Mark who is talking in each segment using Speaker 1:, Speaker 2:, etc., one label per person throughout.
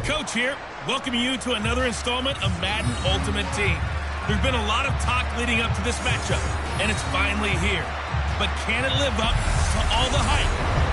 Speaker 1: Coach here, welcoming you to another installment of Madden Ultimate Team. There's been a lot of talk leading up to this matchup, and it's finally here. But can it live up to all the hype?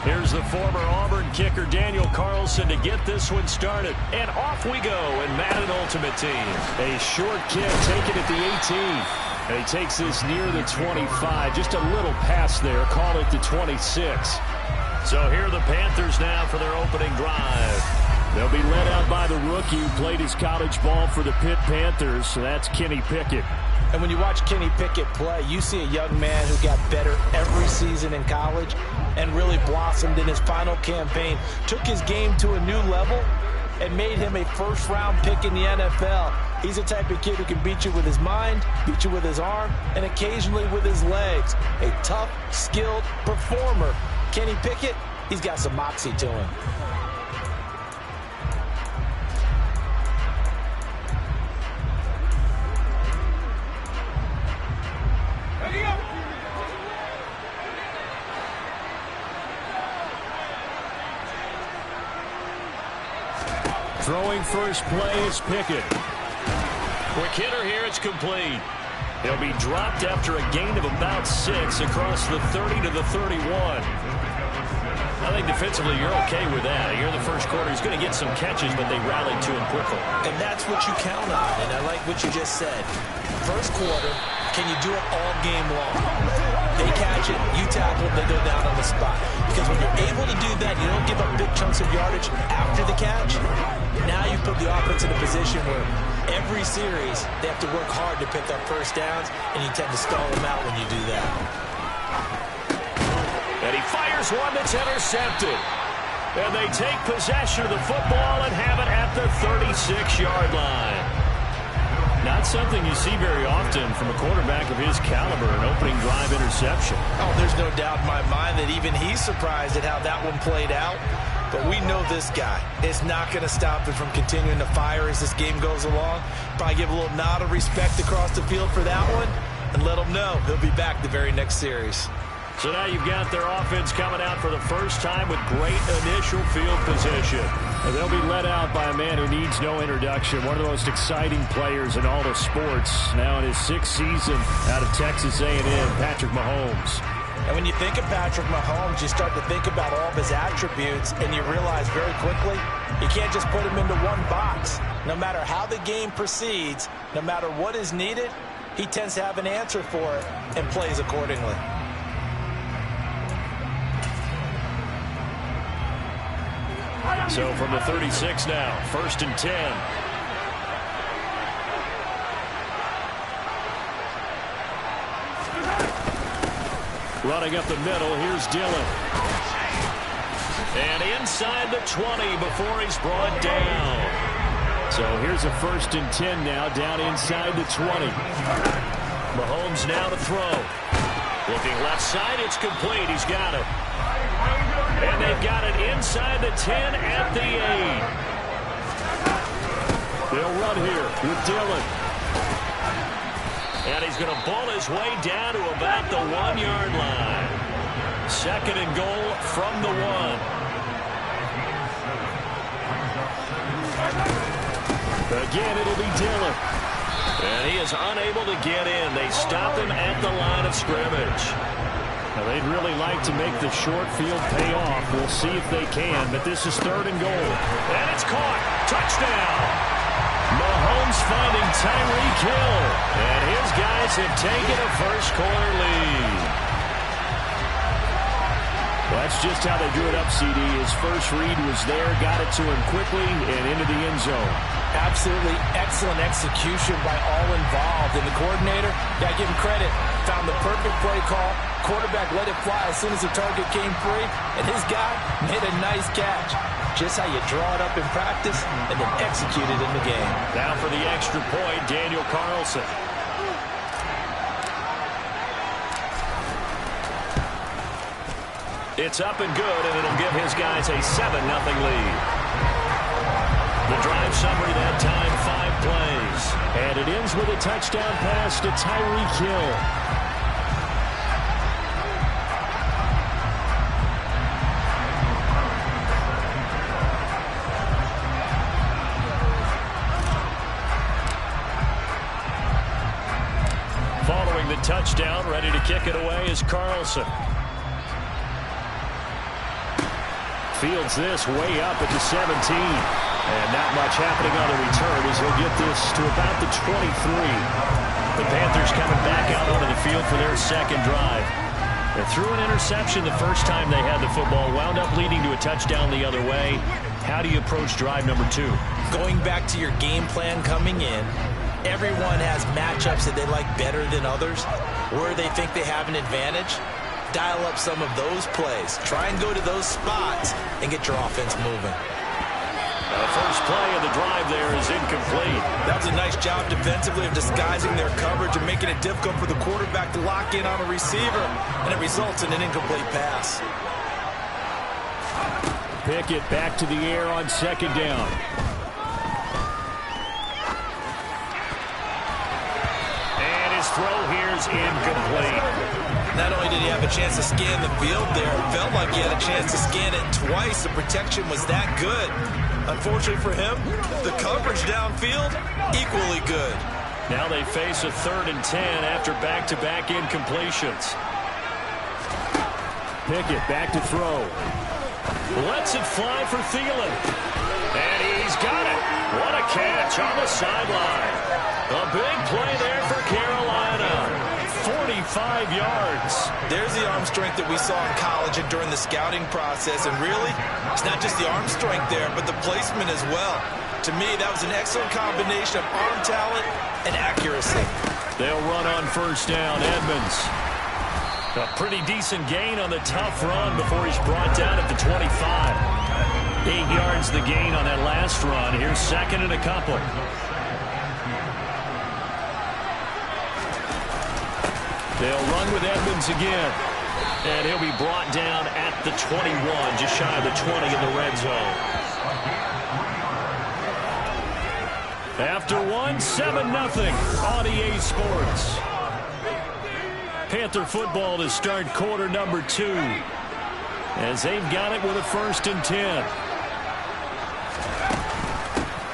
Speaker 2: Here's the former Auburn kicker Daniel Carlson to get this one started. And off we go in Madden Ultimate Team. A short kick taken at the 18. And he takes this near the 25. Just a little pass there. Call it the 26. So here are the Panthers now for their opening drive. They'll be led out by the rookie who played his college ball for the Pitt Panthers. So that's Kenny Pickett.
Speaker 3: And when you watch Kenny Pickett play, you see a young man who got better every season in college and really blossomed in his final campaign, took his game to a new level, and made him a first-round pick in the NFL. He's the type of kid who can beat you with his mind, beat you with his arm, and occasionally with his legs. A tough, skilled performer. Kenny Pickett, he's got some moxie to him.
Speaker 2: Throwing first play is Pickett. Quick hitter here, it's complete. He'll be dropped after a gain of about 6 across the 30 to the 31. I think defensively you're okay with that. Here in the first quarter, he's going to get some catches, but they rallied to him quickly.
Speaker 3: And that's what you count on, and I like what you just said. First quarter, can you do it all game long? They catch it, you tackle it, they go down on the spot. Because when you're able to do that, you don't give up big chunks of yardage after the catch. Now you put the offense in a position where every series they have to work hard to pick up first downs, and you tend to stall them out when you do that.
Speaker 2: And he fires one that's intercepted. And they take possession of the football and have it at the 36-yard line. Not something you see very often from a quarterback of his caliber, an opening drive interception.
Speaker 3: Oh, there's no doubt in my mind that even he's surprised at how that one played out. But we know this guy is not going to stop him from continuing to fire as this game goes along. Probably give a little nod of respect across the field for that one and let him know he'll be back the very next series.
Speaker 2: So now you've got their offense coming out for the first time with great initial field position. And they'll be led out by a man who needs no introduction, one of the most exciting players in all of sports, now in his 6th season out of Texas A&M, Patrick Mahomes.
Speaker 3: And when you think of Patrick Mahomes, you start to think about all of his attributes, and you realize very quickly you can't just put him into one box. No matter how the game proceeds, no matter what is needed, he tends to have an answer for it and plays accordingly.
Speaker 2: So from the 36 now, 1st and 10. Running up the middle, here's Dillon. And inside the 20 before he's brought down. So here's a 1st and 10 now, down inside the 20. Mahomes now to throw. Looking left side, it's complete. He's got it. And they've got it inside the 10 at the 8. They'll run here with Dillon. And he's going to ball his way down to about the 1-yard line. 2nd and goal from the 1. Again, it'll be Dillon. And he is unable to get in. They stop him at the line of scrimmage. Now, they'd really like to make the short field pay off. We'll see if they can, but this is 3rd and goal. And it's caught. Touchdown. Mahomes finding Tyreek Hill. And his guys have taken a first-quarter lead. Well, that's just how they drew it up, CD. His first read was there, got it to him quickly, and into the end zone.
Speaker 3: Absolutely excellent execution by all involved. And the coordinator, got to give him credit, found the perfect play call. Quarterback let it fly as soon as the target came free, and his guy made a nice catch. just how you draw it up in practice and then execute it in the game.
Speaker 2: Now for the extra point, Daniel Carlson. It's up and good, and it'll give his guys a 7-0 lead. The drive summary that time, 5 plays. And it ends with a touchdown pass to Tyreek Hill. Following the touchdown, ready to kick it away is Carlson. Fields this way up at the 17. And not much happening on the return as he'll get this to about the 23. The Panthers coming back out onto the field for their second drive. They threw an interception the first time they had the football, wound up leading to a touchdown the other way. How do you approach drive number 2?
Speaker 3: Going back to your game plan coming in, everyone has matchups that they like better than others, where they think they have an advantage. Dial up some of those plays. Try and go to those spots and get your offense moving.
Speaker 2: The first play of the drive there is incomplete.
Speaker 3: That was a nice job defensively of disguising their coverage and making it difficult for the quarterback to lock in on a receiver, and it results in an incomplete pass.
Speaker 2: Pickett back to the air on second down. And his throw here is incomplete.
Speaker 3: Not only did he have a chance to scan the field there, it felt like he had a chance to scan it twice. The protection was that good. Unfortunately for him, the coverage downfield, equally good.
Speaker 2: Now they face a 3rd and 10 after back-to-back incompletions. Pickett back to throw. Lets it fly for Thielen. And he's got it. What a catch on the sideline. A big play there for Carolina. 45 yards.
Speaker 3: There's the arm strength that we saw in college and during the scouting process. And really, it's not just the arm strength there, but the placement as well. To me, that was an excellent combination of arm talent and accuracy.
Speaker 2: They'll run on first down. Edmonds. A pretty decent gain on the tough run before he's brought down at the 25. 8 yards the gain on that last run. Here's second and a couple. They'll run with Edmonds again. And he'll be brought down at the 21, just shy of the 20 in the red zone. After one, 7-0 on EA Sports. Panther football to start quarter number 2. As they've got it with a 1st and 10.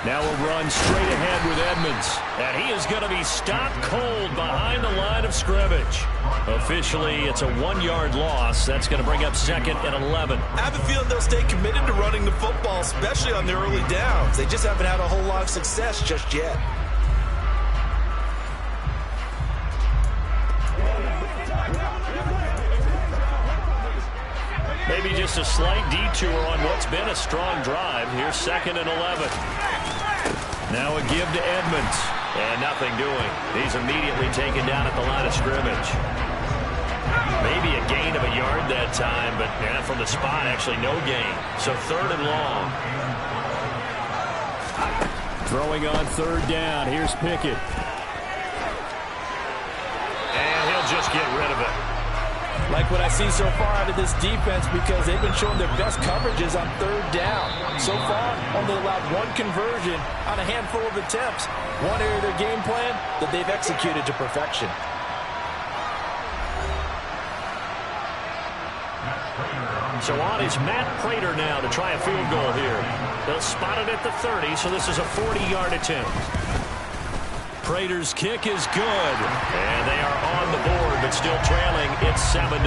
Speaker 2: Now we'll run straight ahead with Edmonds. And he is going to be stopped cold behind the line of scrimmage. Officially, it's a 1-yard loss. That's going to bring up 2nd and 11.
Speaker 3: I have a feeling they'll stay committed to running the football, especially on their early downs. They just haven't had a whole lot of success just yet.
Speaker 2: Maybe just a slight detour on what's been a strong drive. Here's 2nd and 11. Now a give to Edmonds. And nothing doing. He's immediately taken down at the line of scrimmage. Maybe a gain of a yard that time, but from the spot, actually no gain. So 3rd and long. Throwing on 3rd down. Here's Pickett. And he'll just get rid of it.
Speaker 3: Like what I see so far out of this defense, because they've been showing their best coverages on 3rd down. So far, only allowed 1 conversion on a handful of attempts. One area of their game plan that they've executed to perfection.
Speaker 2: So on is Matt Prater now to try a field goal here. They'll spot it at the 30, so this is a 40-yard attempt. Prater's kick is good. And they are on the board, but still trailing. It's 7-3.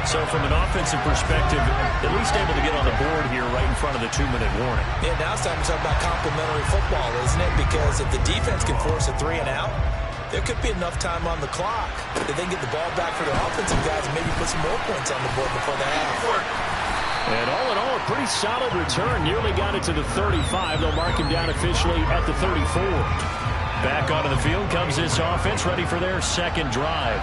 Speaker 2: So from an offensive perspective, at least able to get on the board here right in front of the 2-minute warning.
Speaker 3: Yeah, now it's time to talk about complementary football, isn't it? Because if the defense can force a 3 and out, there could be enough time on the clock that they can get the ball back for their offensive guys and maybe put some more points on the board before the half.
Speaker 2: And all in all, a pretty solid return. Nearly got it to the 35. They'll mark him down officially at the 34. Back onto the field comes this offense, ready for their second drive.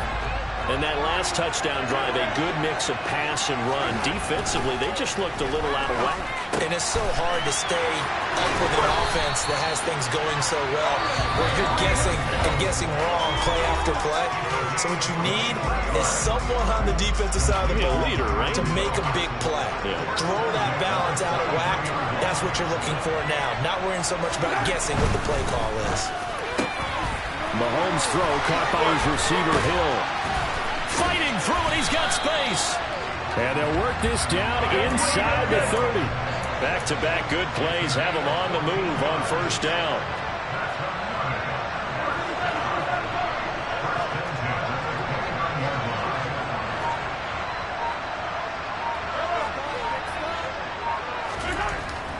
Speaker 2: And that last touchdown drive, a good mix of pass and run. Defensively, they just looked a little out of whack.
Speaker 3: And it's so hard to stay up with an offense that has things going so well, where you're guessing and guessing wrong play after play. So what you need is someone on the defensive side of the ball
Speaker 2: leader, right?
Speaker 3: to make a big play.
Speaker 2: Yeah.
Speaker 3: Throw that balance out of whack. That's what you're looking for now. Not worrying so much about guessing what the play call is.
Speaker 2: Mahomes' throw caught by his receiver, Hill. Fighting through it, he's got space. And they'll work this down inside the 30. Back-to-back good plays have them on the move on first down.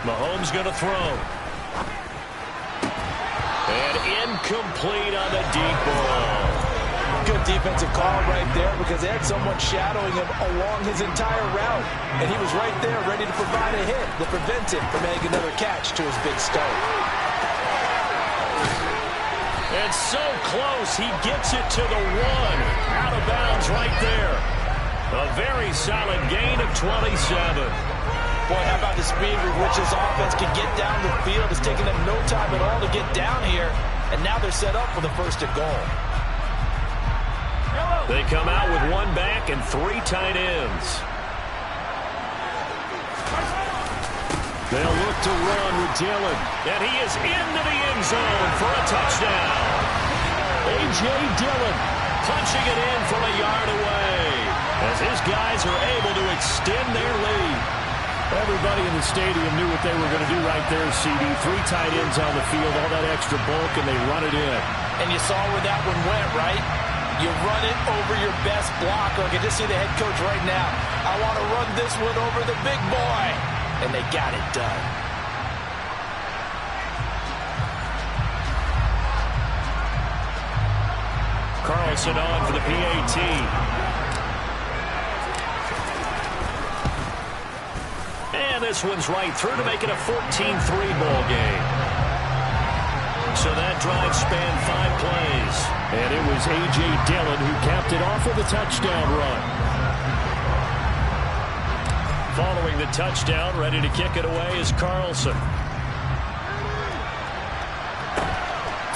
Speaker 2: Mahomes going to throw. And incomplete on the deep ball.
Speaker 3: Good defensive call right there because they had someone shadowing him along his entire route. And he was right there ready to provide a hit to prevent him from making another catch to his big start.
Speaker 2: And so close, he gets it to the one. Out of bounds right there. A very solid gain of 27.
Speaker 3: Boy, how about the speed with which this offense can get down the field? It's taken them no time at all to get down here. And now they're set up for the first and goal.
Speaker 2: They come out with one back and three tight ends. They'll look to run with Dillon. And he is into the end zone for a touchdown. A.J. Dillon punching it in from a yard away as his guys are able to extend their lead. Everybody in the stadium knew what they were going to do right there, CD. Three tight ends on the field, all that extra bulk, and they run it in.
Speaker 3: And you saw where that one went, right? You run it over your best blocker. I can just see the head coach right now. I want to run this one over the big boy. And they got it done.
Speaker 2: Carlson on for the PAT. And this one's right through to make it a 14-3 ball game. So that drive spanned 5 plays. And it was A.J. Dillon who capped it off with a touchdown run. Following the touchdown, ready to kick it away is Carlson.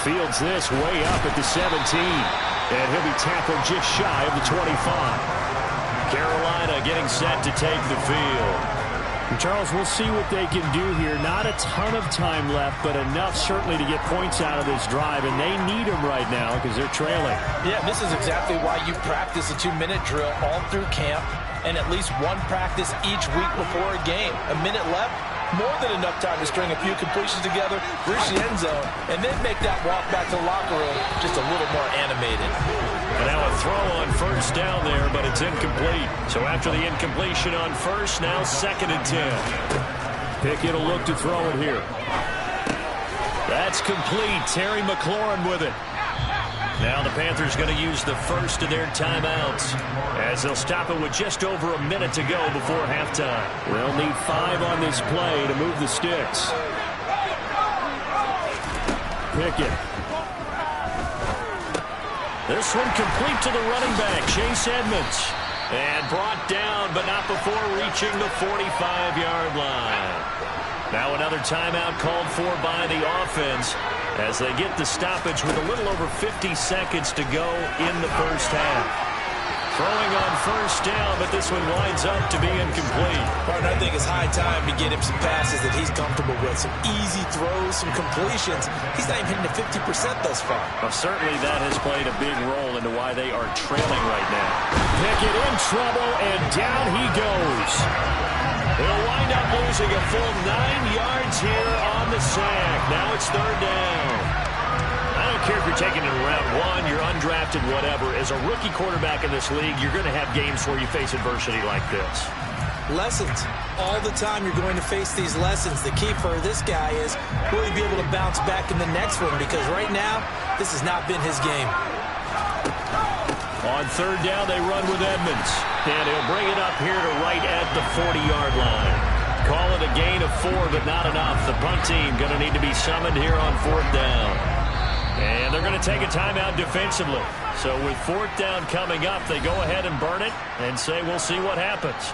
Speaker 2: Fields this way up at the 17. And he'll be tackled just shy of the 25. Carolina getting set to take the field.
Speaker 4: And Charles, we'll see what they can do here. Not a ton of time left, but enough certainly to get points out of this drive, and they need them right now because they're trailing.
Speaker 3: Yeah, this is exactly why you practice a 2-minute drill all through camp and at least one practice each week before a game. A minute left, more than enough time to string a few completions together, reach the end zone, and then make that walk back to the locker room just a little more animated.
Speaker 2: And now a throw on first down there, but it's incomplete. So after the incompletion on first, now 2nd and 10.
Speaker 4: Pickett will look to throw it here.
Speaker 2: That's complete. Terry McLaurin with it. Now the Panthers going to use the first of their timeouts as they'll stop it with just over a minute to go before halftime.
Speaker 4: They'll need 5 on this play to move the sticks. Pickett.
Speaker 2: This one complete to the running back, Chase Edmonds. And brought down, but not before reaching the 45-yard line. Now another timeout called for by the offense as they get the stoppage with a little over 50 seconds to go in the first half. Throwing on first down, but this one winds up to be incomplete.
Speaker 3: Martin, I think it's high time to get him some passes that he's comfortable with. Some easy throws, some completions. He's not even hitting the 50% thus far.
Speaker 2: Well, certainly that has played a big role into why they are trailing right now. Pickett in trouble, and down he goes. He'll wind up losing a full 9 yards here on the sack. Now it's 3rd down. I don't care if you're taking it in round 1, you're undrafted, whatever. As a rookie quarterback in this league, you're going to have games where you face adversity like this.
Speaker 3: Lessons. All the time you're going to face these lessons. The key for this guy is, will he be able to bounce back in the next one? Because right now, this has not been his game.
Speaker 2: On 3rd down, they run with Edmonds. And he'll bring it up here to right at the 40-yard line. Call it a gain of 4, but not enough. The punt team going to need to be summoned here on 4th down. And they're going to take a timeout defensively. So with fourth down coming up, they go ahead and burn it and say we'll see what happens.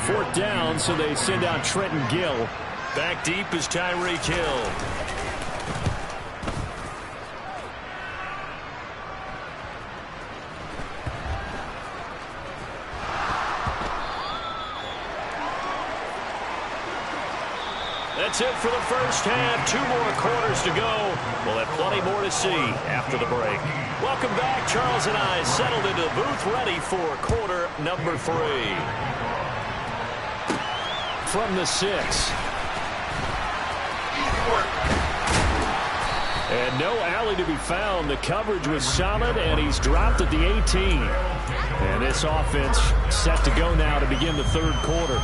Speaker 4: Fourth down, so they send out Trenton Gill.
Speaker 2: Back deep is Tyreek Hill. That's it for the first half. 2 more quarters to go. We'll have plenty more to see after the break. Welcome back. Charles and I settled into the booth ready for quarter number 3. From the 6. And no alley to be found. The coverage was solid, and he's dropped at the 18. And this offense set to go now to begin the third quarter.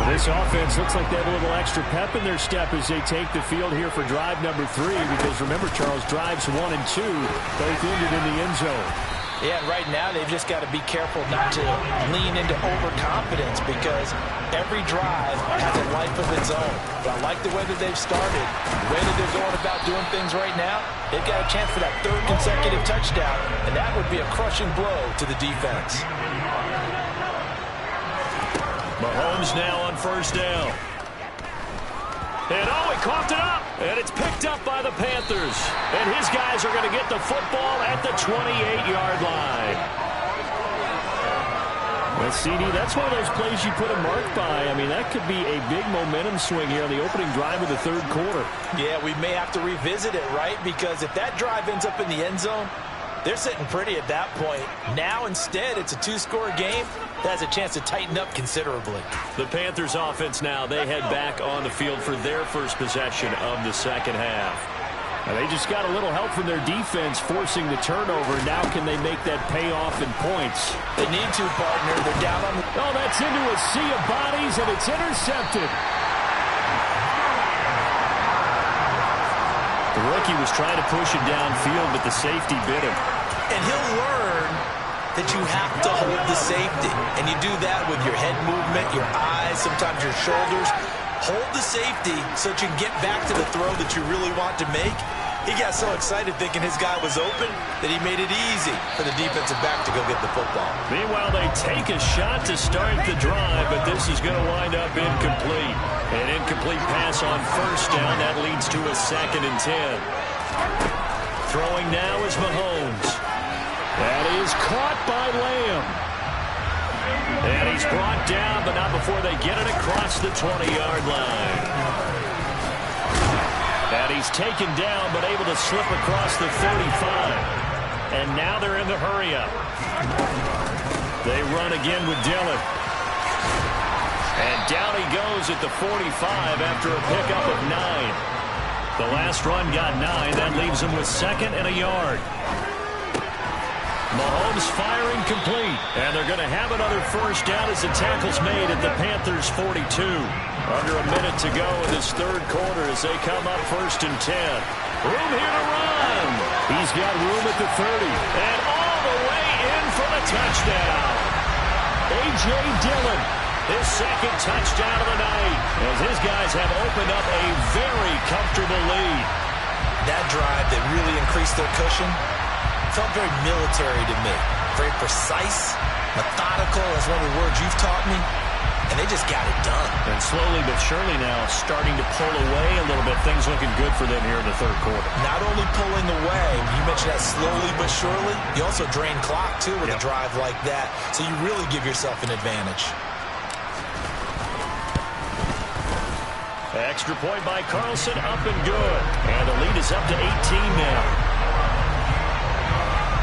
Speaker 2: This offense looks like they have a little extra pep in their step as they take the field here for drive number 3. Because remember, Charles, drives 1 and 2 both ended in the end zone.
Speaker 3: Yeah, and right now they've just got to be careful not to lean into overconfidence because every drive has a life of its own. But I like the way that they've started, the way that they're going about doing things right now. They've got a chance for that 3rd consecutive touchdown, and that would be a crushing blow to the defense.
Speaker 2: Mahomes now on first down. And he coughed it up. And it's picked up by the Panthers. And his guys are going to get the football at the 28-yard line.
Speaker 4: Well, CD, that's one of those plays you put a mark by. I mean, that could be a big momentum swing here on the opening drive of the third quarter.
Speaker 3: Yeah, we may have to revisit it, right? Because if that drive ends up in the end zone, they're sitting pretty at that point. Now, instead, it's a 2-score game. That has a chance to tighten up considerably.
Speaker 2: The Panthers offense now, they head back on the field for their first possession of the second half.
Speaker 4: Now, they just got a little help from their defense forcing the turnover. Now can they make that pay off in points?
Speaker 3: They need to, partner. They're down on the...
Speaker 4: Oh, that's into a sea of bodies, and it's intercepted.
Speaker 2: The rookie was trying to push it downfield, but the safety bit him.
Speaker 3: And he'll learn that you have to hold the safety. And you do that with your head movement, your eyes, sometimes your shoulders. Hold the safety so that you can get back to the throw that you really want to make. He got so excited thinking his guy was open that he made it easy for the defensive back to go get the football.
Speaker 2: Meanwhile, they take a shot to start the drive, but this is going to wind up incomplete. An incomplete pass on first down. That leads to a 2nd and 10. Throwing now is Mahomes.
Speaker 4: That is caught by Lamb.
Speaker 2: And he's brought down, but not before they get it across the 20-yard line. And he's taken down, but able to slip across the 35. And now they're in the hurry-up. They run again with Dillon. And down he goes at the 45 after a pickup of 9. The last run got 9. That leaves him with 2nd and a yard. Mahomes firing complete. And they're going to have another first down as the tackle's made at the Panthers' 42. Under a minute to go in this third quarter as they come up 1st and 10. Room here to run.
Speaker 4: He's got room at the 30.
Speaker 2: And all the way in for the touchdown. A.J. Dillon, his 2nd touchdown of the night, as his guys have opened up a very comfortable lead.
Speaker 3: That drive that really increased their cushion felt very military to me. Very precise, methodical, that's one of the words you've taught me. And they just got it done.
Speaker 2: And slowly but surely now starting to pull away a little bit. Things looking good for them here in the third quarter.
Speaker 3: Not only pulling away, you mentioned that slowly but surely, you also drain clock too with a drive like that. So you really give yourself an advantage.
Speaker 2: Extra point by Carlson, up and good. And the lead is up to 18 now.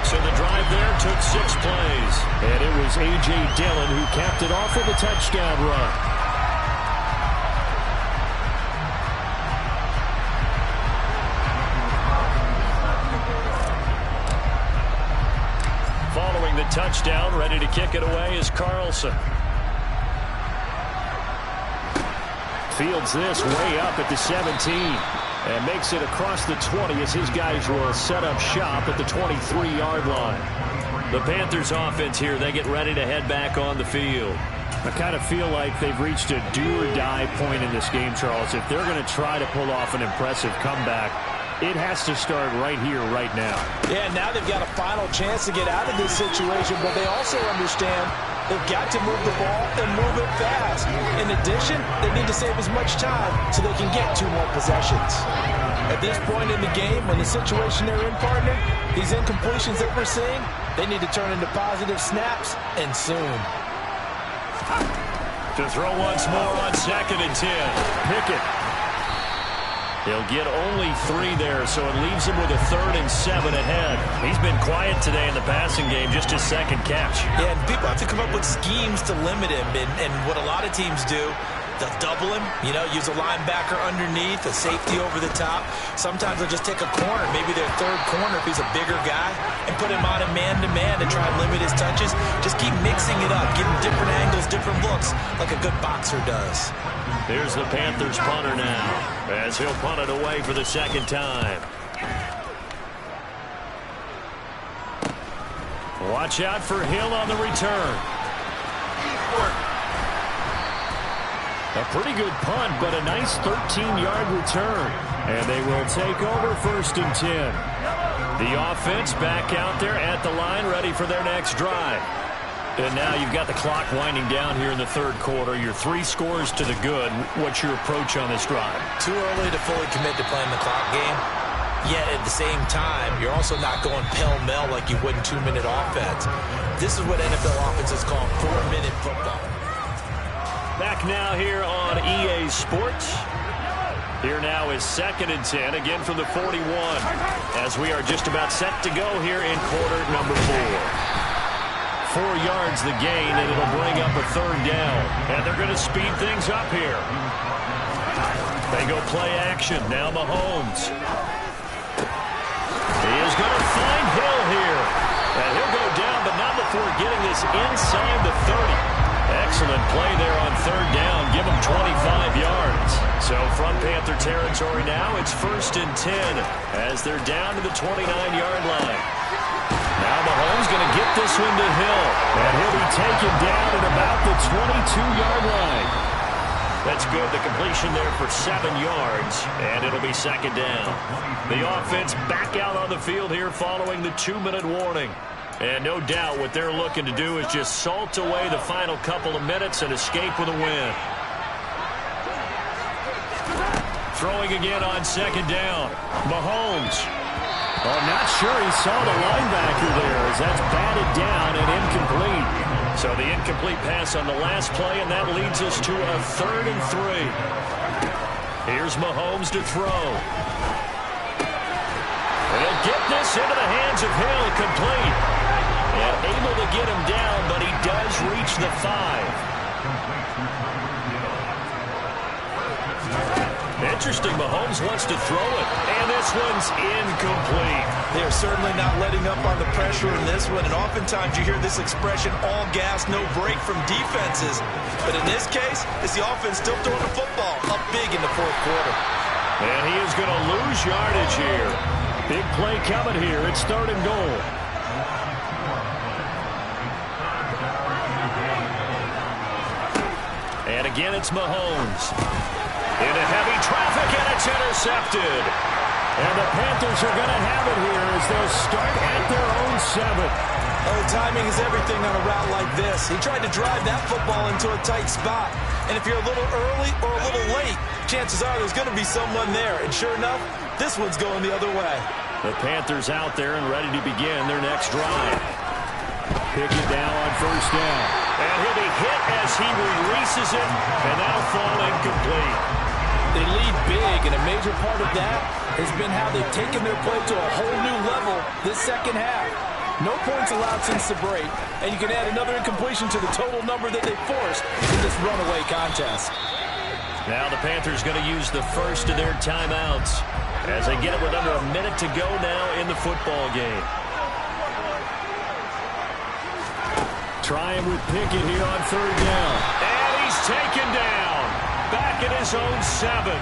Speaker 2: So the drive there took 6 plays.
Speaker 4: And it was A.J. Dillon who capped it off with a touchdown run.
Speaker 2: Following the touchdown, ready to kick it away is Carlson.
Speaker 4: Fields this way up at the 17. And makes it across the 20 as his guys will set up shop at the 23-yard line.
Speaker 2: The Panthers offense here, they get ready to head back on the field.
Speaker 4: I kind of feel like they've reached a do-or-die point in this game, Charles. If they're going to try to pull off an impressive comeback, it has to start right here, right now.
Speaker 3: Yeah, now they've got a final chance to get out of this situation, but they also understand they've got to move the ball and move it fast. In addition, they need to save as much time so they can get 2 more possessions. At this point in the game, when the situation they're in, partner, these incompletions that we're seeing, they need to turn into positive snaps, and soon.
Speaker 2: To throw once more on 2nd and 10.
Speaker 4: Pickett.
Speaker 2: He'll get only 3 there, so it leaves him with a 3rd and 7 ahead. He's been quiet today in the passing game, just his 2nd catch.
Speaker 3: Yeah, and people have to come up with schemes to limit him, and what a lot of teams do, they'll double him, use a linebacker underneath, a safety over the top. Sometimes they'll just take a corner, maybe their 3rd corner if he's a bigger guy, and put him on a man-to-man to try and limit his touches. Just keep mixing it up, give him different angles, different looks, like a good boxer does.
Speaker 2: Here's the Panthers punter now, as he'll punt it away for the 2nd time. Watch out for Hill on the return. A pretty good punt, but a nice 13-yard return. And they will take over 1st and 10. The offense back out there at the line, ready for their next drive. And now you've got the clock winding down here in the 3rd quarter. You're 3 scores to the good. What's your approach on this drive?
Speaker 3: Too early to fully commit to playing the clock game. Yet at the same time, you're also not going pell-mell like you would in 2-minute offense. This is what NFL offenses call 4-minute football.
Speaker 2: Back now here on EA Sports. Here now is 2nd and 10, again from the 41, as we are just about set to go here in quarter number 4. 4 yards the gain, and it'll bring up a 3rd down. And they're going to speed things up here. They go play action. Now Mahomes. He is going to find Hill here. And he'll go down, but not before getting this inside the 30. Excellent play there on 3rd down. Give him 25 yards. So from Panther territory now, it's 1st and 10 as they're down to the 29-yard line. Now Mahomes going to get this one to Hill. And he'll be taken down at about the 22-yard line. That's good. The completion there for 7 yards. And it'll be 2nd down. The offense back out on the field here following the 2-minute warning. And no doubt what they're looking to do is just salt away the final couple of minutes and escape with a win. Throwing again on 2nd down. Mahomes.
Speaker 4: Oh, I'm not sure he saw the linebacker there as that's batted down and incomplete.
Speaker 2: So the incomplete pass on the last play, and that leads us to a 3rd and 3. Here's Mahomes to throw. And he'll get this into the hands of Hill, complete. And able to get him down, but he does reach the 5. Interesting, Mahomes wants to throw it, and this one's incomplete.
Speaker 3: They are certainly not letting up on the pressure in this one, and oftentimes you hear this expression, all gas, no break from defenses. But in this case, it's the offense still throwing the football up big in the 4th quarter.
Speaker 2: And he is going to lose yardage here.
Speaker 4: Big play coming here. It's 3rd and goal.
Speaker 2: And again, it's Mahomes. Into heavy traffic, and it's intercepted.
Speaker 4: And the Panthers are going to have it here as they'll start at their own 7.
Speaker 3: Oh, timing is everything on a route like this. He tried to drive that football into a tight spot. And if you're a little early or a little late, chances are there's going to be someone there. And sure enough, this one's going the other way.
Speaker 2: The Panthers out there and ready to begin their next drive.
Speaker 4: Pickett now on 1st down.
Speaker 2: And he'll be hit as he releases it, and that'll fall incomplete.
Speaker 3: They lead big, and a major part of that has been how they've taken their play to a whole new level this 2nd half. No points allowed since the break, and you can add another incompletion to the total number that they forced in this runaway contest.
Speaker 2: Now the Panthers going to use the first of their timeouts as they get it with under a minute to go now in the football game.
Speaker 4: Trying with Pickett here on 3rd down.
Speaker 2: And he's taken down. Back at his own 7.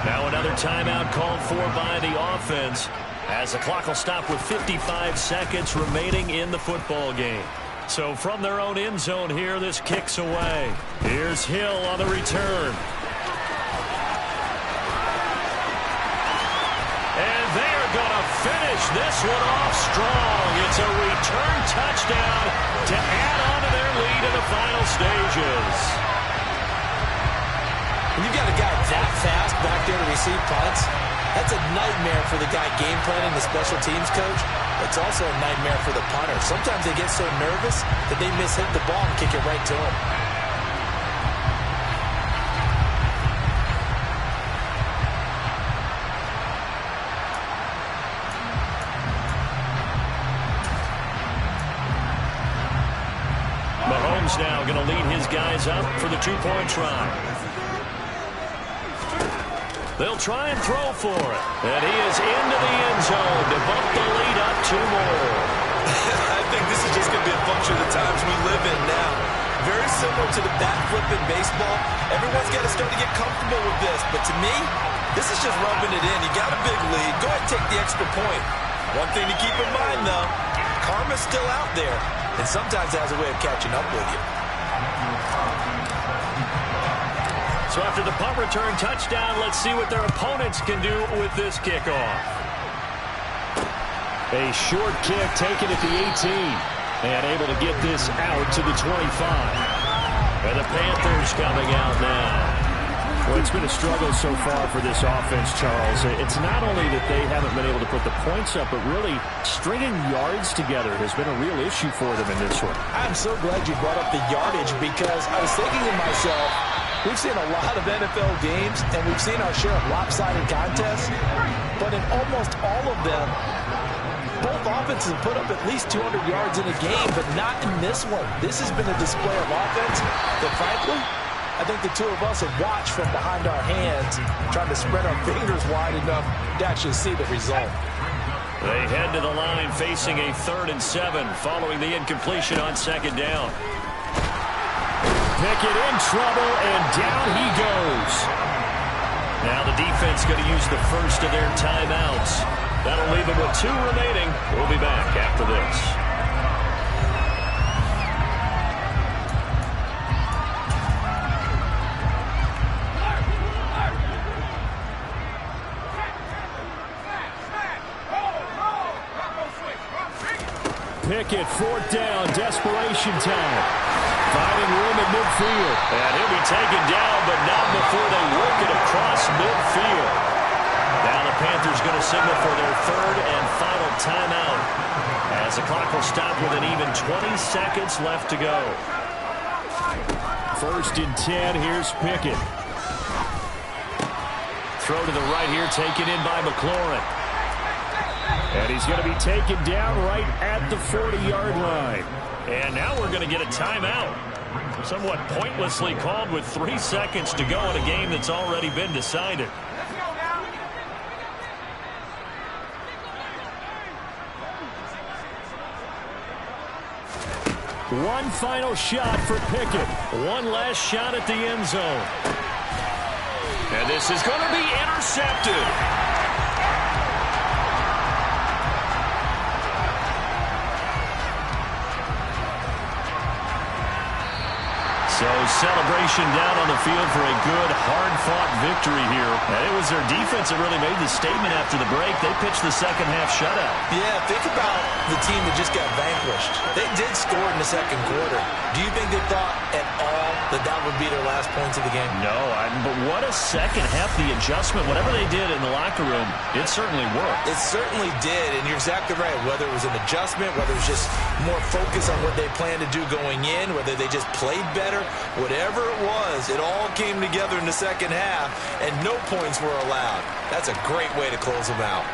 Speaker 2: Now another timeout called for by the offense as the clock will stop with 55 seconds remaining in the football game. So from their own end zone here, this kicks away. Here's Hill on the return. And they are going to finish this one off strong. It's a return touchdown to add on to their lead in the final stages.
Speaker 3: When you've got a guy that fast back there to receive punts, that's a nightmare for the guy game planning, the special teams coach. It's also a nightmare for the punter. Sometimes they get so nervous that they mishit the ball and kick it right to him.
Speaker 2: Mahomes now going to lead his guys up for the two-point try. They'll try and throw for it. And he is into the end zone to bump the lead up 2 more.
Speaker 5: I think this is just going to be a function of the times we live in now. Very similar to the bat flip in baseball. Everyone's got to start to get comfortable with this. But to me, this is just rubbing it in. You got a big lead. Go ahead and take the extra point. One thing to keep in mind, though, karma's still out there. And sometimes it has a way of catching up with you.
Speaker 2: So after the punt return touchdown, let's see what their opponents can do with this kickoff. A short kick taken at the 18. And able to get this out to the 25. And the Panthers coming out now.
Speaker 4: Well, it's been a struggle so far for this offense, Charles. It's not only that they haven't been able to put the points up, but really stringing yards together has been a real issue for them in this one.
Speaker 3: I'm so glad you brought up the yardage because I was thinking to myself, we've seen a lot of NFL games, and we've seen our share of lopsided contests, but in almost all of them, both offenses have put up at least 200 yards in a game, but not in this one. This has been a display of offense that, frankly, I think the two of us have watched from behind our hands, trying to spread our fingers wide enough to actually see the result.
Speaker 2: They head to the line facing a 3rd and 7 following the incompletion on 2nd down.
Speaker 4: Pickett in trouble, and down he goes.
Speaker 2: Now the defense going to use the first of their timeouts. That'll leave them with 2 remaining. We'll be back after this.
Speaker 4: Pickett, 4th down, desperation time. Finding room at midfield.
Speaker 2: And he'll be taken down, but not before they work it across midfield. Now the Panthers going to signal for their 3rd and final timeout as the clock will stop with an even 20 seconds left to go.
Speaker 4: 1st and 10, here's Pickett.
Speaker 2: Throw to the right here, taken in by McLaurin.
Speaker 4: And he's going to be taken down right at the 40-yard line.
Speaker 2: And now we're going to get a timeout. Somewhat pointlessly called with 3 seconds to go in a game that's already been decided.
Speaker 4: One final shot for Pickett.
Speaker 2: One last shot at the end zone. And this is going to be intercepted. So celebration down on the field for a good, hard-fought victory here. And it was their defense that really made the statement after the break. They pitched the second-half shutout.
Speaker 3: Yeah, think about the team that just got vanquished. They did score in the 2nd quarter. Do you think they thought at all that that would be their last points of the game?
Speaker 2: No, but what a second half. The adjustment, whatever they did in the locker room, it certainly worked.
Speaker 3: It certainly did, and you're exactly right. Whether it was an adjustment, whether it was just more focus on what they planned to do going in, whether they just played better, whatever it was, it all came together in the second half, and no points were allowed. That's a great way to close them out.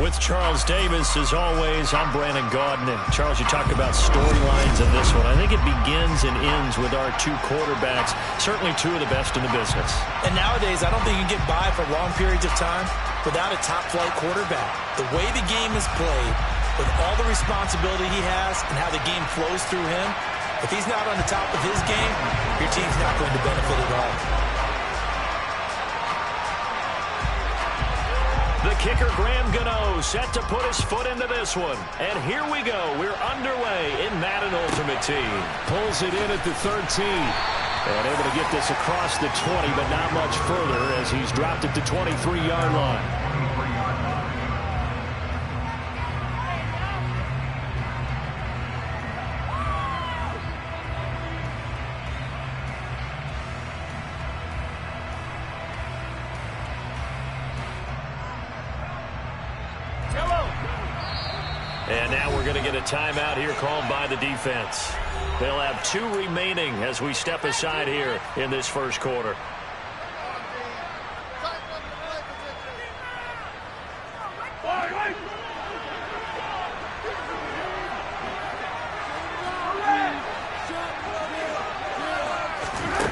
Speaker 2: With Charles Davis, as always, I'm Brandon Gaudin. And Charles, you talked about storylines in this one. I think it begins and ends with our two quarterbacks, certainly two of the best in the business.
Speaker 3: And nowadays, I don't think you can get by for long periods of time without a top-flight quarterback. The way the game is played, with all the responsibility he has and how the game flows through him, if he's not on the top of his game, your team's not going to benefit at all.
Speaker 2: The kicker, Graham Gano, set to put his foot into this one. And here we go. We're underway in Madden Ultimate Team. Pulls it in at the 13. And able to get this across the 20, but not much further as he's dropped at the 23-yard line. And now we're going to get a timeout here called by the defense. They'll have 2 remaining as we step aside here in this first quarter.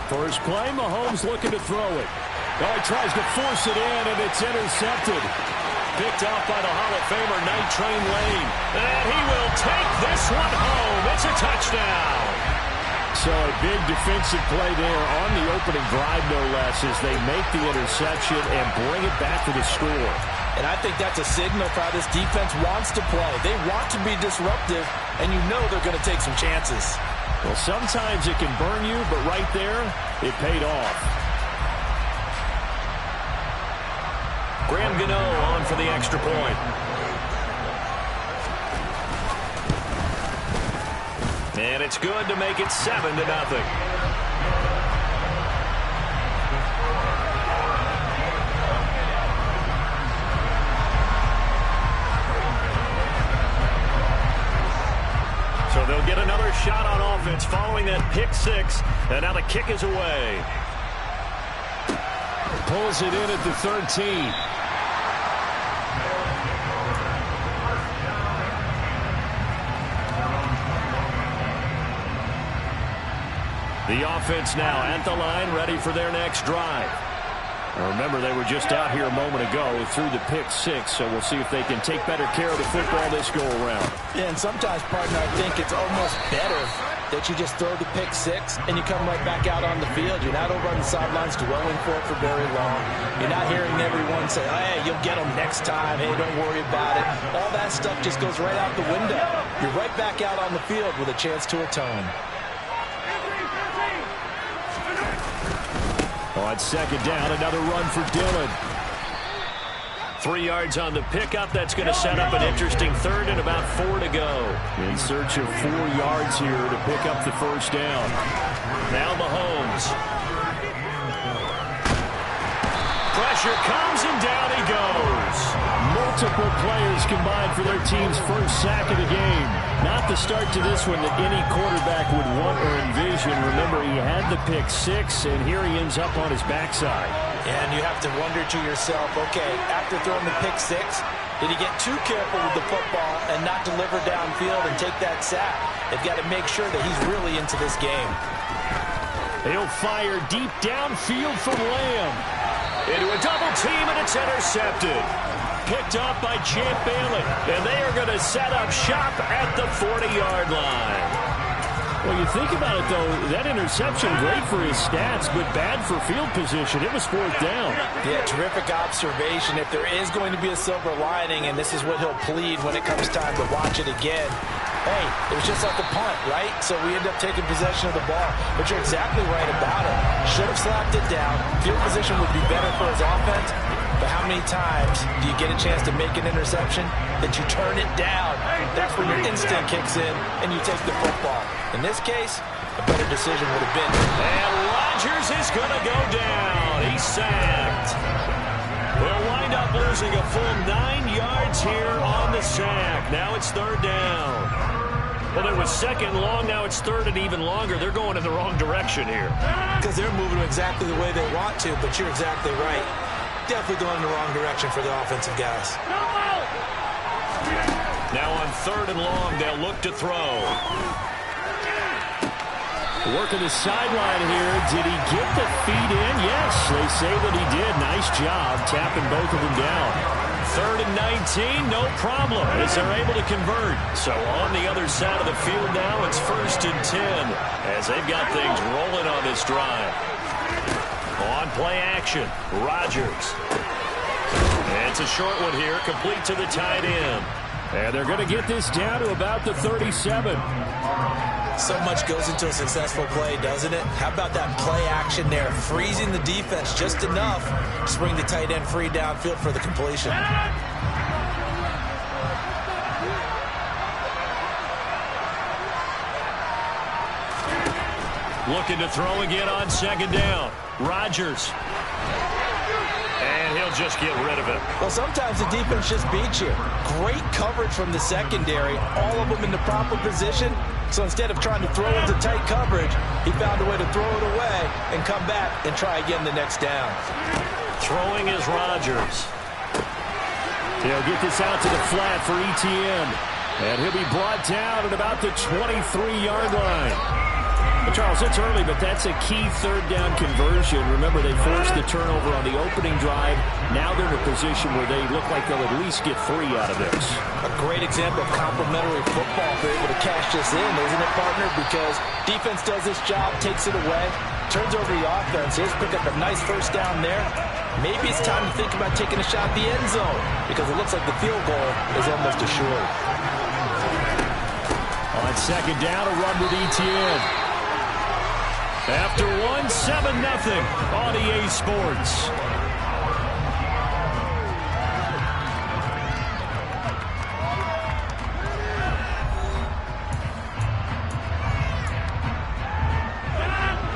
Speaker 4: First play, Mahomes looking to throw it. Oh, he tries to force it in, and it's intercepted.
Speaker 2: Picked off by the Hall of Famer, Night Train Lane. And he will take this one home. It's a touchdown.
Speaker 4: So a big defensive play there on the opening drive, no less, as they make the interception and bring it back to the score.
Speaker 3: And I think that's a signal for how this defense wants to play. They want to be disruptive, and you know they're going to take some chances.
Speaker 4: Well, sometimes it can burn you, but right there, it paid off.
Speaker 2: Graham Gano on for the extra point. And it's good to make it 7-0. So they'll get another shot on offense following that pick 6. And now the kick is away.
Speaker 4: Pulls it in at the 13.
Speaker 2: The offense now at the line, ready for their next drive.
Speaker 4: Now remember, they were just out here a moment ago through the pick 6, so we'll see if they can take better care of the football this go-around.
Speaker 3: Yeah, and sometimes, partner, I think it's almost better that you just throw the pick 6 and you come right back out on the field. You're not over on the sidelines dwelling for it for very long. You're not hearing everyone say, hey, you'll get them next time. Hey, don't worry about it. All that stuff just goes right out the window. You're right back out on the field with a chance to atone.
Speaker 4: On second down, another run for Dillon.
Speaker 2: 3 yards on the pickup. That's going to set up an interesting third and about 4 to go.
Speaker 4: In search of 4 yards here to pick up the first down.
Speaker 2: Now Mahomes. Pressure comes and down he goes.
Speaker 4: Multiple players combined for their team's first sack of the game. Not the start to this one that any quarterback would want or envision. Remember, he had the pick 6, and here he ends up on his backside.
Speaker 3: And you have to wonder to yourself, okay, after throwing the pick 6, did he get too careful with the football and not deliver downfield and take that sack? They've got to make sure that he's really into this game.
Speaker 2: He'll fire deep downfield from Lamb. Into a double team, and it's intercepted. Picked off by Champ Bailey. And they are going to set up shop at the 40-yard line.
Speaker 4: Well, you think about it, though, that interception, great for his stats, but bad for field position. It was 4th down.
Speaker 3: Yeah, terrific observation. If there is going to be a silver lining, and this is what he'll plead when it comes time to watch it again, hey, it was just like a punt, right? So we end up taking possession of the ball. But you're exactly right about it. Should have slapped it down. Field position would be better for his offense. But how many times do you get a chance to make an interception that you turn it down? That's when your instinct kicks in and you take the football. In this case, a better decision would have been.
Speaker 2: And Rodgers is going to go down. He's sacked. We'll wind up losing a full 9 yards here on the sack. Now it's 3rd down. Well, it was 2nd long. Now it's 3rd and even longer. They're going in the wrong direction here.
Speaker 3: Because they're moving exactly the way they want to, but you're exactly right. Definitely going in the wrong direction for the offensive guys.
Speaker 2: third and long, they'll look to throw.
Speaker 4: Working the sideline here. Did he get the feet in? Yes, they say that he did. Nice job tapping both of them down.
Speaker 2: 3rd and 19, no problem, as they're able to convert. So on the other side of the field now, it's 1st and 10, as they've got things rolling on this drive. On play action, Rodgers. And it's a short one here, complete to the tight end.
Speaker 4: And they're going to get this down to about the 37.
Speaker 3: So much goes into a successful play, doesn't it? How about that play action there? Freezing the defense just enough to bring the tight end free downfield for the completion.
Speaker 2: Looking to throw again on 2nd down. Rodgers. And he'll just get rid of it.
Speaker 3: Well, sometimes the defense just beats you. Great coverage from the secondary, all of them in the proper position. So instead of trying to throw into tight coverage, he found a way to throw it away and come back and try again the next down.
Speaker 2: Throwing is Rodgers.
Speaker 4: He'll get this out to the flat for Etienne. And he'll be brought down at about the 23-yard line. But Charles, it's early, but that's a key 3rd down conversion. Remember, they forced the turnover on the opening drive. Now they're in a position where they look like they'll at least get 3 out of this.
Speaker 3: A great example of complementary football if they're able to cash this in, isn't it, partner? Because defense does this job, takes it away, turns over the offense. Here's pick up a nice 1st down there. Maybe it's time to think about taking a shot at the end zone because it looks like the field goal is almost assured.
Speaker 4: On 2nd down, a run with Etienne.
Speaker 2: After 1, 7-0 on EA Sports.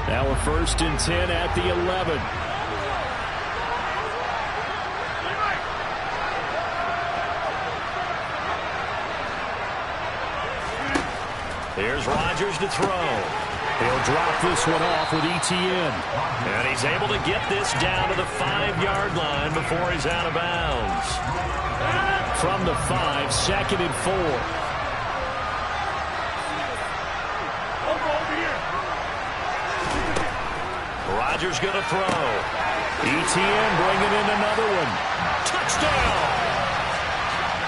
Speaker 4: Now a 1st and 10 at the 11.
Speaker 2: Here's Rodgers to throw.
Speaker 4: He'll drop this one off with Etienne.
Speaker 2: And he's able to get this down to the 5-yard line before he's out of bounds.
Speaker 4: From the 5, 2nd and 4.
Speaker 2: Rodgers going to throw.
Speaker 4: Etienne bringing in another one.
Speaker 2: Touchdown!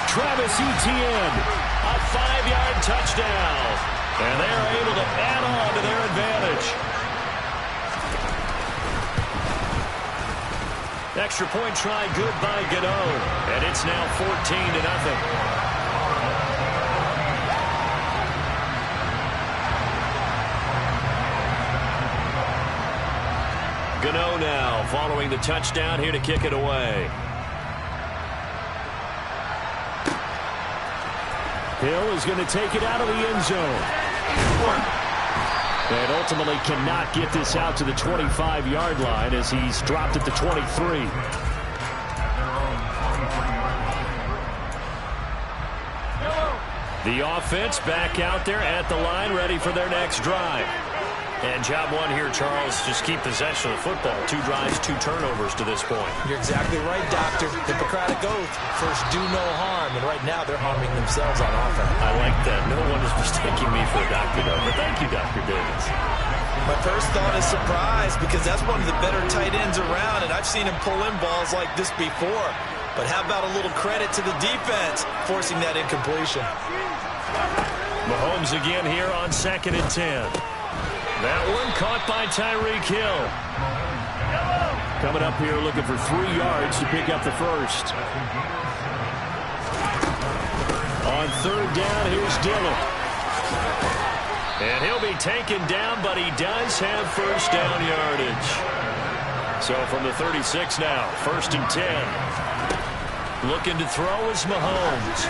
Speaker 4: Travis Etienne.
Speaker 2: A 5-yard touchdown. And they're able to add on to their advantage. Extra point try good by Gano. And it's now 14-0. Gano now following the touchdown here to kick it away.
Speaker 4: Hill is going to take it out of the end zone. And ultimately cannot get this out to the 25-yard line as he's dropped at the 23.
Speaker 2: The offense back out there at the line, ready for their next drive. And job one here, Charles, just keep possession of the football. 2 drives, 2 turnovers to this point.
Speaker 3: You're exactly right, Doctor. Hippocratic oath. First, do no harm. And right now, they're harming themselves on offense.
Speaker 2: I like that. No one is mistaking me for a doctor, though. But thank you, Dr. Davis.
Speaker 5: My first thought is surprise because that's one of the better tight ends around, and I've seen him pull in balls like this before. But how about a little credit to the defense forcing that incompletion?
Speaker 2: Mahomes again here on 2nd and 10. That one caught by Tyreek Hill.
Speaker 4: Coming up here looking for 3 yards to pick up the first. On 3rd down, here's Dillon.
Speaker 2: And he'll be taken down, but he does have 1st down yardage. So from the 36 now, 1st and 10. Looking to throw is Mahomes.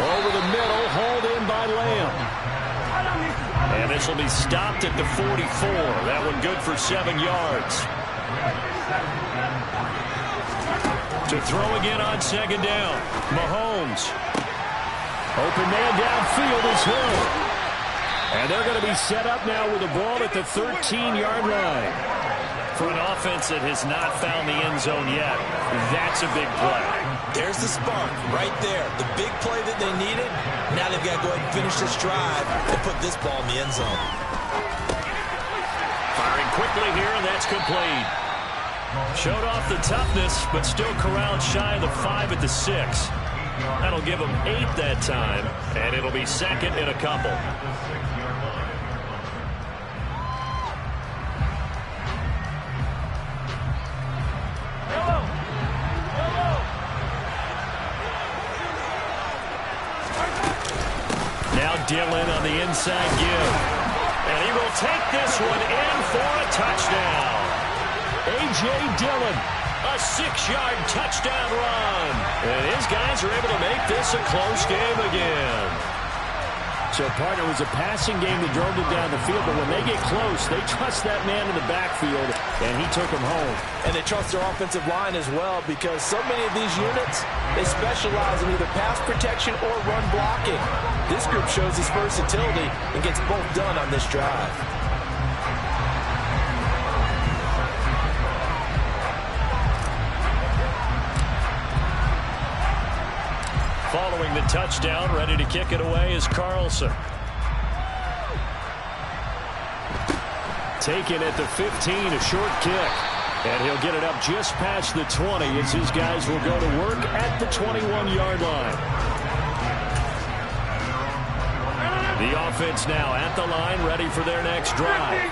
Speaker 4: Over the middle, hauled in by Lamb.
Speaker 2: And this will be stopped at the 44. That one good for 7 yards. To throw again on 2nd down. Mahomes.
Speaker 4: Open man downfield is Hill. And they're going to be set up now with the ball at the 13-yard line.
Speaker 2: For an offense that has not found the end zone yet, that's a big play.
Speaker 5: There's the spark right there. The big play that they needed. Now they've got to go ahead and finish this drive and put this ball in the end zone.
Speaker 2: Firing quickly here, and that's complete. Showed off the toughness, but still corralled shy of the 5 at the 6. That'll give them 8 that time, and it'll be second and a couple. Now Dillon on the inside give. And he will take this one in for a touchdown. A.J. Dillon, a 6-yard touchdown run. And his guys are able to make this a close game again.
Speaker 4: So, partner, it was a passing game that drove them down the field, but when they get close, they trust that man in the backfield, and he took them home.
Speaker 3: And they trust their offensive line as well, because so many of these units, they specialize in either pass protection or run blocking. This group shows its versatility and gets both done on this drive.
Speaker 2: Following the touchdown, ready to kick it away is Carlson. Taken at the 15, a short kick. And he'll get it up just past the 20 as his guys will go to work at the 21-yard line. The offense now at the line, ready for their next drive.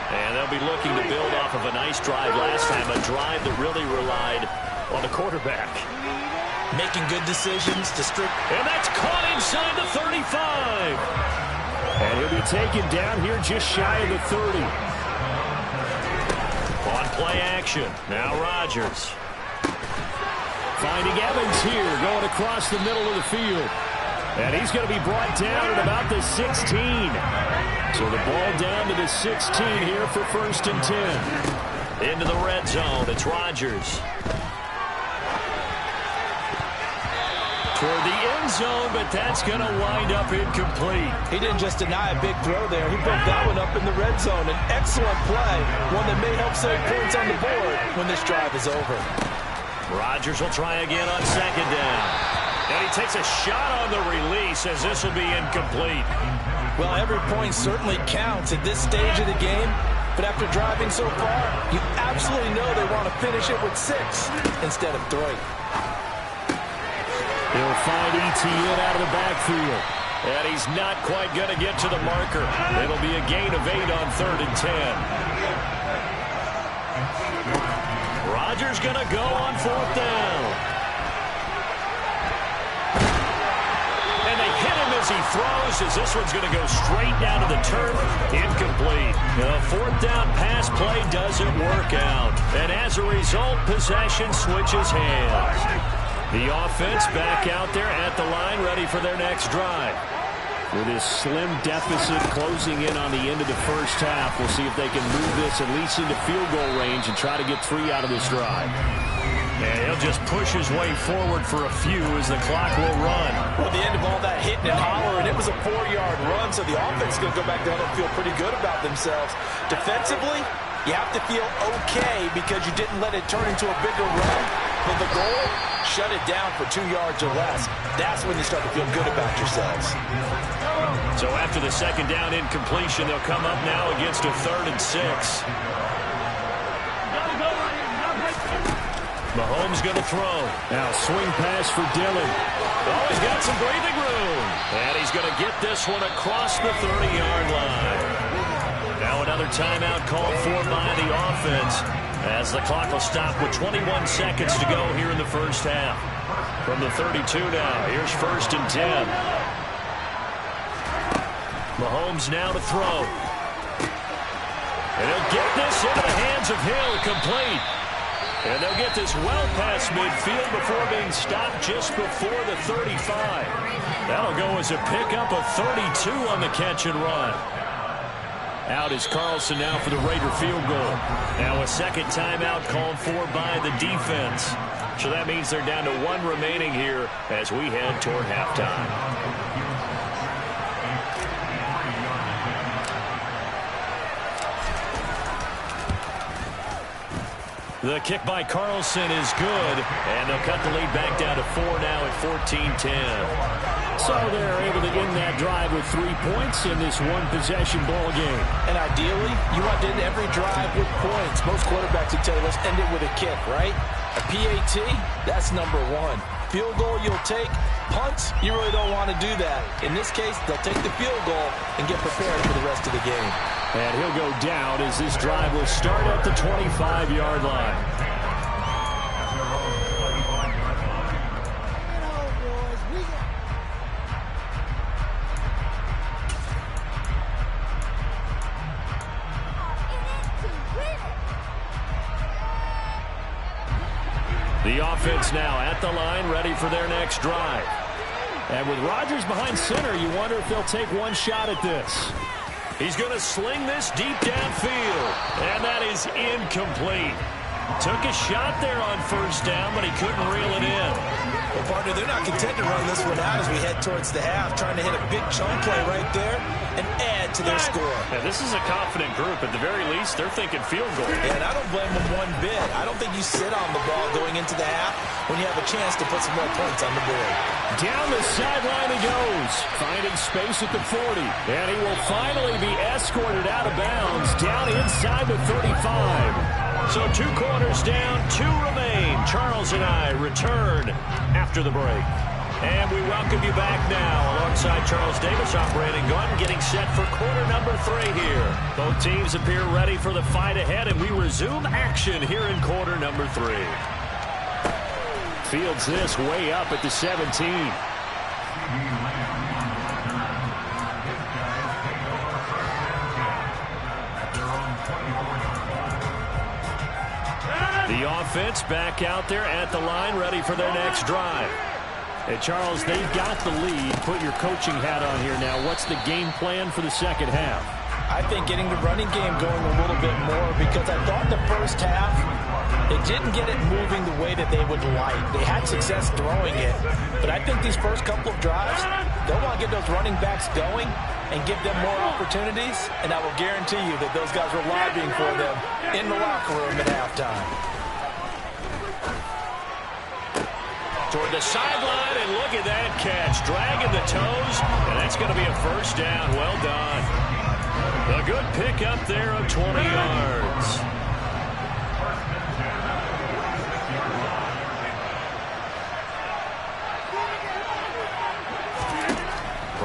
Speaker 2: And they'll be looking to build off of a nice drive last time, a drive that really relied on the quarterback.
Speaker 5: Making good decisions to strip.
Speaker 2: And that's caught inside the 35.
Speaker 4: And he'll be taken down here just shy of the 30.
Speaker 2: On play action. Now Rodgers.
Speaker 4: Finding Evans here, going across the middle of the field. And he's going to be brought down at about the 16. So the ball down to the 16 here for 1st and 10.
Speaker 2: Into the red zone. It's Rodgers. Toward the end zone, but that's going to wind up incomplete.
Speaker 3: He didn't just deny a big throw there. He broke that one up in the red zone. An excellent play, one that may help save points on the board when this drive is over.
Speaker 2: Rodgers will try again on 2nd down. And he takes a shot on the release as this will be incomplete.
Speaker 3: Well, every point certainly counts at this stage of the game. But after driving so far, you absolutely know they want to finish it with 6 instead of 3.
Speaker 4: He'll find Etienne out of the backfield.
Speaker 2: And he's not quite going to get to the marker. It'll be a gain of 8 on 3rd and 10. Rodgers going to go on 4th down. And they hit him as he throws, as this one's going to go straight down to the turf. Incomplete. The 4th down pass play doesn't work out. And as a result, possession switches hands. The offense back out there at the line, ready for their next drive.
Speaker 4: With this slim deficit closing in on the end of the first half, we'll see if they can move this at least into field goal range and try to get 3 out of this drive.
Speaker 2: And he'll just push his way forward for a few as the clock will run.
Speaker 3: Well, the end of all that hitting and hollering, it was a 4-yard run, so the offense is going to go back down and feel pretty good about themselves. Defensively, you have to feel okay because you didn't let it turn into a bigger run. But the goal, shut it down for 2 yards or less. That's when you start to feel good about yourselves.
Speaker 2: So after the 2nd down incompletion, they'll come up now against a 3rd and 6. Mahomes going to throw.
Speaker 4: Now swing pass for Dillon.
Speaker 2: Oh, he's got some breathing room. And he's going to get this one across the 30-yard line. Now another timeout called for by the offense, as the clock will stop with 21 seconds to go here in the first half. From the 32 now, here's 1st and 10. Mahomes now to throw. And he'll get this into the hands of Hill, complete. And they'll get this well past midfield before being stopped just before the 35. That'll go as a pickup of 32 on the catch and run. Out is Carlson now for the Raider field goal. Now a 2nd timeout called for by the defense. So that means they're down to 1 remaining here as we head toward halftime. The kick by Carlson is good, and they'll cut the lead back down to 4 now at 14-10.
Speaker 4: So they're able to end that drive with 3 points in this one-possession ball game.
Speaker 3: And ideally, you want to end every drive with points. Most quarterbacks would tell you, let's end it with a kick, right? A PAT, that's number one. Field goal you'll take. Punts, you really don't want to do that. In this case, they'll take the field goal and get prepared for the rest of the game.
Speaker 4: And he'll go down as this drive will start at the 25-yard line. The offense now at the line, ready for their next drive. And with Rodgers behind center, you wonder if they'll take one shot at this.
Speaker 2: He's going to sling this deep downfield, and that is incomplete. Took a shot there on first down, but he couldn't reel it in.
Speaker 5: Well, partner, they're not content to run this one out as we head towards the half, trying to hit a big chunk play right there and add to their score.
Speaker 2: Yeah, this is a confident group. At the very least, they're thinking field goal.
Speaker 5: Yeah, and I don't blame them one bit. I don't think you sit on the ball going into the half when you have a chance to put some more points on the board.
Speaker 4: Down the sideline he goes, finding space at the 40. And he will finally be escorted out of bounds, down inside the 35.
Speaker 2: So 2 quarters down, 2 remain. Charles and I return after the break. And we welcome you back now alongside Charles Davis, I'm Brandon Gaudin, getting set for quarter number 3 here. Both teams appear ready for the fight ahead, and we resume action here in quarter number 3.
Speaker 4: Fields this way up at the 17.
Speaker 2: The offense back out there at the line, ready for their next drive.
Speaker 4: And Charles, they've got the lead. Put your coaching hat on here now. What's the game plan for the second half?
Speaker 3: I think getting the running game going a little bit more, because I thought the first half, they didn't get it moving the way that they would like. They had success throwing it, but I think these first couple of drives, they'll want to get those running backs going and give them more opportunities, and I will guarantee you that those guys were lobbying for them in the locker room at halftime.
Speaker 2: Toward the sideline, and look at that catch. Dragging the toes, and that's going to be a first down. Well done. A good pick up there of 20 yards.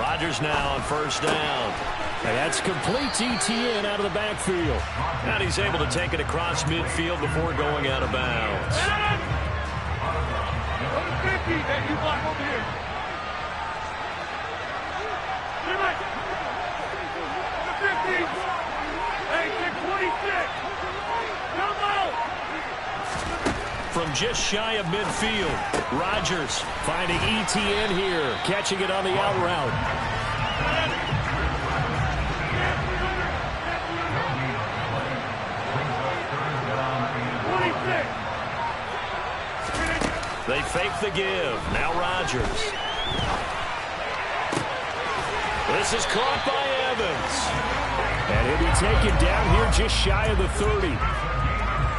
Speaker 2: Rodgers now on first down.
Speaker 4: And that's complete ETN out of the backfield.
Speaker 2: And he's able to take it across midfield before going out of bounds.
Speaker 6: You block over here. The 50. Hey, 26. Come out.
Speaker 2: From just shy of midfield, Rodgers
Speaker 4: finding ETN here, catching it on the out route.
Speaker 2: They fake the give. Now Rodgers. This is caught by Evans.
Speaker 4: And he'll be taken down here just shy of the 30.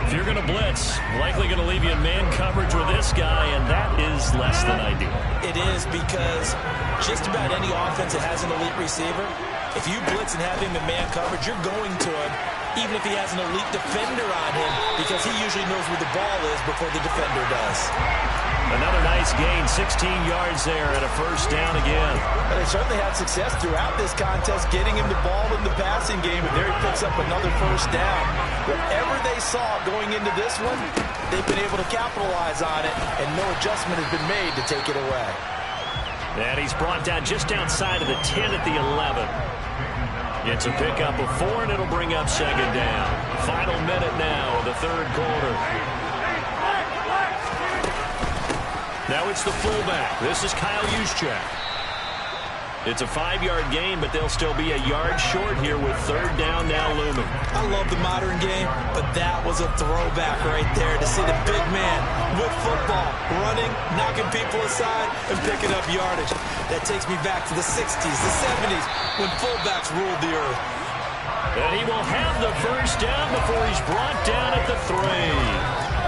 Speaker 2: If you're going to blitz, likely going to leave you in man coverage with this guy, and that is less than ideal.
Speaker 5: It is, because just about any offense that has an elite receiver, if you blitz and have him in man coverage, you're going to him, even if he has an elite defender on him, because he usually knows where the ball is before the defender does.
Speaker 2: Another nice gain, 16 yards there, and a first down again.
Speaker 5: But they certainly had success throughout this contest, getting him the ball in the passing game, and there he picks up another first down. Whatever they saw going into this one, they've been able to capitalize on it, and no adjustment has been made to take it away.
Speaker 2: And he's brought down just outside of the 10 at the 11. It's a pickup of 4, and it'll bring up second down. Final minute now of the third quarter. Now it's the fullback. This is Kyle Juszczyk. It's a 5-yard gain, but they'll still be a yard short here with third down now looming.
Speaker 5: I love the modern game, but that was a throwback right there to see the big man with football, running, knocking people aside, and picking up yardage. That takes me back to the 60s, the 70s, when fullbacks ruled the earth.
Speaker 2: And he will have the first down before he's brought down at the 3.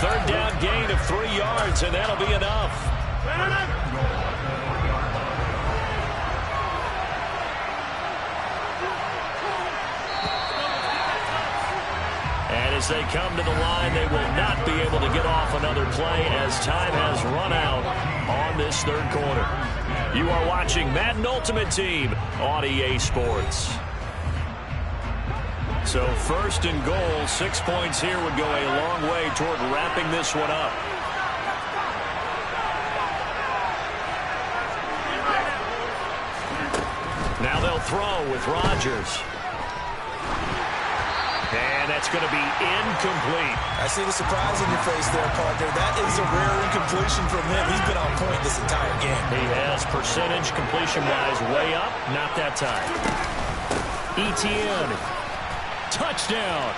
Speaker 2: third down gain of 3 yards, and that'll be enough. And as they come to the line, they will not be able to get off another play as time has run out on this third quarter. You are watching Madden Ultimate Team on EA Sports. So first and goal, 6 points here would go a long way toward wrapping this one up. Now they'll throw with Rodgers. And that's going to be incomplete.
Speaker 5: I see the surprise in your face there, partner. That is a rare incompletion from him. He's been on point this entire game.
Speaker 2: He has percentage completion-wise way up. Not that time. Etienne. Touchdown.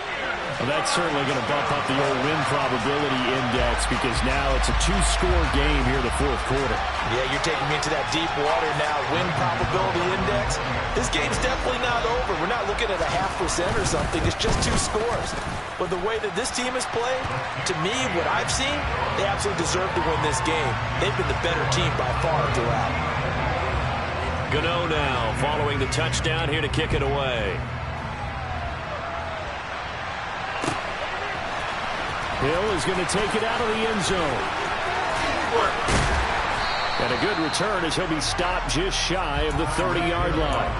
Speaker 4: Well, that's certainly going to bump up the old win probability index because now it's a 2-score game here in the fourth quarter.
Speaker 3: Yeah, you're taking me into that deep water now. Win probability index. This game's definitely not over. We're not looking at a 0.5% or something. It's just 2 scores. But the way that this team has played, to me, what I've seen, they absolutely deserve to win this game. They've been the better team by far throughout.
Speaker 2: Gano now following the touchdown here to kick it away.
Speaker 4: Hill is going to take it out of the end zone. And a good return as he'll be stopped just shy of the 30-yard line.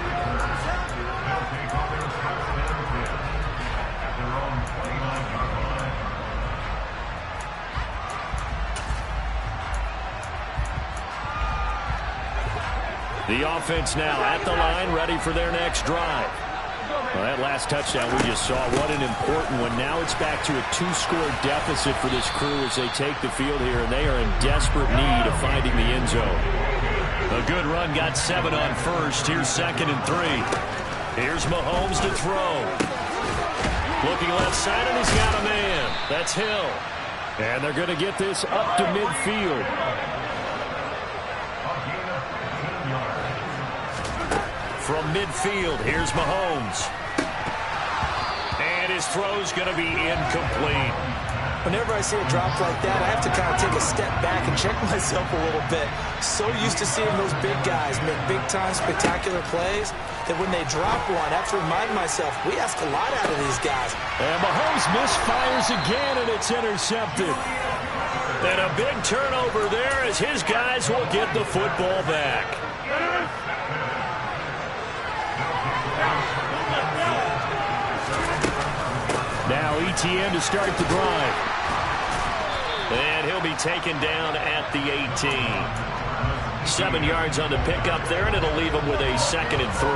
Speaker 2: The offense now at the line, ready for their next drive.
Speaker 4: Well, that last touchdown we just saw, what an important one. Now it's back to a 2-score deficit for this crew as they take the field here, and they are in desperate need of finding the end zone.
Speaker 2: A good run, got 7 on first. Here's 2nd and 3. Here's Mahomes to throw. Looking left side, and he's got a man. That's Hill.
Speaker 4: And they're going to get this up to midfield.
Speaker 2: From midfield, here's Mahomes. And his throw's going to be incomplete.
Speaker 3: Whenever I see a drop like that, I have to kind of take a step back and check myself a little bit. So used to seeing those big guys make big-time spectacular plays that when they drop one, I have to remind myself, we ask a lot out of these guys.
Speaker 4: And Mahomes misfires again, and it's intercepted.
Speaker 2: And a big turnover there as his guys will get the football back.
Speaker 4: Now Etienne to start the drive.
Speaker 2: And he'll be taken down at the 18. 7 yards on the pickup there, and it'll leave him with a 2nd and 3.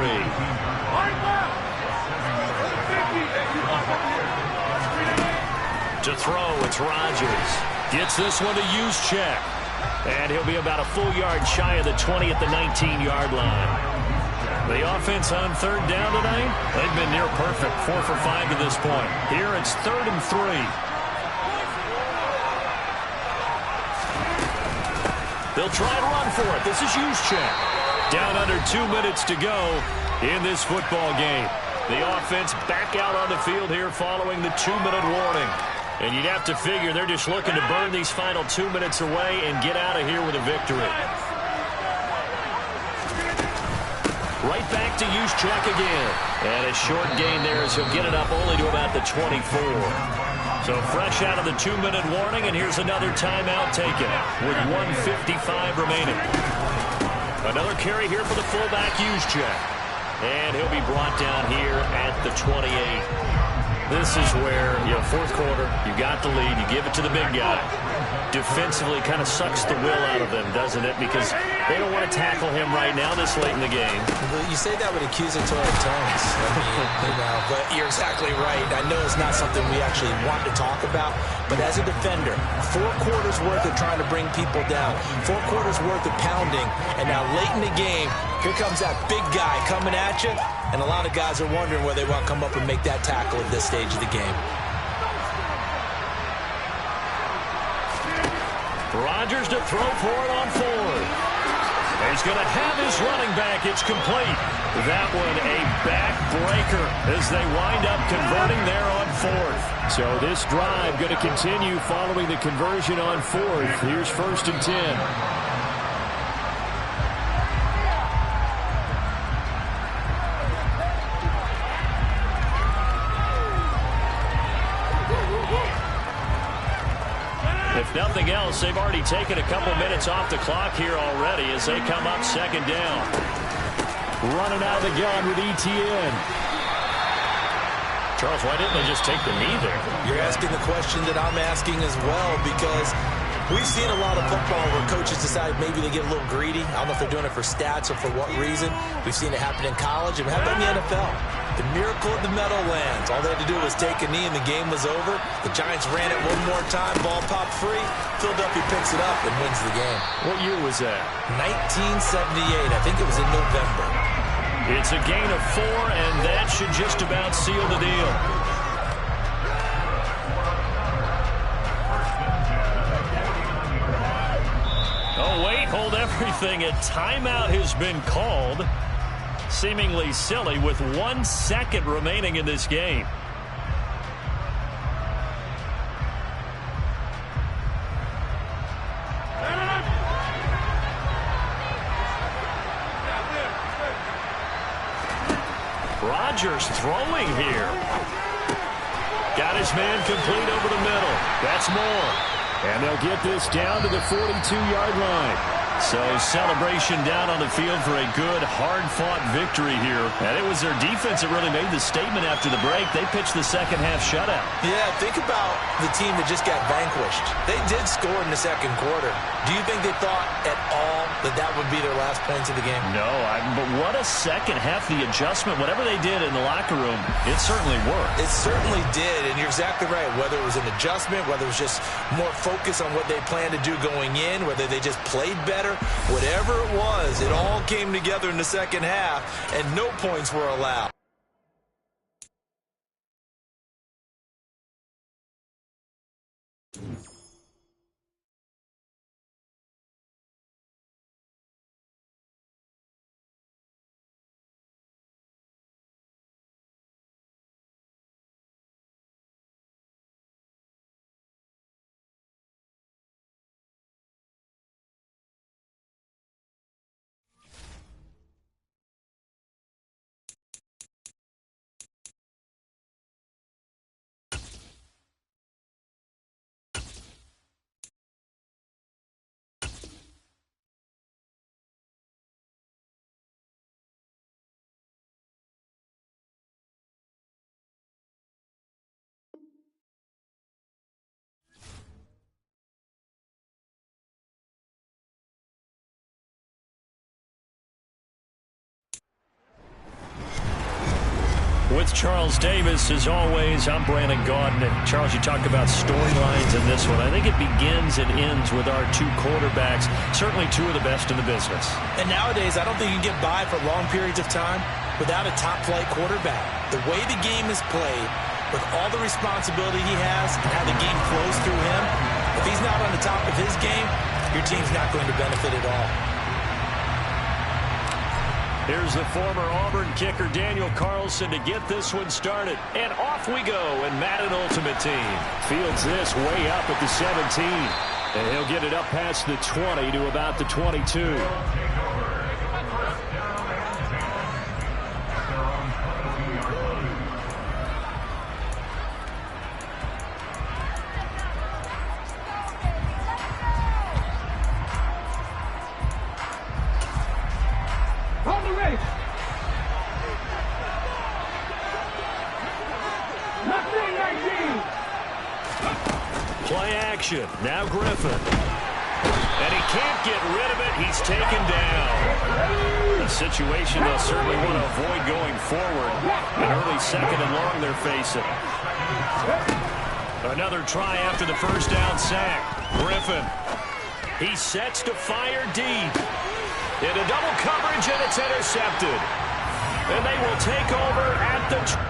Speaker 2: To throw, it's Rodgers. Gets this one to Juszczyk. And he'll be about a full yard shy of the 20 at the 19-yard line. The offense on 3rd down tonight, they've been near perfect, 4 for 5 to this point. Here it's 3rd and 3. They'll try to run for it. This is Juszczyk. Down under 2 minutes to go in this football game. The offense back out on the field here following the 2-minute warning. And you'd have to figure they're just looking to burn these final 2 minutes away and get out of here with a victory. Right back to Juszczyk again. And a short gain there as he'll get it up only to about the 24. So fresh out of the 2-minute warning, and here's another timeout taken with 1:55 remaining. Another carry here for the fullback, Juszczyk. And he'll be brought down here at the 28. This is where, fourth quarter, you got the lead, you give it to the big guy. Defensively kind of sucks the will out of them, doesn't it? Because they don't want to tackle him right now this late in the game.
Speaker 3: Well, you say that with accusatory tones. But you're exactly right. I know it's not something we actually want to talk about, but as a defender, 4 quarters worth of trying to bring people down, 4 quarters worth of pounding, and now late in the game, here comes that big guy coming at you, and a lot of guys are wondering where they want to come up and make that tackle at this stage of the game.
Speaker 2: Rodgers to throw for it on 4. He's going to have his running back. It's complete. That one a backbreaker as they wind up converting there on fourth.
Speaker 4: So this drive going to continue following the conversion on fourth. Here's 1st and 10.
Speaker 2: If nothing else, they've already taken a couple minutes off the clock here already as they come up 2nd down.
Speaker 4: Running out of the gun with ETN.
Speaker 2: Charles, why didn't they just take the knee there?
Speaker 5: You're asking the question that I'm asking as well, because we've seen a lot of football where coaches decide maybe they get a little greedy. I don't know if they're doing it for stats or for what reason. We've seen it happen in college, and how about in the NFL? The miracle of the Meadowlands. All they had to do was take a knee and the game was over. The Giants ran it one more time. Ball popped free. Philadelphia picks it up and wins the game.
Speaker 2: What year was that?
Speaker 5: 1978. I think it was in November.
Speaker 2: It's a gain of 4, and that should just about seal the deal. Oh, wait, hold everything. A timeout has been called. Seemingly silly with 1 second remaining in this game. Rodgers throwing here. Got his man complete over the middle. That's more.
Speaker 4: And they'll get this down to the 42-yard line.
Speaker 2: So celebration down on the field for a good, hard-fought victory here. And it was their defense that really made the statement after the break. They pitched the second-half shutout.
Speaker 5: Yeah, think about the team that just got vanquished. They did score in the 2nd quarter. Do you think they thought at all that that would be their last points of the game?
Speaker 2: No, but what a second half. The adjustment, whatever they did in the locker room, it certainly worked.
Speaker 5: It certainly did, and you're exactly right. Whether it was an adjustment, whether it was just more focus on what they planned to do going in, whether they just played better, whatever it was, it all came together in the second half, and no points were allowed.
Speaker 2: With Charles Davis, as always, I'm Brandon Gaudin. And Charles, you talk about storylines in this one. I think it begins and ends with our 2 quarterbacks, certainly 2 of the best in the business.
Speaker 5: And nowadays, I don't think you can get by for long periods of time without a top-flight quarterback. The way the game is played, with all the responsibility he has and how the game flows through him, if he's not on the top of his game, your team's not going to benefit at all.
Speaker 2: Here's the former Auburn kicker Daniel Carlson to get this one started. And off we go in Madden Ultimate Team.
Speaker 4: Fields this way up at the 17. And he'll get it up past the 20 to about the 22.
Speaker 2: Play action. Now Griffin. And he can't get rid of it. He's taken down. A situation they'll certainly want to avoid going forward. An early 2nd and long they're facing. Another try after the first down sack. Griffin. He sets to fire deep. Into double coverage, and it's intercepted. And they will take over at the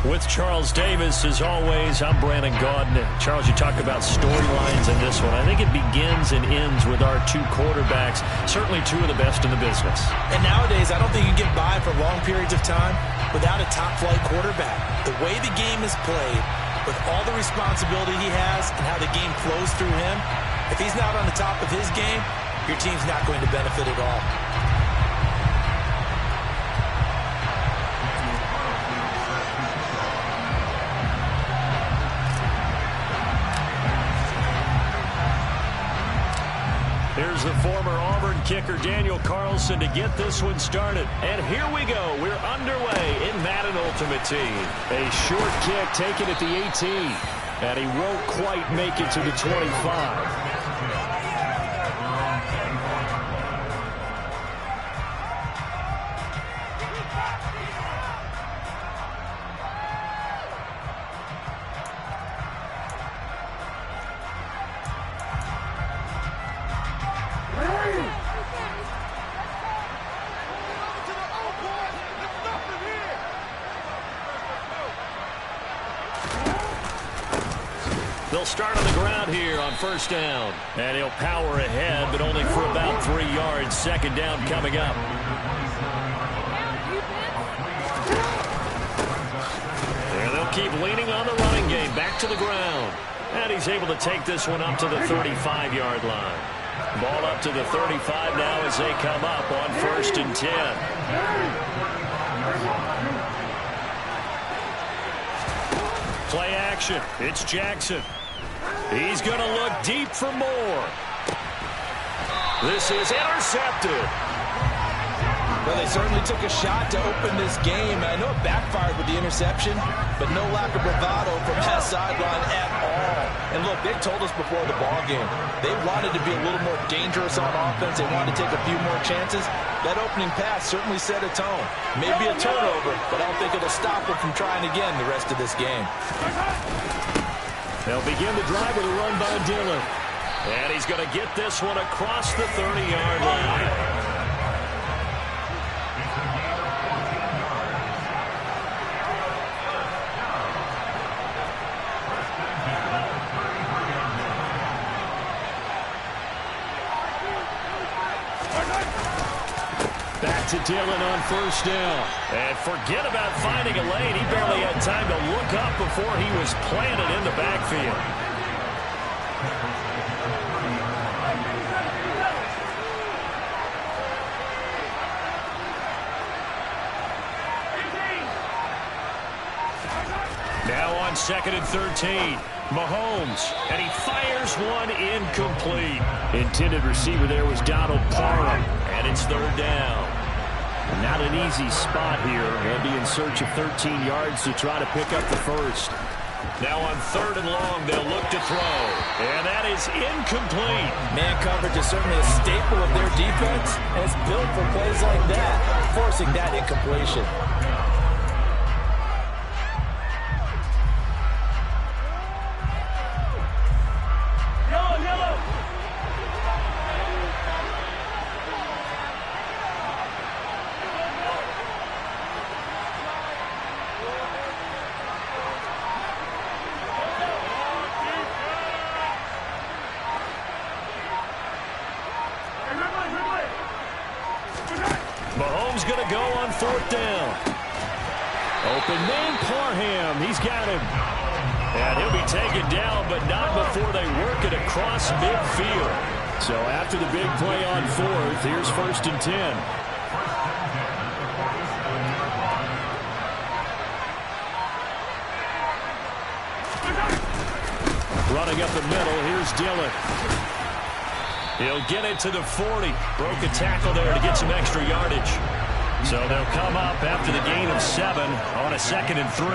Speaker 4: With Charles Davis, as always, I'm Brandon Gaudin. Charles, you talk about storylines in this one. I think it begins and ends with our two quarterbacks, certainly two of the best in the business.
Speaker 3: And nowadays, I don't think you can get by for long periods of time without a top-flight quarterback. The way the game is played, with all the responsibility he has and how the game flows through him, if he's not on the top of his game, your team's not going to benefit at all.
Speaker 2: Here's the former Auburn kicker, Daniel Carlson, to get this one started. And here we go. We're underway in Madden Ultimate Team. A short kick taken at the 18. And he won't quite make it to the 25. They'll start on the ground here on first down.
Speaker 4: And he'll power ahead, but only for about 3 yards. Second down coming up.
Speaker 2: And they'll keep leaning on the running game. Back to the ground. And he's able to take this one up to the 35-yard line. Ball up to the 35 now as they come up on first and 10. Play action. It's Jackson. He's going to look deep for more. This is intercepted.
Speaker 3: Well, they certainly took a shot to open this game. I know it backfired with the interception, but no lack of bravado from that sideline at all. And look, they told us before the ball game, they wanted to be a little more dangerous on offense. They wanted to take a few more chances. That opening pass certainly set a tone. Maybe a turnover, but I don't think it'll stop them from trying again the rest of this game.
Speaker 4: They'll begin the drive with a run by Dillon.
Speaker 2: And he's going to get this one across the 30-yard line.
Speaker 4: Back to Dillon on first down.
Speaker 2: And forget about finding a lane. He barely had time to look up before he was planted in the backfield. Now on second and 13. Mahomes, and he fires one incomplete.
Speaker 4: Intended receiver there was Donald Parham, and it's third down. Not an easy spot here. They'll be in search of 13 yards to try to pick up the first.
Speaker 2: Now on third and long, they'll look to throw, and that is incomplete.
Speaker 3: Man coverage is certainly a staple of their defense, and it's built for plays like that, forcing that incompletion.
Speaker 2: Mahomes going to go on fourth down.
Speaker 4: Open man, Parham. He's got him.
Speaker 2: And he'll be taken down, but not before they work it across midfield.
Speaker 4: So after the big play on fourth, here's first and 10. Running up the middle, here's Dillon.
Speaker 2: He'll get it to the 40. Broke a tackle there to get some extra yardage. So they'll come up after the gain of 7 on a second and 3.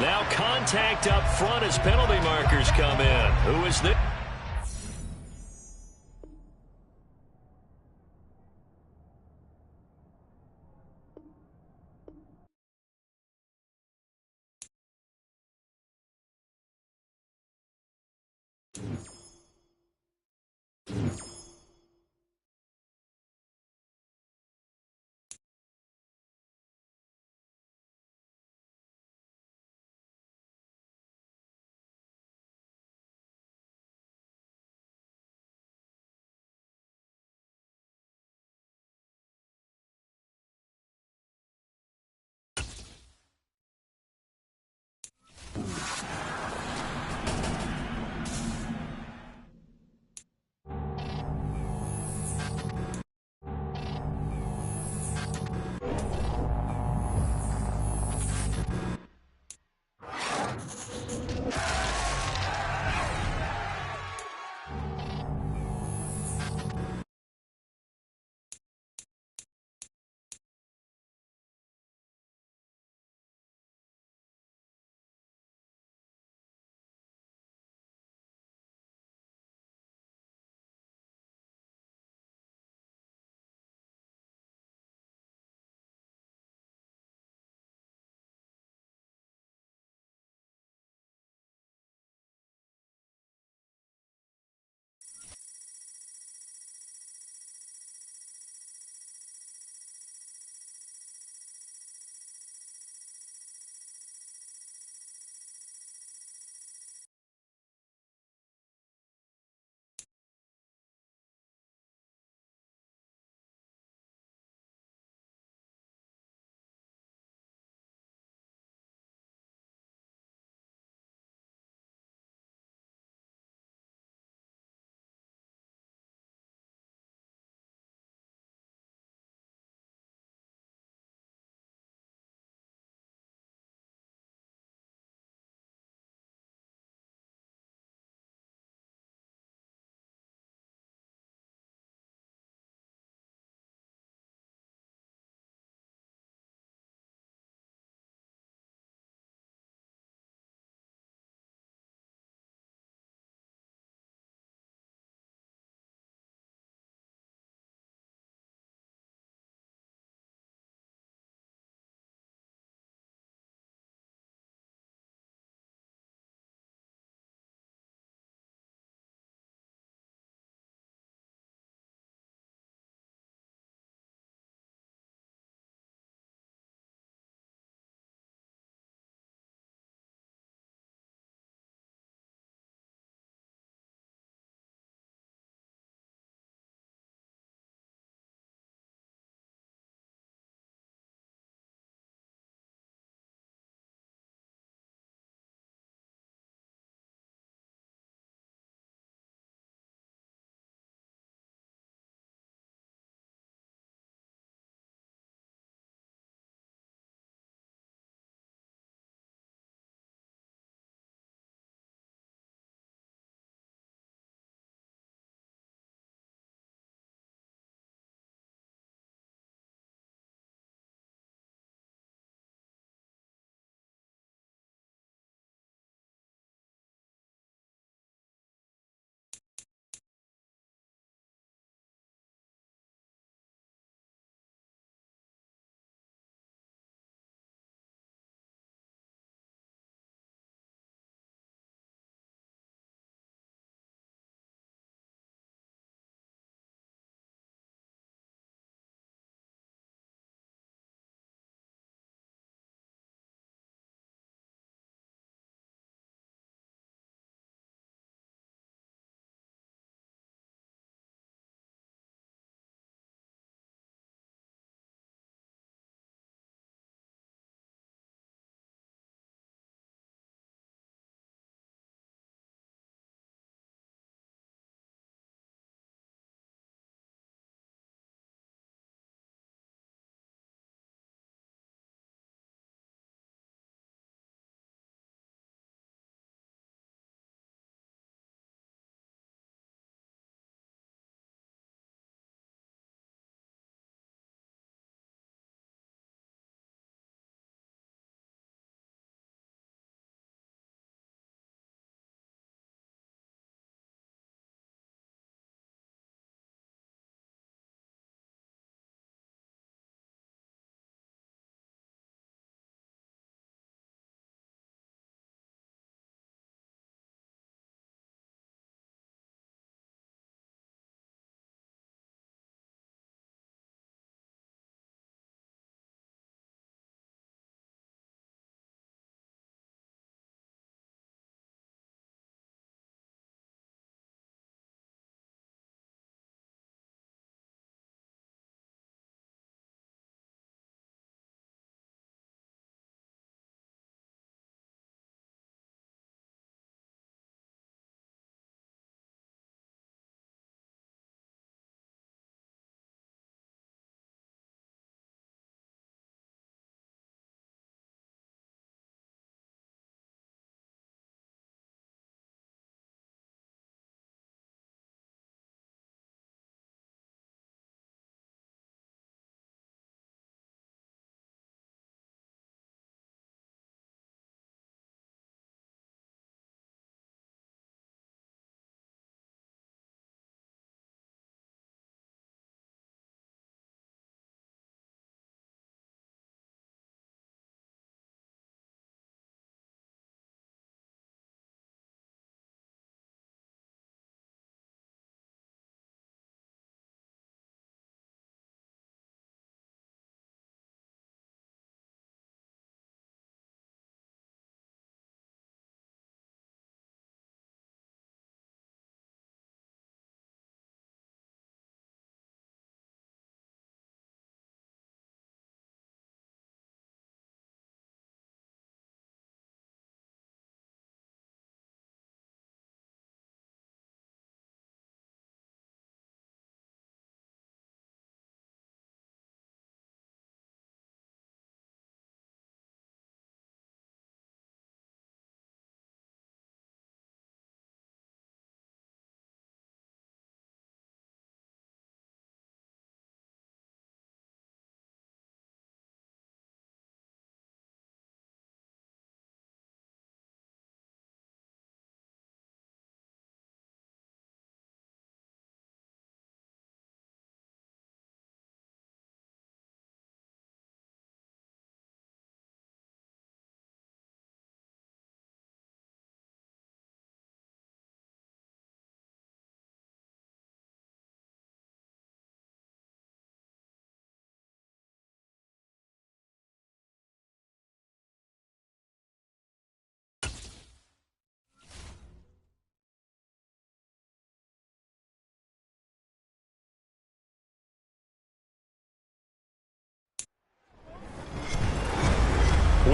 Speaker 2: Now contact up front as penalty markers come in. Who is this?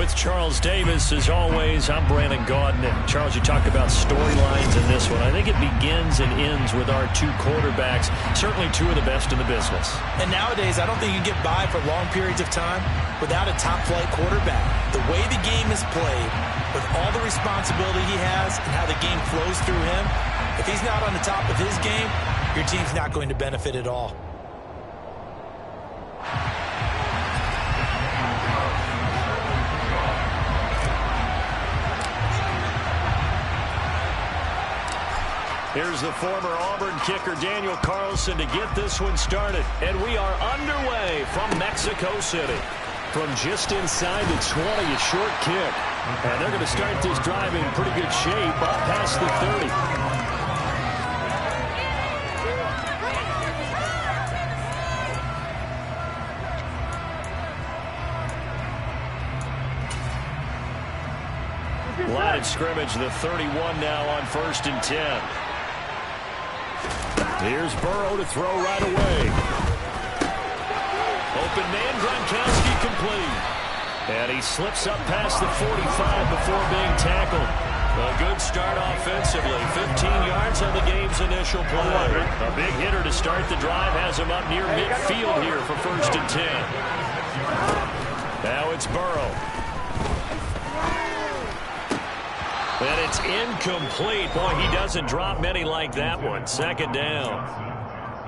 Speaker 4: With Charles Davis, as always, I'm Brandon Gaudin. And Charles, you talked about storylines in this one. I think it begins and ends with our two quarterbacks, certainly two of the best in the business.
Speaker 3: And nowadays, I don't think you can get by for long periods of time without a top-flight quarterback. The way the game is played, with all the responsibility he has and how the game flows through him, if he's not on the top of his game, your team's not going to benefit at all.
Speaker 2: Here's the former Auburn kicker, Daniel Carlson, to get this one started. And we are underway from Mexico City. From just inside the 20, a short kick. And they're going to start this drive in pretty good shape up past the 30. Line of scrimmage, the 31 now on 1st and 10.
Speaker 4: Here's Burrow to throw right away.
Speaker 2: Open man, Gronkowski complete.
Speaker 4: And he slips up past the 45 before being tackled.
Speaker 2: A good start offensively. 15 yards on the game's initial play.
Speaker 4: A big hitter to start the drive has him up near midfield here for 1st and 10.
Speaker 2: Now it's Burrow.
Speaker 4: And it's incomplete. Boy, he doesn't drop many like that one. 2nd down.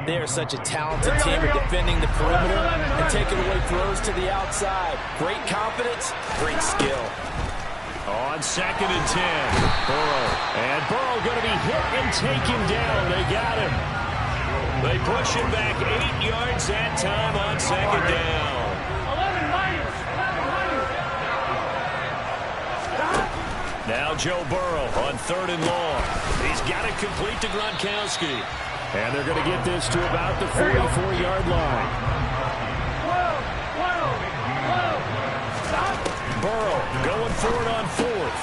Speaker 3: They are such a talented team at defending the perimeter and taking away throws to the outside. Great confidence, great skill.
Speaker 4: On 2nd and 10. Burrow. And Burrow going to be hit and taken down. They got him.
Speaker 2: They push him back 8 yards that time on 2nd down.
Speaker 4: Now Joe Burrow on 3rd and long.
Speaker 2: He's got it complete to Gronkowski.
Speaker 4: And they're going to get this to about the 44-yard line. Burrow going for it on 4th.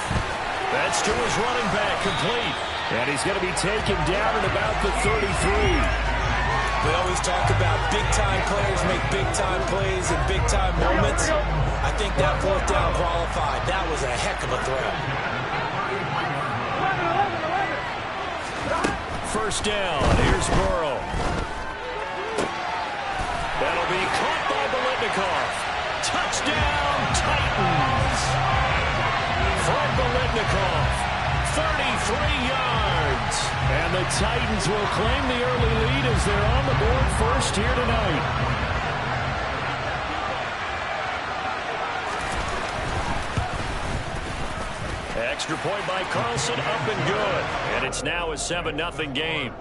Speaker 2: That's to his running back, complete.
Speaker 4: And he's going to be taken down at about the 33.
Speaker 3: We always talk about big-time players make big-time plays in big-time moments. I think that 4th down qualified. That was a heck of a throw.
Speaker 4: 1st down. Here's Burrow.
Speaker 2: That'll be caught by Biletnikoff. Touchdown, Titans.
Speaker 4: Fred Biletnikoff, 33 yards. And the Titans will claim the early lead as they're on the board first here tonight.
Speaker 2: Extra point by Carlson, up and good. And it's now a 7-0 game.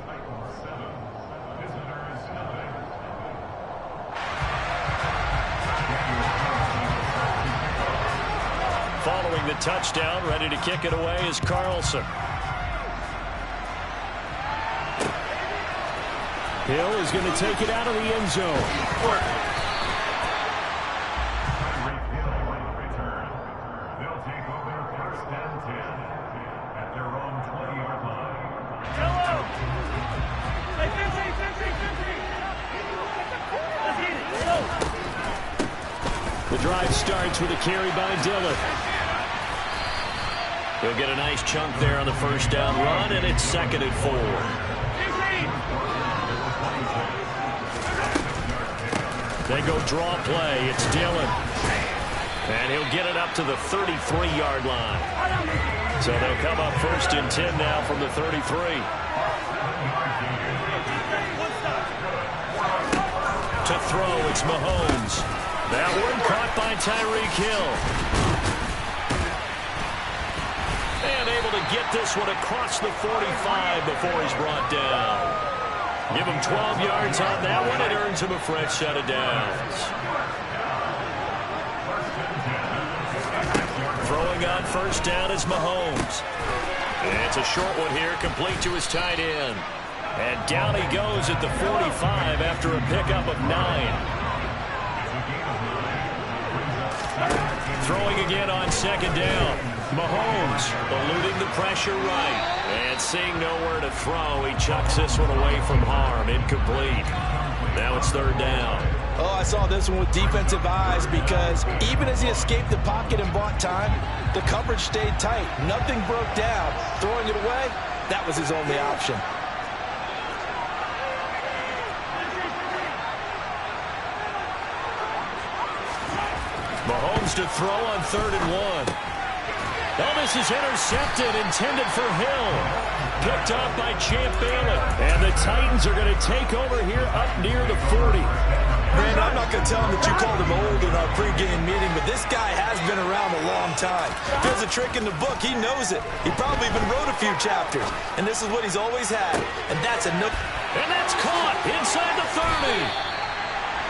Speaker 2: Following the touchdown, ready to kick it away is Carlson.
Speaker 4: Hill is going to take it out of the end zone.
Speaker 2: The drive starts with a carry by Dillon. He'll get a nice chunk there on the 1st down run, and it's 2nd and 4.
Speaker 4: They go draw play. It's Dillon.
Speaker 2: And he'll get it up to the 33-yard line. So they'll come up 1st and 10 now from the 33. To throw, it's Mahomes. That one caught by Tyreek Hill. And able to get this one across the 45 before he's brought down. Give him 12 yards on that one. It earns him a fresh set of downs. Throwing on 1st down is Mahomes. And it's a short one here, complete to his tight end. And down he goes at the 45 after a pickup of 9. Throwing again on 2nd down. Mahomes eluding the pressure right. And seeing nowhere to throw, he chucks this one away from harm. Incomplete. Now it's 3rd down.
Speaker 3: Oh, I saw this one with defensive eyes because even as he escaped the pocket and bought time, the coverage stayed tight. Nothing broke down. Throwing it away, that was his only option.
Speaker 2: Mahomes to throw on 3rd and 1. Oh, this is intercepted, intended for Hill. Picked off by Champ Bailey. And the Titans are going to take over here up near the 40.
Speaker 5: Brandon, I'm not going to tell him that you called him old in our pregame meeting, but this guy has been around a long time. If there's a trick in the book, he knows it. He probably even wrote a few chapters. And this is what he's always had. And that's a no.
Speaker 2: And that's caught inside the 30.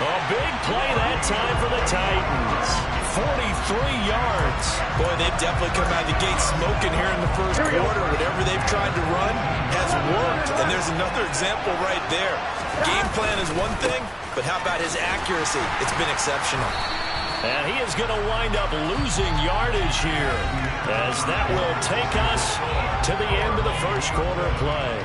Speaker 2: A big play that time for the Titans. 43 yards.
Speaker 5: Boy, they've definitely come out of the gate smoking here in the first quarter. Whatever they've tried to run has worked. And there's another example right there. Game plan is one thing, but how about his accuracy? It's been exceptional.
Speaker 2: And he is going to wind up losing yardage here, as that will take us to the end of the first quarter of play.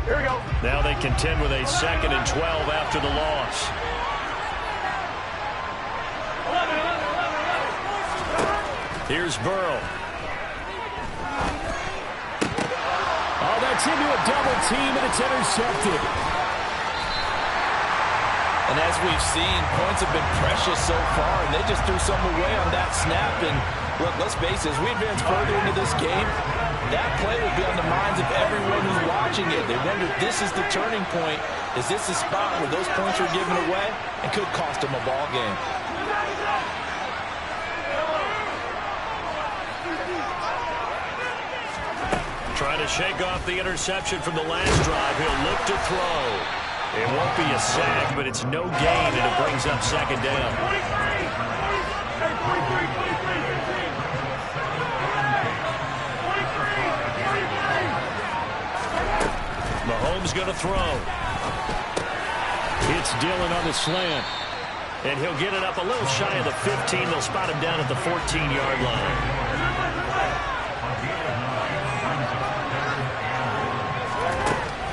Speaker 6: Here we go.
Speaker 2: Now they contend with a 2nd and 12 after the loss. Here's Burrow.
Speaker 4: Oh, that's into a double team, and it's intercepted.
Speaker 3: And as we've seen, points have been precious so far, and they just threw some away on that snap. And look, let's face it, as we advance further into this game, that play will be on the minds of everyone who's watching it. They wonder, this is the turning point. Is this the spot where those points are given away and could cost them a ball game?
Speaker 2: Trying to shake off the interception from the last drive. He'll look to throw. It won't be a sack, but it's no gain, and it brings up 2nd down. Mahomes going to throw.
Speaker 4: It's Dillon on the slant.
Speaker 2: And he'll get it up a little shy of the 15. They'll spot him down at the 14-yard line.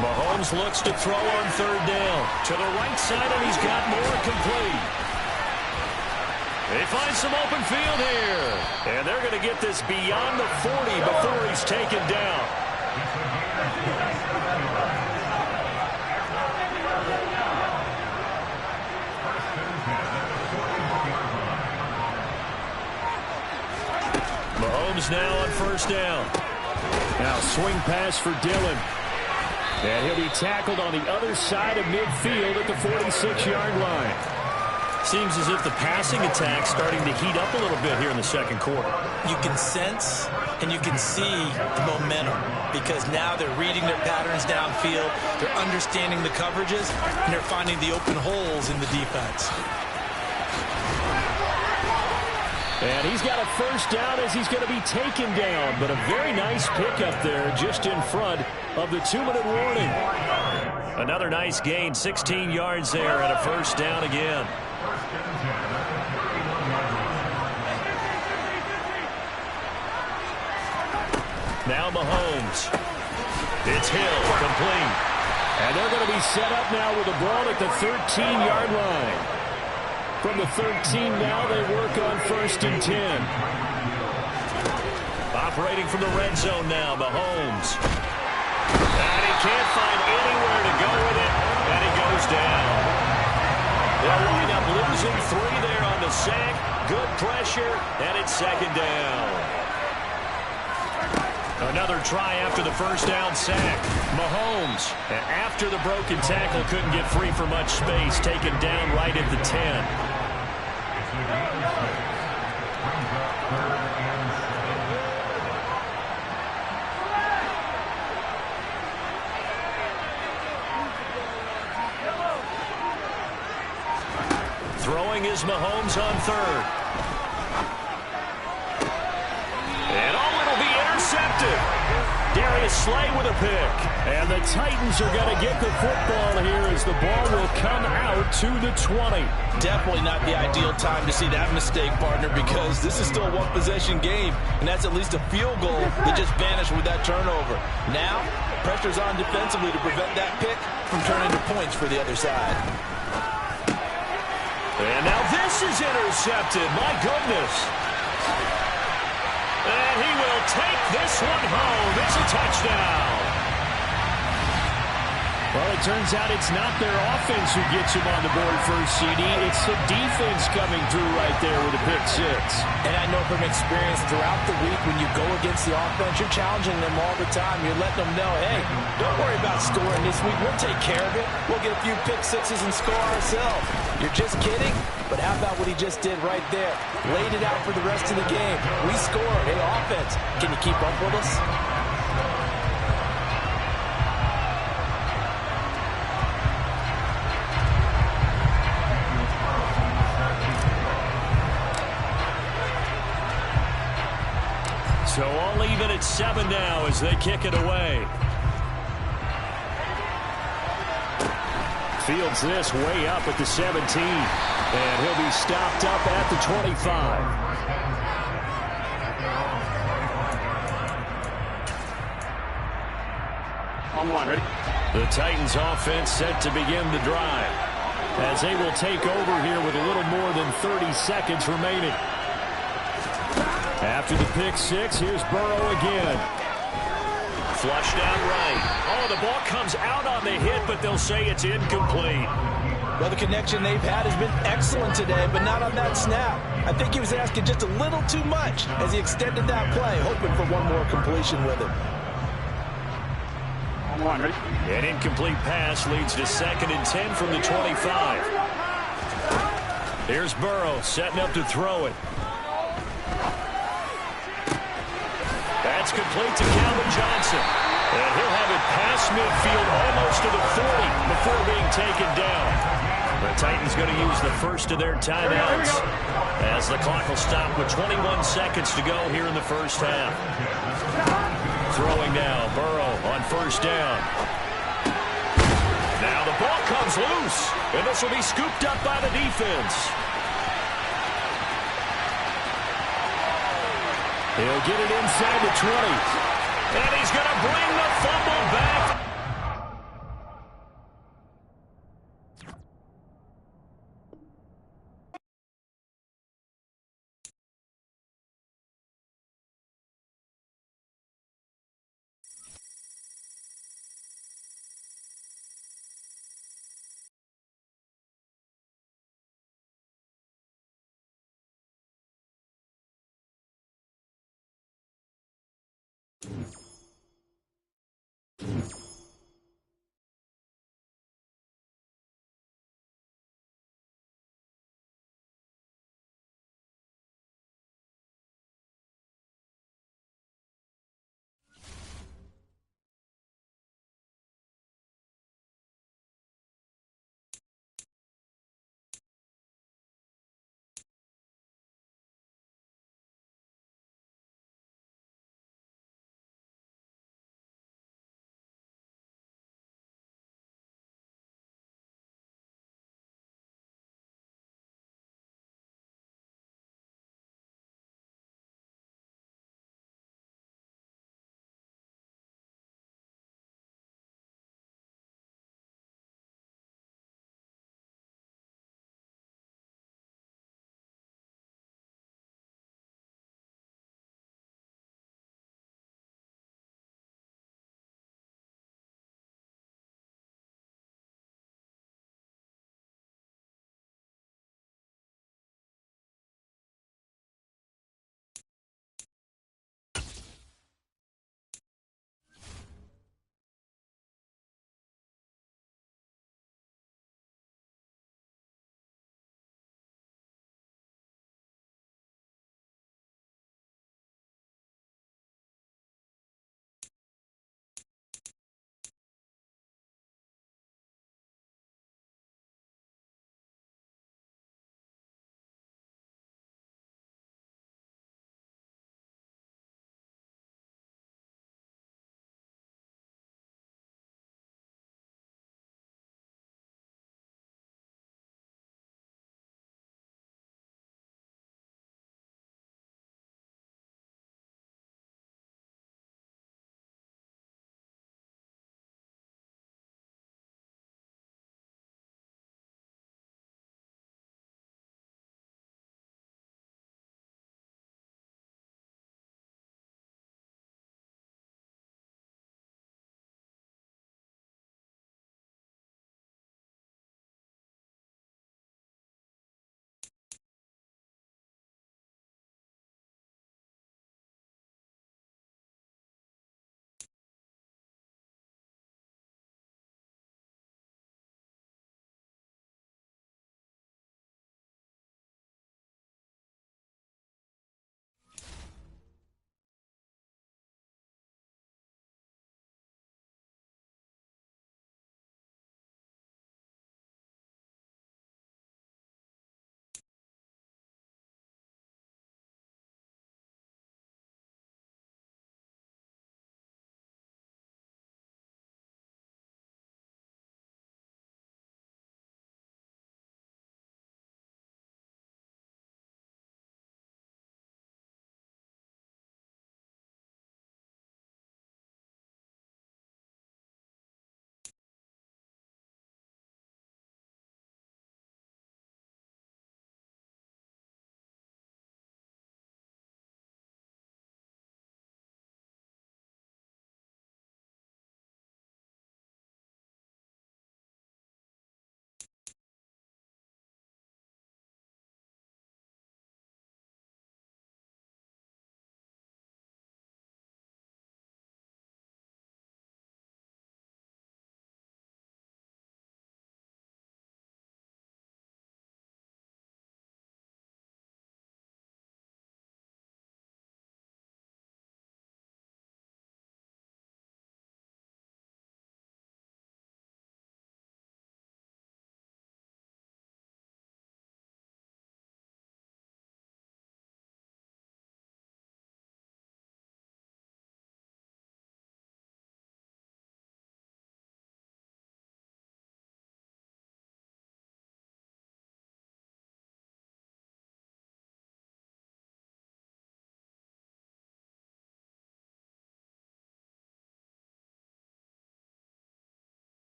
Speaker 2: Mahomes looks to throw on 3rd down. To the right side, and he's got more complete. They find some open field here. And they're going to get this beyond the 40 before he's taken down. Mahomes now on 1st down.
Speaker 4: Now swing pass for Dillon. And he'll be tackled on the other side of midfield at the 46-yard line.
Speaker 2: Seems as if the passing attack's starting to heat up a little bit here in the 2nd quarter.
Speaker 5: You can sense and you can see the momentum because now they're reading their patterns downfield, they're understanding the coverages, and they're finding the open holes in the defense.
Speaker 4: And he's got a 1st down as he's going to be taken down. But a very nice pickup there just in front of the 2-minute warning.
Speaker 2: Another nice gain, 16 yards there, and a 1st down again. Now Mahomes. It's Hill, complete.
Speaker 4: And they're going to be set up now with the ball at the 13-yard line. From the 13 now, they work on 1st and 10.
Speaker 2: Operating from the red zone now, Mahomes. And he can't find anywhere to go with it, and he goes down. They'll wind up losing 3 there on the sack. Good pressure, and it's 2nd down. Another try after the 1st down sack. Mahomes, after the broken tackle, couldn't get free for much space, taken down right at the 10. Throwing is Mahomes on 3rd. And it'll be intercepted.
Speaker 4: Slay with a pick. And the Titans are going to get the football here as the ball will come out to the 20.
Speaker 3: Definitely not the ideal time to see that mistake, partner, because this is still a one-possession game, and that's at least a field goal that just vanished with that turnover. Now, pressure's on defensively to prevent that pick from turning to points for the other side.
Speaker 4: And now this is intercepted. My goodness. And he will take this one home. It's a touchdown. Well, it turns out it's not their offense who gets him on the board first, CD. It's the defense coming through right there with a pick six.
Speaker 3: And I know from experience throughout the week when you go against the offense, you're challenging them all the time. You're letting them know, hey, don't worry about scoring this week. We'll take care of it. We'll get a few pick sixes and score ourselves. You're just kidding? But how about what he just did right there? Laid it out for the rest of the game. We scored. Hey, offense, can you keep up with us?
Speaker 4: So all even at 7 now as they kick it away. Fields this way up at the 17. And he'll be stopped up at the 25.
Speaker 6: On one, ready?
Speaker 4: The Titans offense set to begin the drive as they will take over here with a little more than 30 seconds remaining. After the pick six, here's Burrow again. Flushed out right. Oh, the ball comes out on the hit, but they'll say it's incomplete.
Speaker 3: Well, the connection they've had has been excellent today, but not on that snap. I think he was asking just a little too much as he extended that play, hoping for one more completion with it.
Speaker 6: On one, ready?
Speaker 4: An incomplete pass leads to 2nd and 10 from the 25. Here's Burrow setting up to throw it. That's complete to Calvin Johnson. And he'll have it past midfield almost to the 40 before being taken down. The Titans going to use the first of their timeouts as the clock will stop with 21 seconds to go here in the first half. Throwing now, Burrow on first down. Now the ball comes loose, and this will be scooped up by the defense. He'll get it inside the 20. And he's going to bring the fumble back.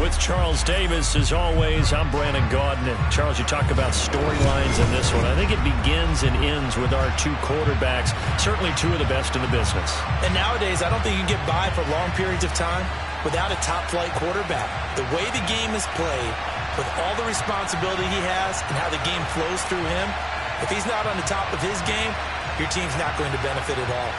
Speaker 4: With Charles Davis, as always, I'm Brandon Gaudin. And Charles, you talk about storylines in this one. I think it begins and ends with our two quarterbacks, certainly two of the best in the business.
Speaker 3: And nowadays, I don't think you can get by for long periods of time without a top-flight quarterback. The way the game is played, with all the responsibility he has and how the game flows through him, if he's not on the top of his game, your team's not going to benefit at all.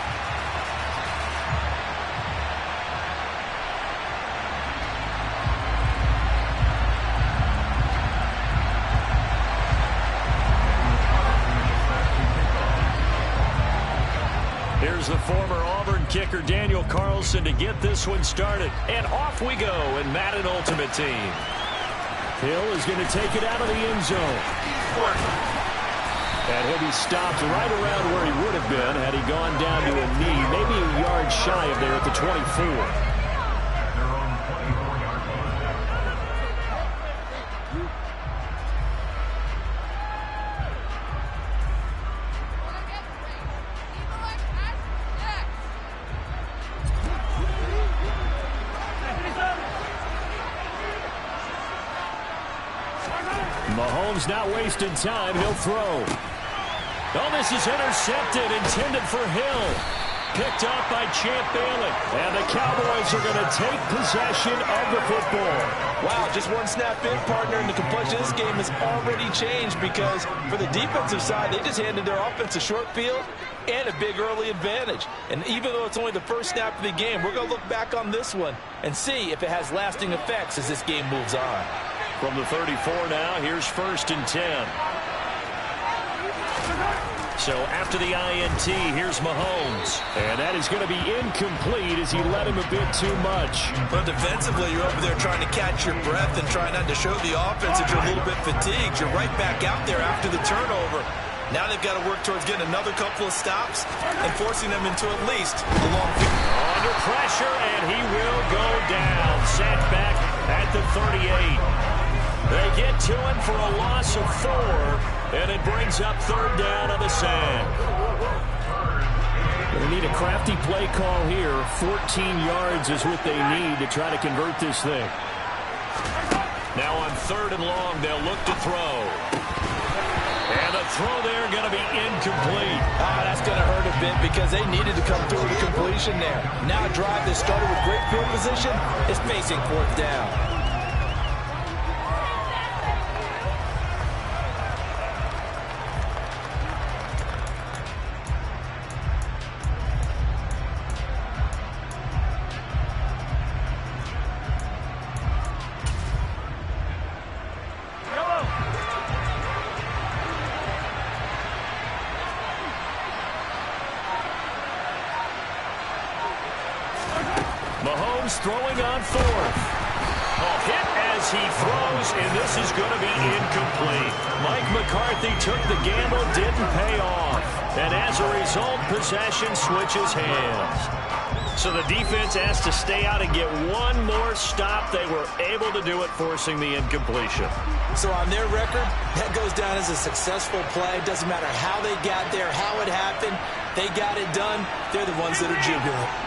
Speaker 2: Here's the former Auburn kicker Daniel Carlson to get this one started. And off we go in Madden Ultimate Team.
Speaker 4: Hill is going to take it out of the end zone. And he'll be stopped right around where he would have been had he gone down to a knee, maybe a yard shy of there at the 24. Mahomes not wasting time. He'll throw. Oh, this is intercepted, intended for Hill. Picked up by Champ Bailey. And the Cowboys are going to take possession of the football.
Speaker 3: Wow, just one snap in, partner, and the complexion of this game has already changed because for the defensive side, they just handed their offense a short field and a big early advantage. And even though it's only the first snap of the game, we're going to look back on this one and see if it has lasting effects as this game moves on.
Speaker 2: From the 34 now, here's 1st and 10. So after the INT, here's Mahomes.
Speaker 4: And that is going to be incomplete as he led him a bit too much.
Speaker 5: But defensively, you're over there trying to catch your breath and try not to show the offense that you're a little bit fatigued. You're right back out there after the turnover. Now they've got to work towards getting another couple of stops and forcing them into at least a long field.
Speaker 2: Under pressure, and he will go down. Set back at the 38. They get to him for a loss of 4, and it brings up 3rd down on the sack.
Speaker 4: They need a crafty play call here. 14 yards is what they need to try to convert this thing.
Speaker 2: Now on 3rd and long, they'll look to throw. And the throw there going to be incomplete.
Speaker 3: That's going to hurt a bit because they needed to come through with a completion there. Now a drive that started with great field position is facing 4th down.
Speaker 2: Mahomes throwing on 4th. Hit as he throws, and this is going to be incomplete. Mike McCarthy took the gamble, didn't pay off. And as a result, possession switches hands. So the defense has to stay out and get one more stop. They were able to do it, forcing the incompletion.
Speaker 3: So on their record, that goes down as a successful play. Doesn't matter how they got there, how it happened. They got it done. They're the ones that are jubilant.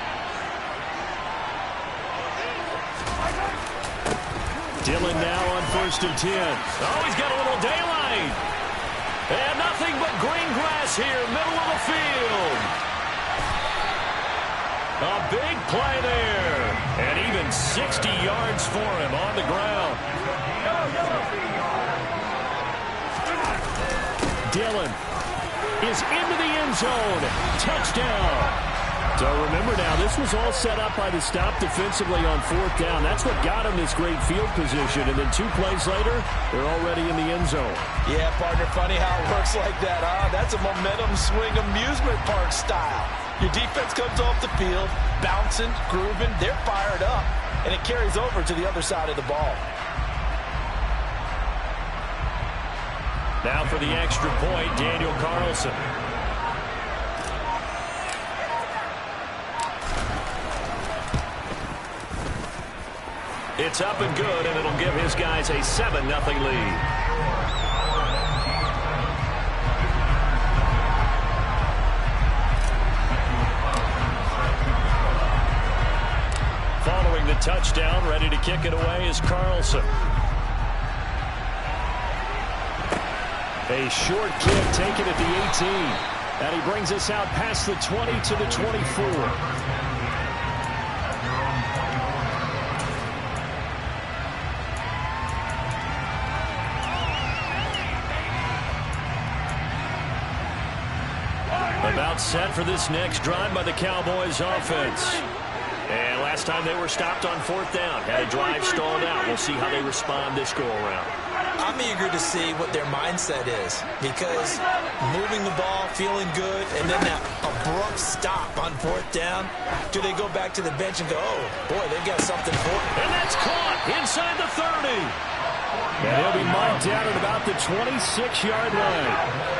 Speaker 4: Dillon now on 1st and 10.
Speaker 2: Oh, he's got a little daylight. And nothing but green grass here, middle of the field. A big play there. And even 60 yards for him on the ground.
Speaker 4: Dillon is into the end zone. Touchdown. So remember now, this was all set up by the stop defensively on 4th down. That's what got him this great field position. And then 2 plays later, they're already in the end zone.
Speaker 3: Yeah, partner, funny how it works like that, huh? That's a momentum swing amusement park style. Your defense comes off the field, bouncing, grooving, they're fired up, and it carries over to the other side of the ball.
Speaker 2: Now for the extra point, Daniel Carlson. It's up and good, and it'll give his guys a 7-0 lead. Following scoring the touchdown. Ready to kick it away is Carlson. A short kick taken at the 18. And he brings us out past the 20 to the 24. About set for this next drive by the Cowboys offense. And last time they were stopped on 4th down. Had a drive stalled out. We'll see how they respond this go-around.
Speaker 5: I'm eager to see what their mindset is, because moving the ball, feeling good, and then that abrupt stop on 4th down. Do they go back to the bench and go, oh, boy, they've got something for it?
Speaker 2: And that's caught inside the 30.
Speaker 4: And he'll be marked down at about the 26-yard line.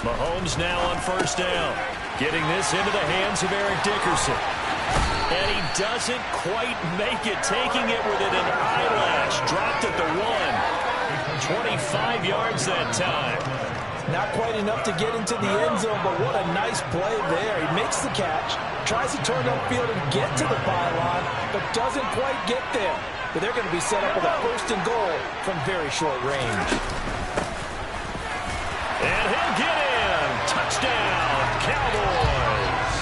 Speaker 2: Mahomes now on 1st down. Getting this into the hands of Eric Dickerson. And he doesn't quite make it. Taking it within an eyelash. Dropped at the 1. 25 yards that time.
Speaker 3: Not quite enough to get into the end zone, but what a nice play there. He makes the catch, tries to turn upfield and get to the pylon, but doesn't quite get there. But they're going to be set up with a 1st and goal from very short range.
Speaker 2: And he'll get in. Touchdown, Cowboys.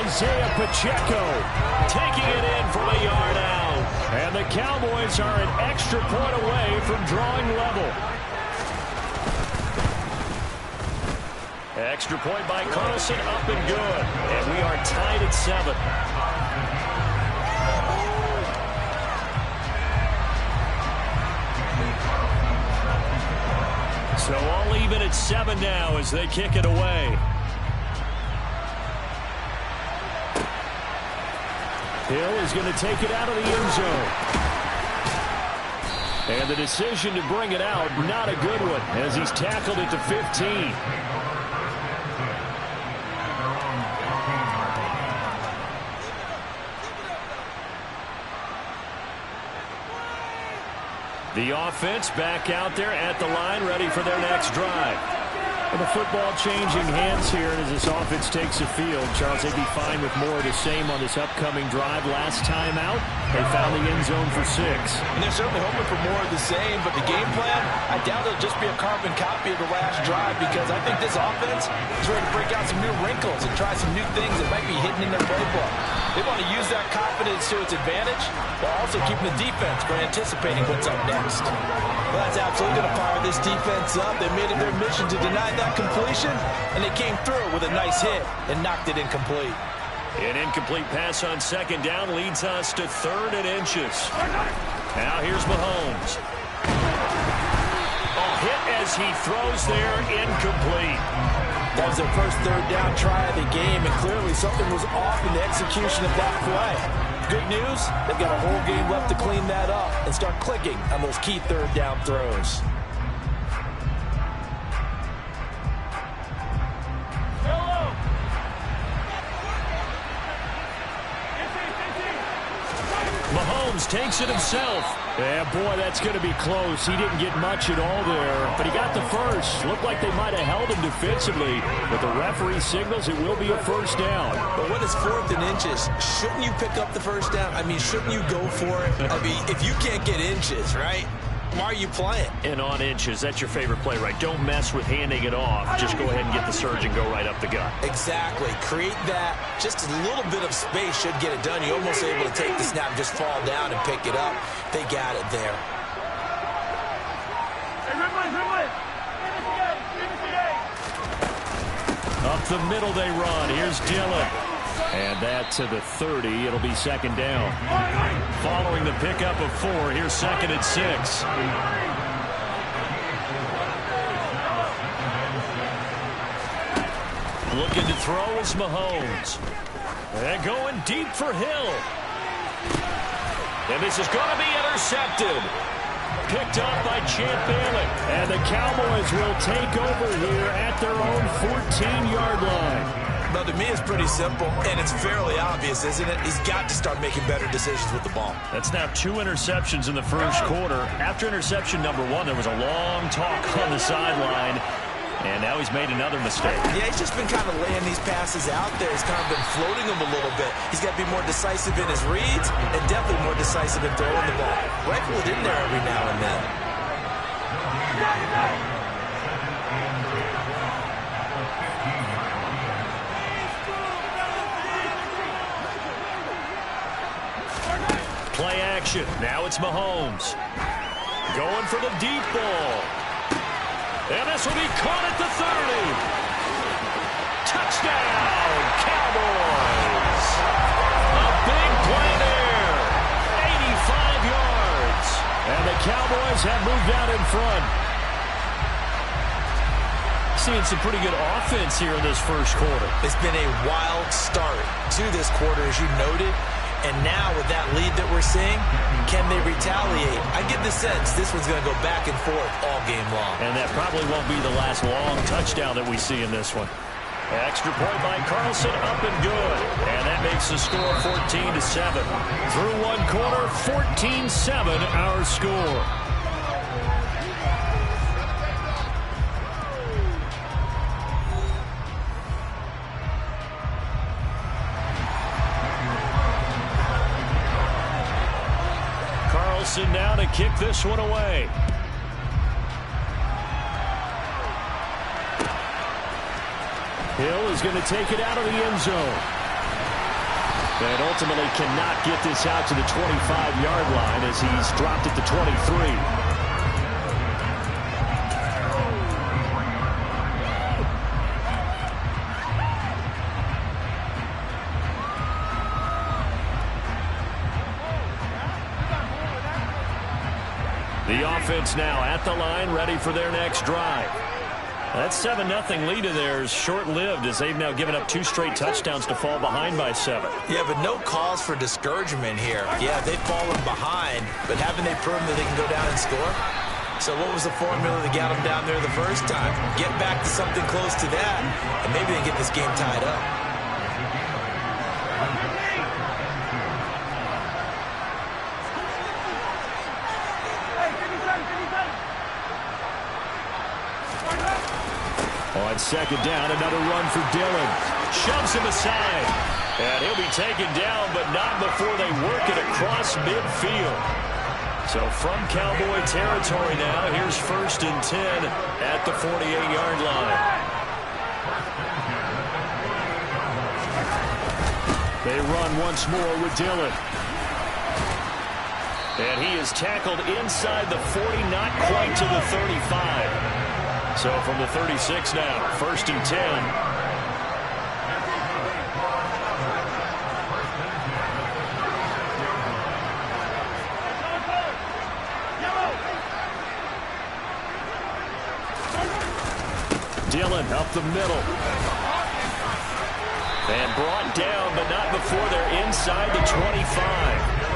Speaker 4: Isaiah Pacheco
Speaker 2: Taking it in from a yard out.
Speaker 4: And the Cowboys are an extra point away from drawing level.
Speaker 2: Extra point by Carlson, up and good. And we are tied at 7. So all even at 7 now as they kick it away.
Speaker 4: Hill is going to take it out of the end zone. And the decision to bring it out, not a good one, as he's tackled at the 15.
Speaker 2: The offense back out there at the line, ready for their next drive.
Speaker 4: And the football changing hands here as this offense takes the field. Charles, they'd be fine with more of the same on this upcoming drive. Last time out, they found the end zone for 6.
Speaker 3: And they're certainly hoping for more of the same, but the game plan, I doubt it'll just be a carbon copy of the last drive, because I think this offense is ready to break out some new wrinkles and try some new things that might be hidden in their playbook. They want to use that confidence to its advantage while also keeping the defense from anticipating what's up next. Well, that's absolutely going to fire this defense up. They made it their mission to deny that completion, and they came through with a nice hit and knocked it incomplete.
Speaker 2: An incomplete pass on 2nd down leads us to 3rd and inches. Now here's Mahomes. A hit as he throws there, incomplete.
Speaker 3: That was their first 3rd down try of the game, and clearly something was off in the execution of that play. Good news, they've got a whole game left to clean that up and start clicking on those key 3rd down throws.
Speaker 2: Mahomes takes it himself.
Speaker 4: Yeah, boy, that's going to be close. He didn't get much at all there, but he got the first. Looked like they might have held him defensively, but the referee signals it will be a 1st down.
Speaker 5: But when it's 4th and inches, shouldn't you pick up the 1st down? I mean, shouldn't you go for it? I mean, if you can't get inches, right, why are you playing?
Speaker 2: And on inches, that's your favorite play, right? Don't mess with handing it off. Just go ahead and get the surge and go right up the gut.
Speaker 5: Exactly. Create that. Just a little bit of space should get it done. You're almost able to take the snap, just fall down and pick it up. They got it there.
Speaker 2: Up the middle they run. Here's Dillon. And that to the 30. It'll be 2nd down. Following the pickup of 4, here's 2nd and 6. Looking to throw is Mahomes. And going deep for Hill. And this is going to be intercepted. Picked up by Champ Bailey.
Speaker 4: And the Cowboys will take over here at their own 14-yard line.
Speaker 5: Well, to me, it's pretty simple, and it's fairly obvious, isn't it? He's got to start making better decisions with the ball.
Speaker 2: That's now 2 interceptions in the 1st quarter. After interception number 1, there was a long talk on the sideline. And now he's made another mistake.
Speaker 5: Yeah, he's just been kind of laying these passes out there. He's kind of been floating them a little bit. He's got to be more decisive in his reads and definitely more decisive in throwing the ball. Rifle it in there every now and then.
Speaker 2: Play action. Now it's Mahomes. Going for the deep ball. And this will be caught at the 30. Touchdown, Cowboys. A big play there. 85 yards.
Speaker 4: And the Cowboys have moved out in front.
Speaker 2: Seeing some pretty good offense here in this first quarter.
Speaker 5: It's been a wild start to this quarter, as you noted. And now with that lead that we're seeing, can they retaliate? I get the sense this one's going to go back and forth all game long.
Speaker 2: And that probably won't be the last long touchdown that we see in this one. Extra point by Carlson, up and good. And that makes the score 14-7.
Speaker 4: Through one quarter, 14-7 our score.
Speaker 2: Now to kick this one away.
Speaker 4: Hill is going to take it out of the end zone.
Speaker 2: And ultimately cannot get this out to the 25-yard line as he's dropped it to 23. The offense now at the line, ready for their next drive. That 7-0 lead of theirs short-lived as they've now given up 2 straight touchdowns to fall behind by 7.
Speaker 5: Yeah, but no cause for discouragement here. Yeah, they've fallen behind, but haven't they proven that they can go down and score? So what was the formula that got them down there the first time? Get back to something close to that, and maybe they get this game tied up.
Speaker 4: On second down, another run for Dillon.
Speaker 2: Shoves him aside. And he'll be taken down, but not before they work it across midfield. So from Cowboy territory now, here's 1st and 10 at the 48-yard line.
Speaker 4: They run once more with Dillon.
Speaker 2: And he is tackled inside the 40, not quite to the 35. So from the 36 now, 1st and 10.
Speaker 4: Dillon up the middle.
Speaker 2: And brought down, but not before they're inside the 25.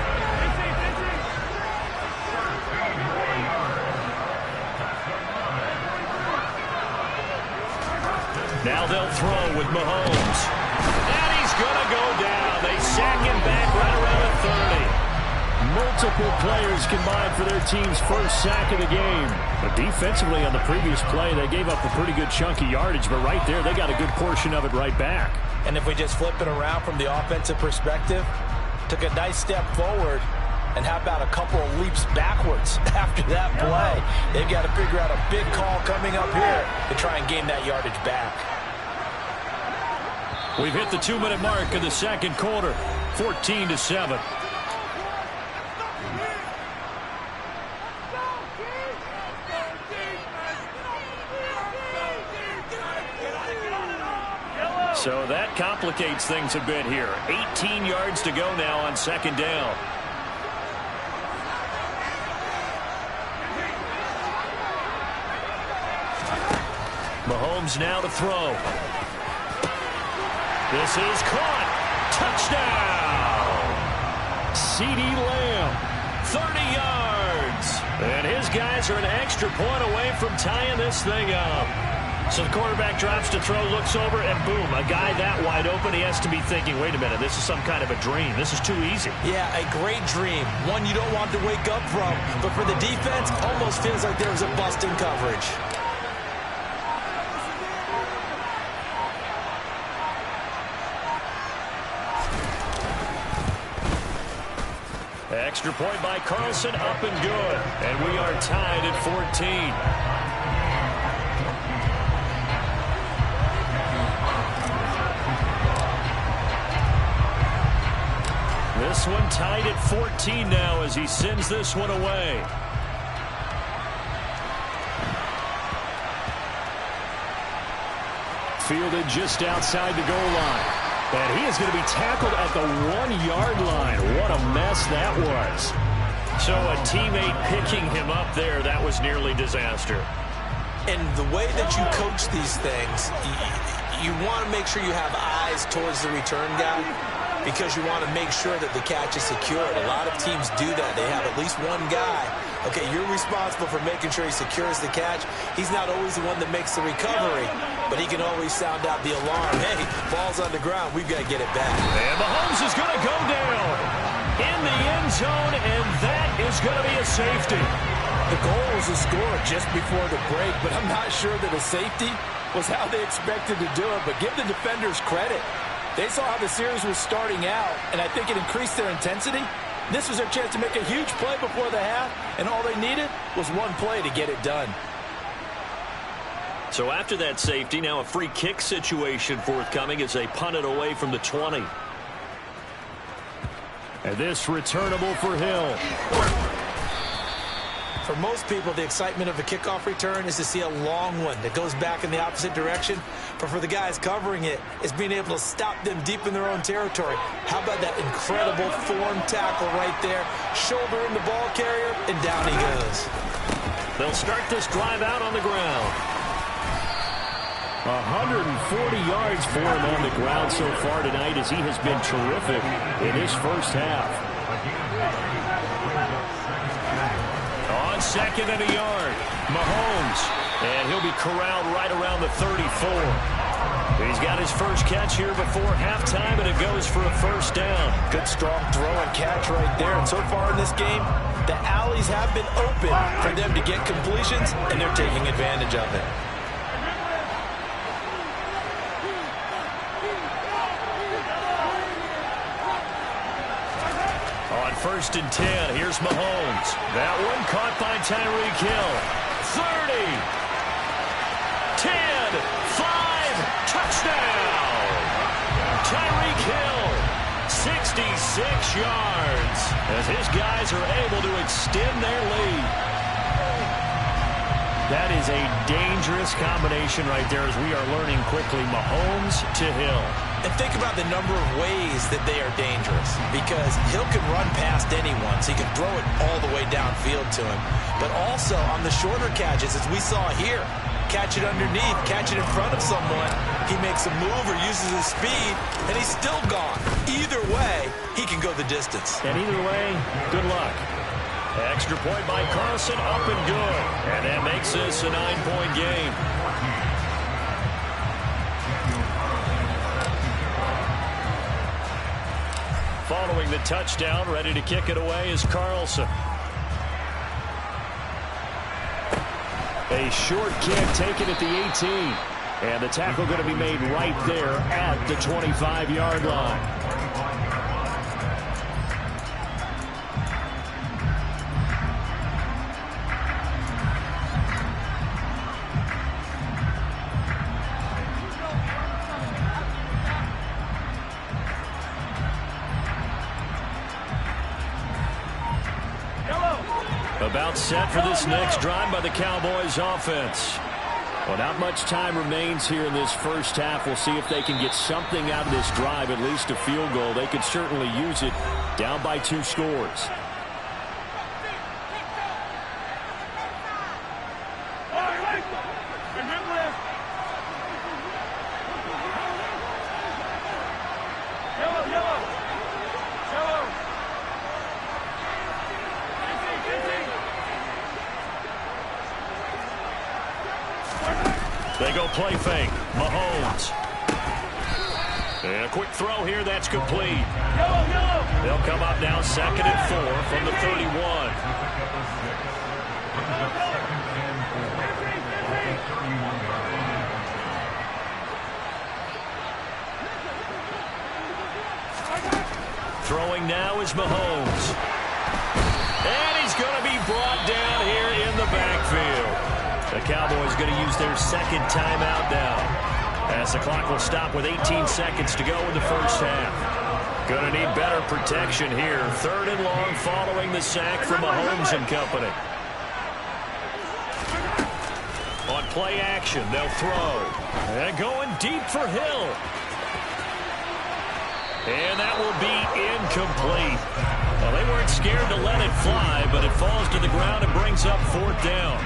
Speaker 2: Now they'll throw with Mahomes. And he's going to go down. They sack him back right around the 30.
Speaker 4: Multiple players combined for their team's first sack of the game. But defensively on the previous play, they gave up a pretty good chunk of yardage. But right there, they got a good portion of it right back.
Speaker 3: And if we just flip it around from the offensive perspective, took a nice step forward. And how about a couple of leaps backwards after that play? They've got to figure out a big call coming up here to try and gain that yardage back.
Speaker 4: We've hit the 2-minute mark of the second quarter, 14-7.
Speaker 2: So that complicates things a bit here. 18 yards to go now on second down. Mahomes now to throw. This is caught. Touchdown. CeeDee Lamb, 30 yards. And his guys are an extra point away from tying this thing up. So the quarterback drops to throw, looks over, and boom, a guy that wide open, he has to be thinking, wait a minute, this is some kind of a dream. This is too easy.
Speaker 5: Yeah, a great dream. One you don't want to wake up from. But for the defense, almost feels like there was a bust in coverage.
Speaker 2: Extra point by Carlson, up and good. And we are tied at 14. This one tied at 14 now as he sends this one away. Fielded just outside the goal line. And he is going to be tackled at the 1-yard line. What a mess that was. So a teammate picking him up there, that was nearly disaster.
Speaker 3: And the way that you coach these things, you want to make sure you have eyes towards the return guy because you want to make sure that the catch is secured. A lot of teams do that. They have at least one guy. Okay, you're responsible for making sure he secures the catch. He's not always the one that makes the recovery, but he can always sound out the alarm. Hey, ball's on the ground. We've got to get it back.
Speaker 2: And Mahomes is going to go down in the end zone, and that is going to be a safety.
Speaker 5: The goal was a score just before the break, but I'm not sure that a safety was how they expected to do it. But give the defenders credit. They saw how the series was starting out, and I think it increased their intensity. This was their chance to make a huge play before the half, and all they needed was one play to get it done.
Speaker 2: So after that safety, now a free kick situation forthcoming as they punt it away from the 20. And this returnable for Hill.
Speaker 3: For most people, the excitement of a kickoff return is to see a long one that goes back in the opposite direction. But for the guys covering it, it's being able to stop them deep in their own territory. How about that incredible form tackle right there? Shoulder in the ball carrier, and down he goes.
Speaker 2: They'll start this drive out on the ground.
Speaker 4: 140 yards for him on the ground so far tonight as he has been terrific in his first half.
Speaker 2: On second and a yard, Mahomes. And he'll be corralled right around the 34. He's got his first catch here before halftime, and it goes for a first down.
Speaker 3: Good, strong throw and catch right there. And so far in this game, the alleys have been open for them to get completions, and they're taking advantage of it.
Speaker 2: On 1st and 10, here's Mahomes. That one caught by Tyreek Hill. 30, 10, 5, touchdown! Tyreek Hill, 66 yards, as his guys are able to extend their lead. That is a dangerous combination right there as we are learning quickly. Mahomes to Hill.
Speaker 3: And think about the number of ways that they are dangerous, because Hill can run past anyone, so he can throw it all the way downfield to him. But also on the shorter catches, as we saw here, catch it underneath, catch it in front of someone, he makes a move or uses his speed, and he's still gone. Either way, he can go the distance.
Speaker 2: And either way, good luck. Extra point by Carlson, up and good. And that makes this a 9-point game. Following the touchdown, ready to kick it away is Carlson. A short kick taken at the 18. And the tackle going to be made right there at the 25-yard line. About set for this next drive by the Cowboys offense. Well, not much time remains here in this first half. We'll see if they can get something out of this drive, at least a field goal. They could certainly use it down by 2 scores. They go play fake. Mahomes. And a quick throw here. That's complete. They'll come up now 2nd and 4 from the 31. Throwing now is Mahomes. And he's going to be brought down here in the backfield. The Cowboys going to use their second timeout now, as the clock will stop with 18 seconds to go in the first half. Going to need better protection here. 3rd and long following the sack from Mahomes and company. On play action, they'll throw. And going deep for Hill. And that will be incomplete. Well, they weren't scared to let it fly, but it falls to the ground and brings up 4th down.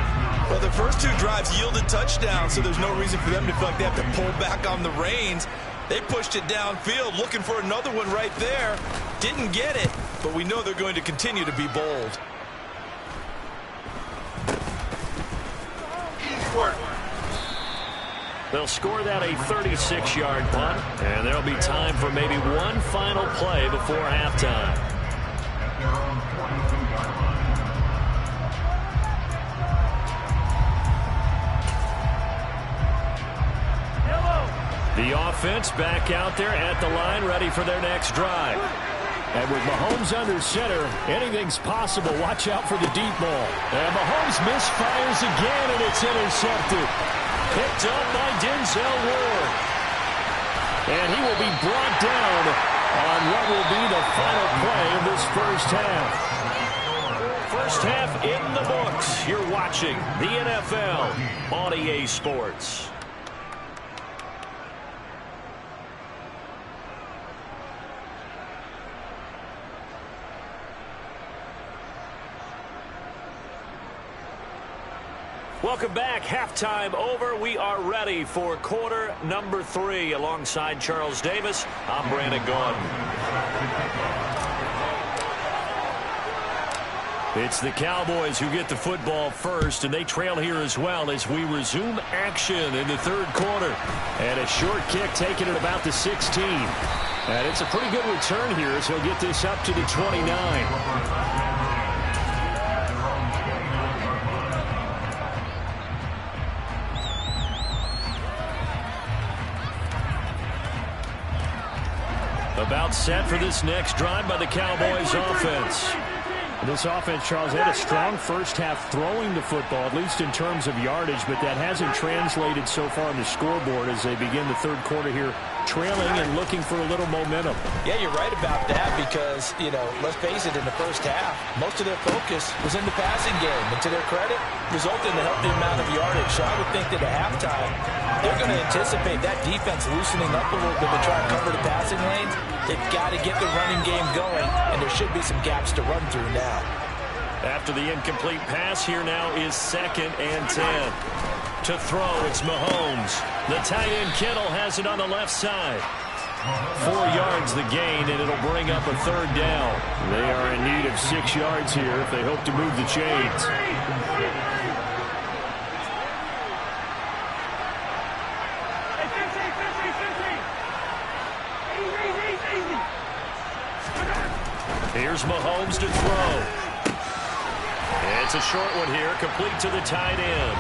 Speaker 5: Well, the first 2 drives yielded touchdowns, so there's no reason for them to feel like they have to pull back on the reins. They pushed it downfield, looking for another one right there. Didn't get it, but we know they're going to continue to be bold.
Speaker 2: They'll score that a 36-yard punt, and there'll be time for maybe one final play before halftime. The offense back out there at the line, ready for their next drive.
Speaker 4: And with Mahomes under center, anything's possible. Watch out for the deep ball. And Mahomes misfires again, and it's intercepted.
Speaker 2: Picked up by Denzel Ward. And he will be brought down on what will be the final play of this first half. First half in the books. You're watching the NFL on EA Sports. Welcome back. Halftime over. We are ready for quarter number 3. Alongside Charles Davis, I'm Brandon Gaudin. It's the Cowboys who get the football first, and they trail here as well as we resume action in the 3rd quarter. And a short kick taken at about the 16. And it's a pretty good return here as he'll get this up to the 29. About set for this next drive by the Cowboys offense.
Speaker 4: This offense, Charles, had a strong first half throwing the football, at least in terms of yardage, but that hasn't translated so far on the scoreboard as they begin the 3rd quarter here, trailing and looking for a little momentum.
Speaker 3: Yeah, you're right about that because, let's face it, in the first half, most of their focus was in the passing game. And to their credit, resulted in a healthy amount of yardage. So I would think that at halftime, they're going to anticipate that defense loosening up a little bit to try and cover the passing lanes. They've got to get the running game going, and there should be some gaps to run through now.
Speaker 2: After the incomplete pass, here now is 2nd and 10. To throw, it's Mahomes. The tight end Kittle has it on the left side. 4 yards the gain, and it'll bring up a 3rd down.
Speaker 4: They are in need of 6 yards here if they hope to move the chains.
Speaker 2: Here's Mahomes to throw. It's a short one here, complete to the tight end.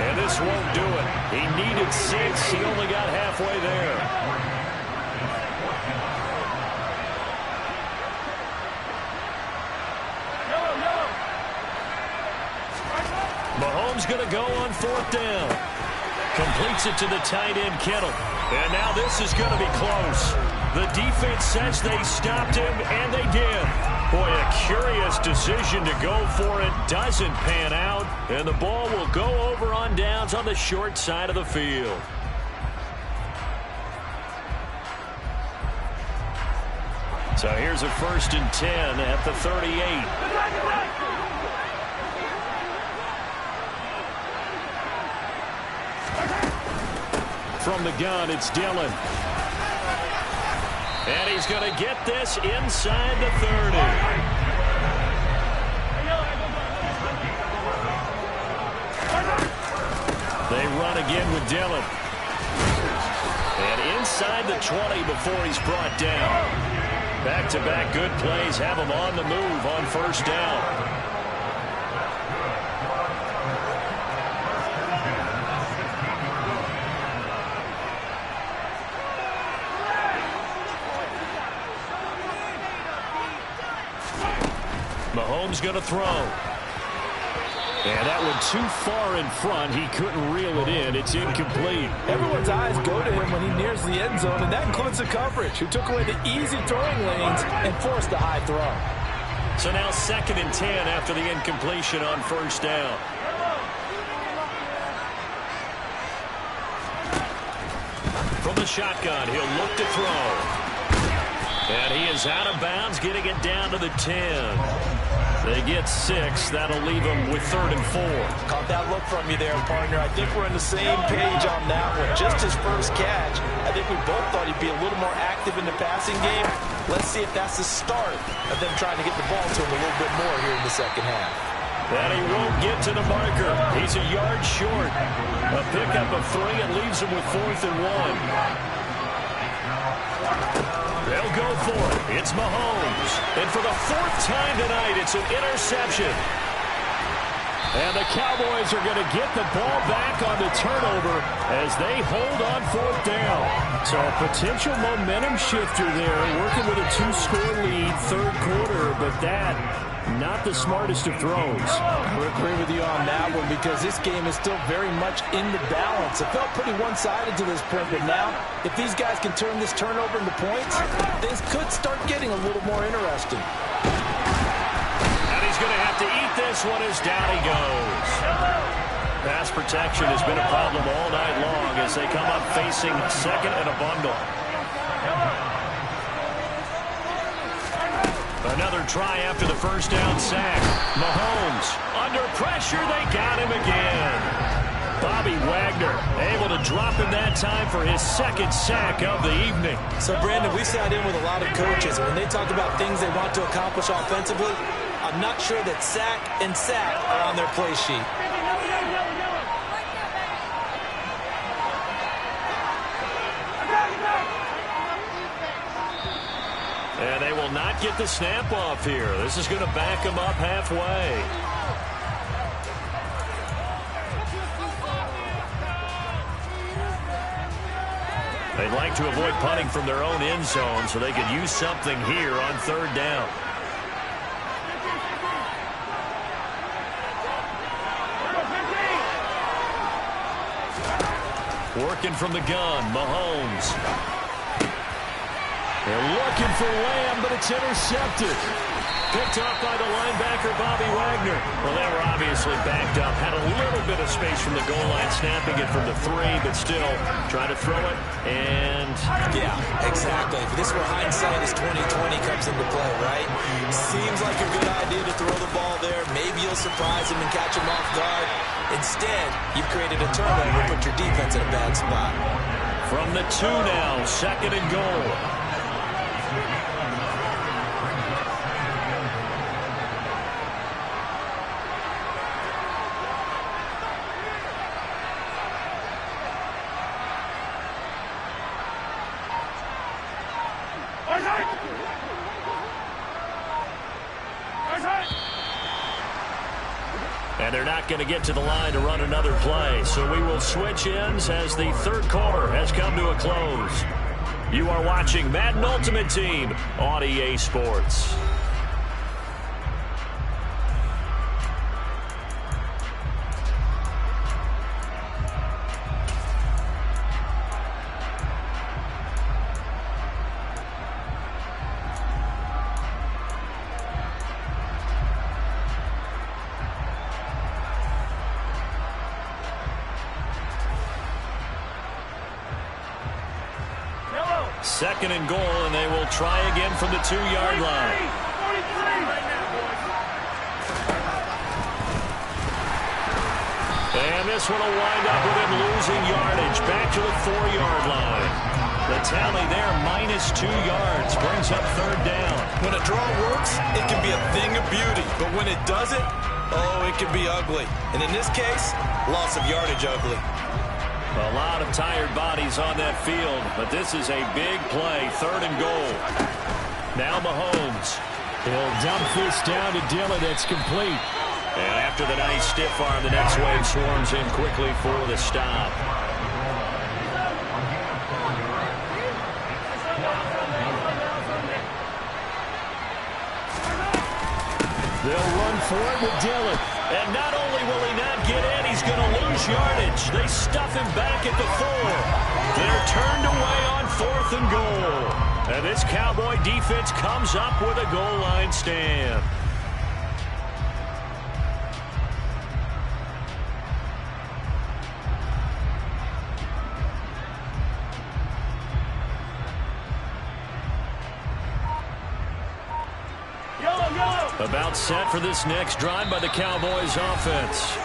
Speaker 2: And this won't do it. He needed 6. He only got halfway there. Mahomes going to go on 4th down. Completes it to the tight end Kittle. And now this is going to be close. The defense says they stopped him, and they did. Boy, a curious decision to go for it. Doesn't pan out, and the ball will go over on downs on the short side of the field. So here's a 1st and 10 at the 38.
Speaker 4: From the gun, it's Dillon.
Speaker 2: And he's going to get this inside the 30. They run again with Dillon. And inside the 20 before he's brought down. Back-to-back good plays have him on the move on 1st down. Mahomes going to throw. And that one too far in front. He couldn't reel it in. It's incomplete.
Speaker 3: Everyone's eyes go to him when he nears the end zone, and that includes the coverage, who took away the easy throwing lanes and forced a high throw.
Speaker 2: So now 2nd and 10 after the incompletion on first down. From the shotgun, he'll look to throw. And he is out of bounds, getting it down to the 10. They get 6. That'll leave them with 3rd and 4.
Speaker 3: Caught that look from you there, partner. I think we're on the same page on that one. Just his first catch. I think we both thought he'd be a little more active in the passing game. Let's see if that's the start of them trying to get the ball to him a little bit more here in the second half.
Speaker 2: And he won't get to the marker. He's a yard short. A pickup of 3 and leaves him with 4th and 1. They'll go for it. It's Mahomes. And for the 4th time tonight, it's an interception. And the Cowboys are going to get the ball back on the turnover as they hold on 4th down. So a potential momentum shifter there, working with a 2-score lead, 3rd quarter, but that not the smartest of throws.
Speaker 3: I would agree with you on that one because this game is still very much in the balance. It felt pretty one-sided to this point, but now if these guys can turn this turnover into points, things could start getting a little more interesting.
Speaker 2: And he's going to have to eat this one as down he goes. Pass protection has been a problem all night long as they come up facing 2nd and a bundle. Another try after the first down sack. Mahomes under pressure. They got him again. Bobby Wagner able to drop him that time for his 2nd sack of the evening.
Speaker 3: So, Brandon, we sat in with a lot of coaches. When they talk about things they want to accomplish offensively, I'm not sure that sack and sack are on their play sheet.
Speaker 2: And they will not get the snap off here. This is going to back them up halfway. They'd like to avoid punting from their own end zone so they could use something here on 3rd down. Working from the gun, Mahomes. They're looking for Lamb, but it's intercepted. Picked off by the linebacker, Bobby Wagner. Well, they were obviously backed up. Had a little bit of space from the goal line, snapping it from the 3, but still trying to throw it. And
Speaker 5: yeah, exactly. This is where hindsight is 20/20 comes into play, right? Seems like a good idea to throw the ball there. Maybe you'll surprise him and catch him off guard. Instead, you've created a turnover and put your defense in a bad spot.
Speaker 2: From the 2 now, 2nd and goal. And they're not going to get to the line to run another play. So we will switch ends as the 3rd quarter has come to a close. You are watching Madden Ultimate Team on EA Sports. Second and goal, and they will try again from the 2-yard line. And this one will wind up with him losing yardage. Back to the 4-yard line. The tally there, -2 yards, brings up 3rd down.
Speaker 5: When a draw works, it can be a thing of beauty. But when it doesn't, oh, it can be ugly. And in this case, loss of yardage ugly.
Speaker 2: A lot of tired bodies on that field, but this is a big play, 3rd and goal. Now Mahomes.
Speaker 4: He'll dump this down to Dillon. It's complete.
Speaker 2: And after the nice stiff arm, the next wave swarms in quickly for the stop.
Speaker 4: They'll run for it with Dillon. And not only will he not get in, he's going to lose yardage. They stuff him back at the 4. They're turned away on 4th and goal. And this Cowboy defense comes up with a goal line stand. About set for this next drive by the Cowboys offense.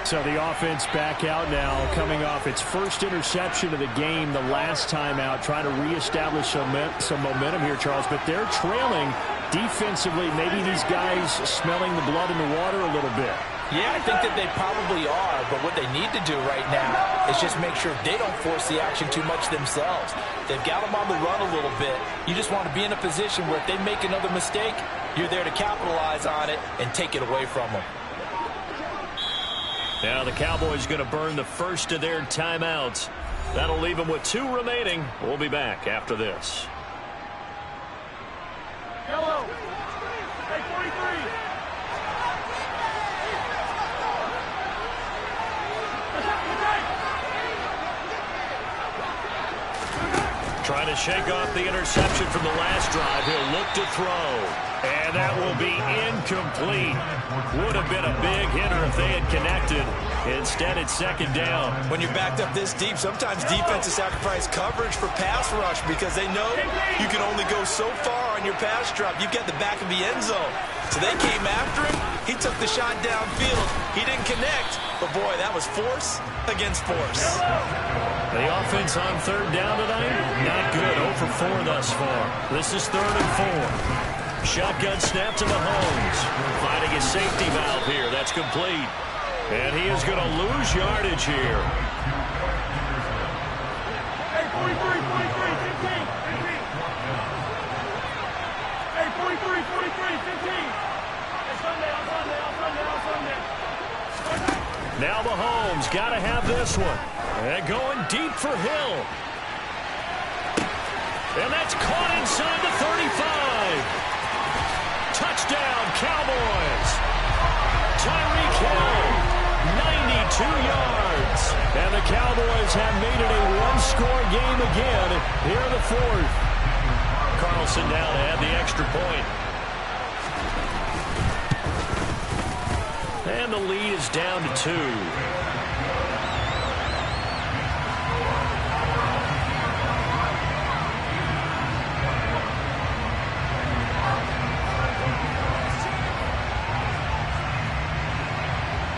Speaker 4: So the offense back out now, coming off its first interception of the game the last time out, trying to reestablish some momentum here, Charles. But they're trailing defensively. Maybe these guys smelling the blood in the water a little bit.
Speaker 3: Yeah, I think that they probably are, but what they need to do right now is just make sure they don't force the action too much themselves. They've got them on the run a little bit. You just want to be in a position where if they make another mistake, you're there to capitalize on it and take it away from them.
Speaker 4: Now the Cowboys going to burn the first of their timeouts. That'll leave them with 2 remaining. We'll be back after this.
Speaker 6: Yellow. Hey, 43.
Speaker 4: Trying to shake off the interception from the last drive. He'll look to throw. And that will be incomplete. Would have been a big hitter if they had connected. Instead, it's 2nd down.
Speaker 5: When you're backed up this deep, sometimes defenses sacrifice coverage for pass rush because they know you can only go so far on your pass drop. You get the back of the end zone. So they came after him. He took the shot downfield. He didn't connect. But, boy, that was force against force.
Speaker 4: The offense on 3rd down tonight, not good. 0 for 4 thus far. This is 3rd and 4. Shotgun snap to Mahomes. Finding his safety valve here. That's complete. And he is going to lose yardage here.
Speaker 6: Hey, 43, 15. Hey, 43, 15. Hey, Sunday.
Speaker 4: Now Mahomes got to have this one. And going deep for Hill. And that's caught inside the 35. Touchdown, Cowboys. Tyreek Hill, 92 yards. And the Cowboys have made it a one-score game again here in the 4th. Carlson now to add the extra point. And the lead is down to 2.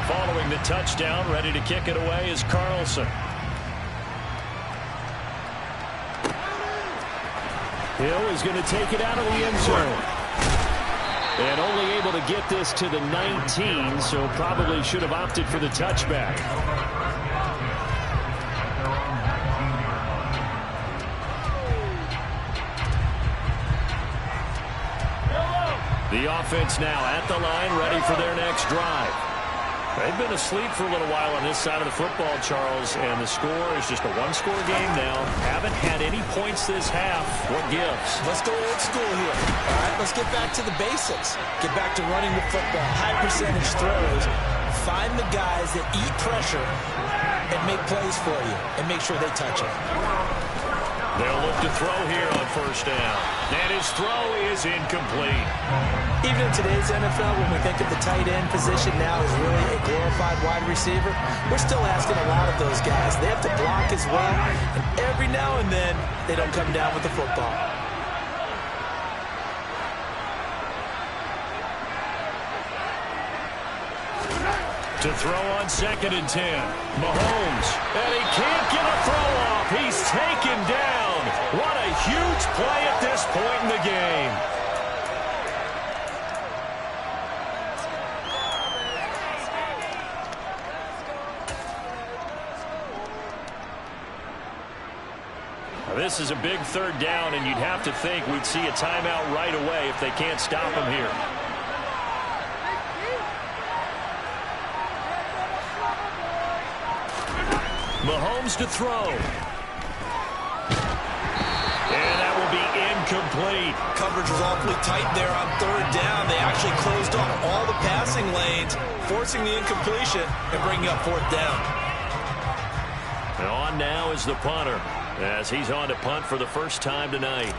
Speaker 4: Following the touchdown, ready to kick it away is Carlson. Hill is going to take it out of the end zone. And only able to get this to the 19, so probably should have opted for the touchback. The offense now at the line, ready for their next drive. They've been asleep for a little while on this side of the football, Charles, and the score is just a one-score game now. Haven't had any points this half. What gives?
Speaker 3: Let's go old school here. All right, let's get back to the basics. Get back to running the football, high percentage throws. Find the guys that eat pressure and make plays for you and make sure they touch it.
Speaker 4: They'll look to throw here on 1st down. And his throw is incomplete.
Speaker 3: Even in today's NFL, when we think of the tight end position now as really a glorified wide receiver, we're still asking a lot of those guys. They have to block as well, and every now and then, they don't come down with the football.
Speaker 4: To throw on 2nd and 10. Mahomes, and he can't get a throw off. He's taken down. What a huge play at this point in the game. This is a big 3rd down, and you'd have to think we'd see a timeout right away if they can't stop him here. Mahomes to throw. And that will be incomplete.
Speaker 2: lead.
Speaker 5: Coverage was awfully tight there on third down. They actually closed off all the passing lanes, forcing the incompletion and bringing up fourth down.
Speaker 2: And on now is the punter, as he's on to punt for the first time tonight.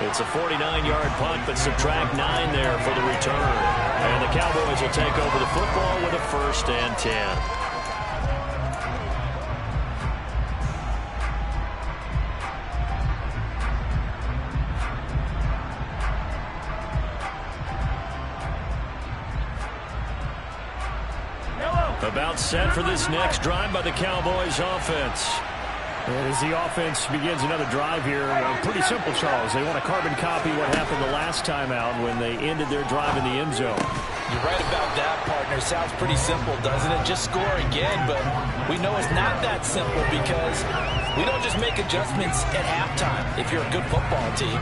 Speaker 2: It's a 49-yard punt, but subtract 9 there for the return. And the Cowboys will take over the football with a 1st and 10. About set for this next drive by the Cowboys offense.
Speaker 4: And as the offense begins another drive here, pretty simple, Charles. They want to carbon copy what happened the last time out when they ended their drive in the end zone.
Speaker 3: You're right about that, partner. Sounds pretty simple, doesn't it? Just score again, but we know it's not that simple because we don't just make adjustments at halftime if you're a good football team.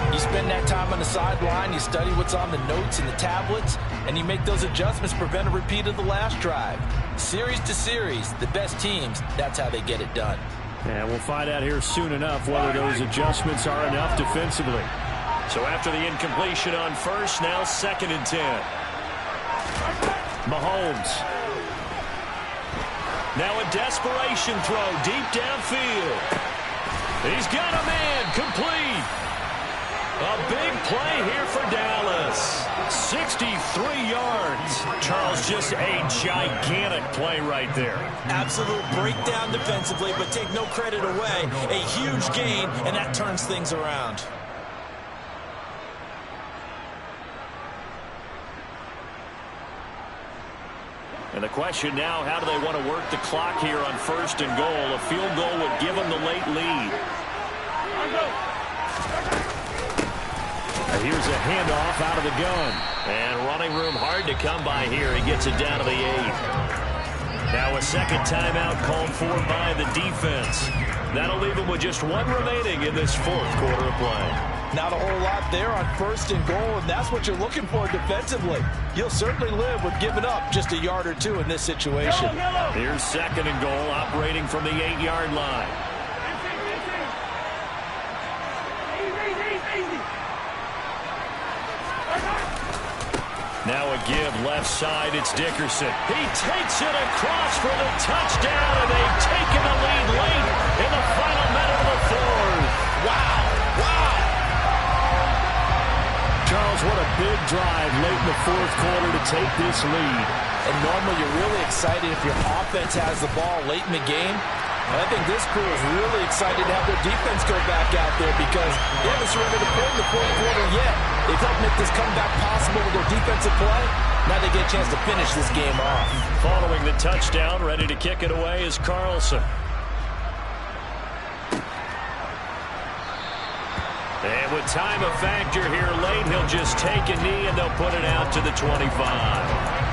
Speaker 3: You spend that time on the sideline, you study what's on the notes and the tablets, and you make those adjustments to prevent a repeat of the last drive. Series to series, the best teams, that's how they get it done.
Speaker 4: And we'll find out here soon enough whether those adjustments are enough defensively.
Speaker 2: So after the incompletion on first, now 2nd and 10.
Speaker 4: Mahomes.
Speaker 2: Now a desperation throw deep downfield. He's got a man, complete. A big play here for Dallas. 63 yards. Charles, just a gigantic play right there.
Speaker 5: Absolute breakdown defensively, but take no credit away. A huge gain, and that turns things around.
Speaker 2: And the question now, how do they want to work the clock here on 1st and goal? A field goal would give them the late lead.
Speaker 4: Here's a handoff out of the gun.
Speaker 2: And running room hard to come by here. He gets it down to the 8. Now a second timeout called for by the defense. That'll leave him with just 1 remaining in this 4th quarter of play.
Speaker 3: Not a whole lot there on 1st and goal, and that's what you're looking for defensively. You'll certainly live with giving up just a yard or 2 in this situation.
Speaker 2: Here's 2nd and goal, operating from the 8-yard line. Now a give left side. It's Dickerson. He takes it across for the touchdown, and they've taken the lead late in the final minute of the 4th.
Speaker 3: Wow. Wow.
Speaker 4: Charles, what a big drive late in the 4th quarter to take this lead.
Speaker 3: And normally you're really excited if your offense has the ball late in the game. And I think this crew is really excited to have their defense go back out there because they haven't surrendered a point in the 4th quarter yet. They've helped make this comeback possible with their defensive play. Now they get a chance to finish this game off.
Speaker 2: Following the touchdown, ready to kick it away is Carlson. And with time a factor here late, he'll just take a knee and they'll put it out to the 25.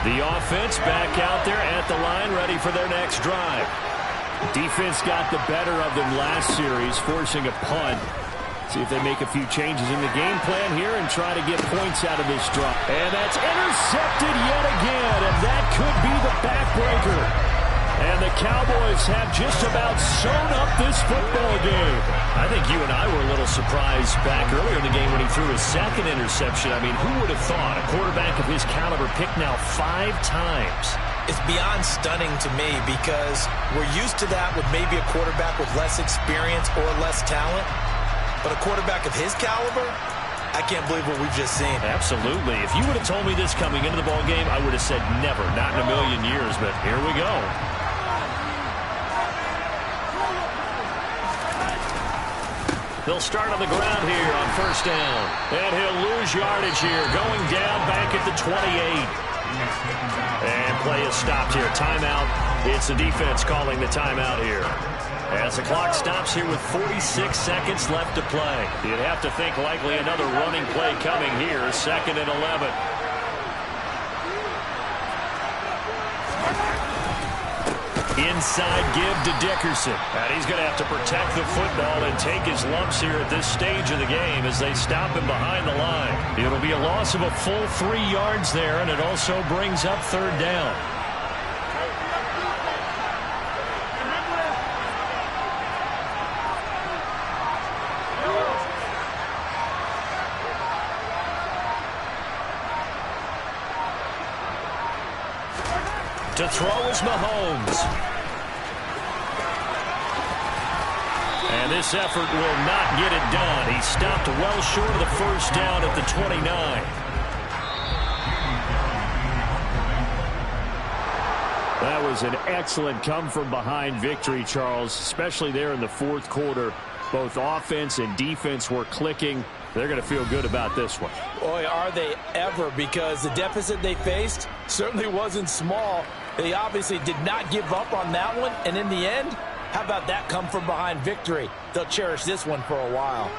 Speaker 2: The offense back out there at the line, ready for their next drive.
Speaker 4: Defense got the better of them last series, forcing a punt. See if they make a few changes in the game plan here and try to get points out of this drive. And that's intercepted yet again, and that could be the backbreaker. And the Cowboys have just about sewn up this football game.
Speaker 2: I think you and I were a little surprised back earlier in the game when he threw his 2nd interception. I mean, who would have thought a quarterback of his caliber picked now 5 times?
Speaker 5: It's beyond stunning to me because we're used to that with maybe a quarterback with less experience or less talent. But a quarterback of his caliber, I can't believe what we've just seen.
Speaker 2: Absolutely. If you would have told me this coming into the ball game, I would have said never, not in a million years. But here we go. They'll start on the ground here on 1st down. And he'll lose yardage here, going down back at the 28. And play is stopped here. Timeout. It's the defense calling the timeout here. As the clock stops here with 46 seconds left to play. You'd have to think likely another running play coming here. 2nd and 11.
Speaker 4: Inside give to Dickerson.
Speaker 2: And he's going to have to protect the football and take his lumps here at this stage of the game as they stop him behind the line.
Speaker 4: It'll be a loss of a full 3 yards there, and it also brings up third down.
Speaker 2: To throw is Mahomes.
Speaker 4: And this effort will not get it done. He stopped well short of the first down at the 29. That was an excellent come-from-behind victory, Charles, especially there in the fourth quarter. Both offense and defense were clicking. They're going to feel good about this one.
Speaker 3: Boy, are they ever, because the deficit they faced certainly wasn't small. They obviously did not give up on that one, and in the end, how about that come-from-behind victory? They'll cherish this one for a while.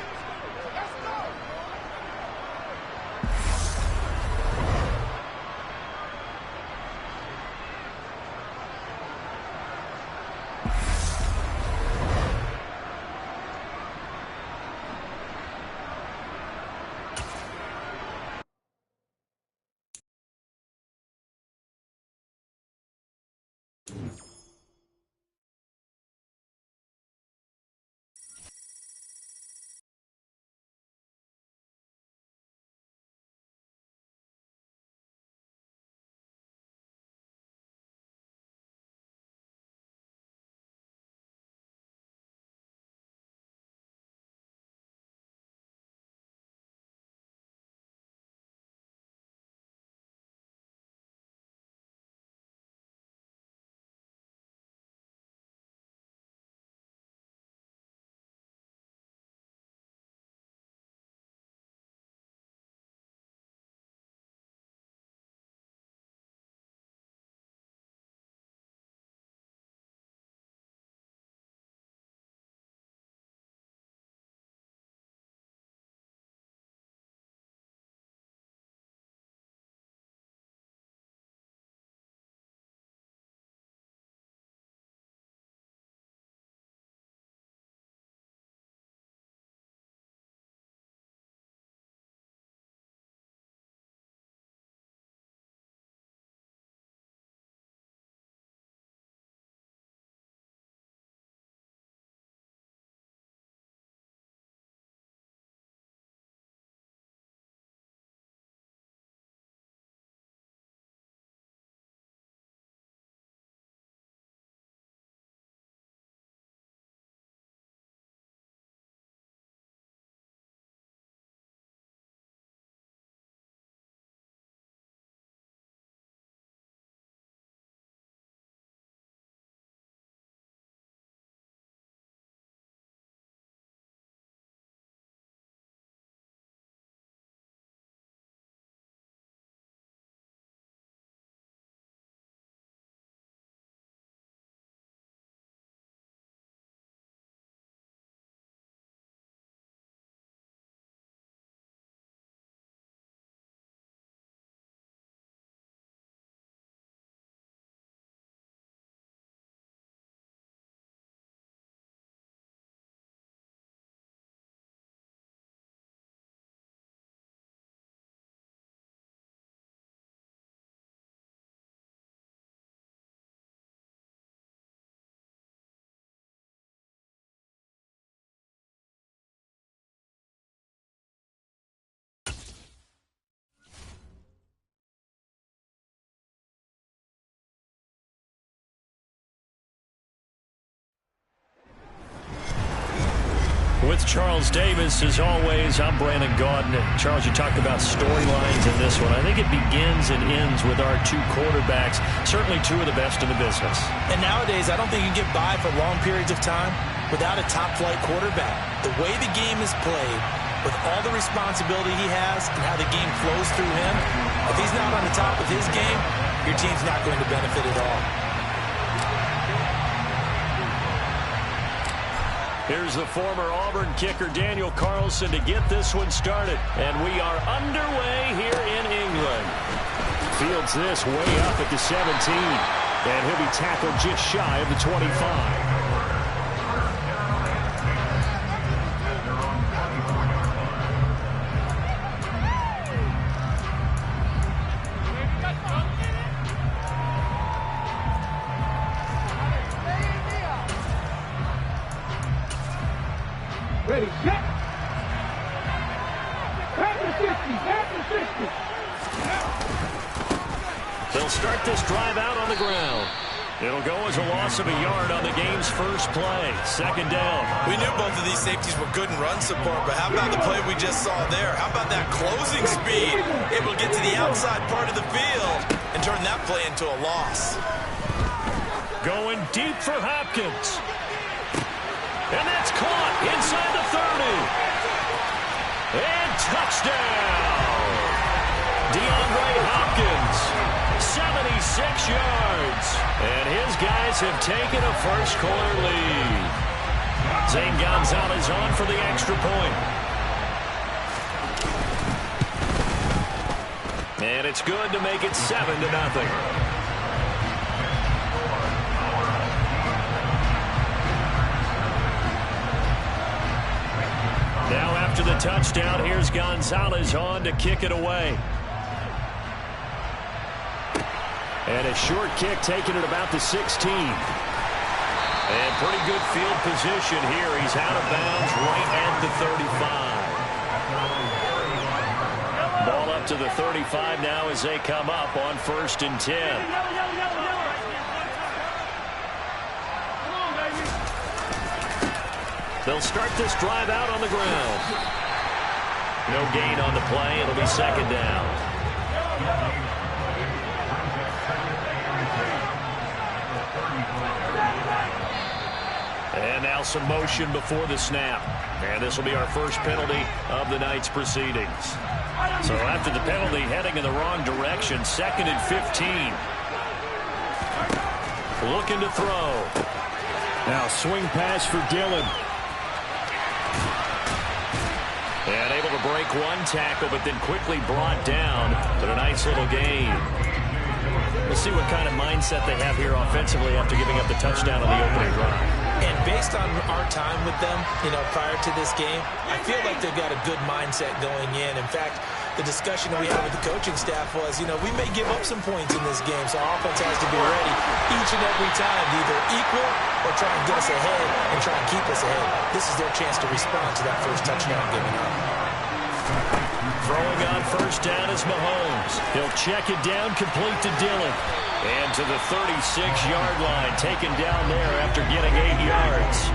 Speaker 4: With Charles Davis, as always, I'm Brandon Gaudin. Charles, you talked about storylines in this one. I think it begins and ends with our two quarterbacks, certainly two of the best in the business.
Speaker 3: And nowadays, I don't think you can get by for long periods of time without a top-flight quarterback. The way the game is played, with all the responsibility he has and how the game flows through him, if he's not on the top of his game, your team's not going to benefit at all.
Speaker 2: Here's the former Auburn kicker, Daniel Carlson, to get this one started. And we are underway here in England.
Speaker 4: Fields this way up at the 17.
Speaker 2: And he'll be tackled just shy of the 25.
Speaker 6: Ready, set. Back to 60, back to 60.
Speaker 2: They'll start this drive out on the ground. It'll go as a loss of a yard on the game's first play. Second down.
Speaker 5: We knew both of these safeties were good in run support, but how about the play we just saw there? How about that closing speed? Able to get to the outside part of the field and turn that play into a loss.
Speaker 2: Going deep for Hopkins. And that's caught inside the 30. And touchdown. DeAndre Hopkins, 76 yards. And his guys have taken a first-quarter lead. Zane Gonzalez on for the extra point. And it's good to make it 7-0. Now after the touchdown, here's Gonzalez on to kick it away. And a short kick taken at about the 16. And pretty good field position here. He's out of bounds right at the 35. Ball up to the 35 now as they come up on 1st and 10. They'll start this drive out on the ground. No gain on the play. It'll be second down. And now some motion before the snap. And this will be our first penalty of the night's proceedings. So after the penalty, heading in the wrong direction, 2nd and 15. Looking to throw.
Speaker 4: Now swing pass for Dillon.
Speaker 2: And able to break one tackle, but then quickly brought down. But a nice little gain. We'll see what kind of mindset they have here offensively after giving up the touchdown on the opening drive.
Speaker 3: And based on our time with them, prior to this game, I feel like they've got a good mindset going in. In fact, the discussion that we had with the coaching staff was, we may give up some points in this game, so our offense has to be ready each and every time to either equal or try and get us ahead and try and keep us ahead. This is their chance to respond to that first touchdown given up.
Speaker 2: Throwing on 1st down is Mahomes. He'll check it down, complete to Dillon. And to the 36-yard line, taken down there after getting 8 yards.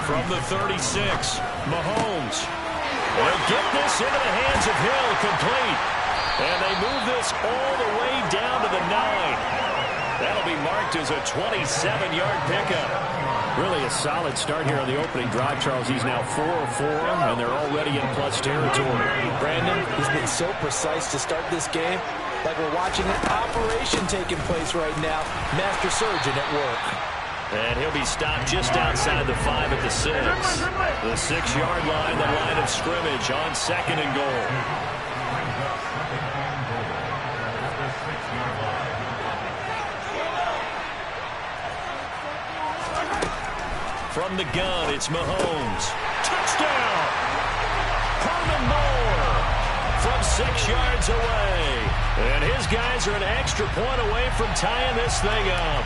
Speaker 2: From the 36, Mahomes will get this into the hands of Hill, complete. And they move this all the way down to the 9. That'll be marked as a 27-yard pickup.
Speaker 4: Really a solid start here on the opening drive, Charles. He's now 4 of 4, and they're already in plus territory.
Speaker 3: Brandon, he's been so precise to start this game. Like we're watching an operation taking place right now. Master surgeon at work.
Speaker 2: And he'll be stopped just outside the 5 at the 6. The 6-yard line, the line of scrimmage on 2nd and goal. From the gun, it's Mahomes. Touchdown! Herman Moore from 6 yards away. And his guys are an extra point away from tying this thing up.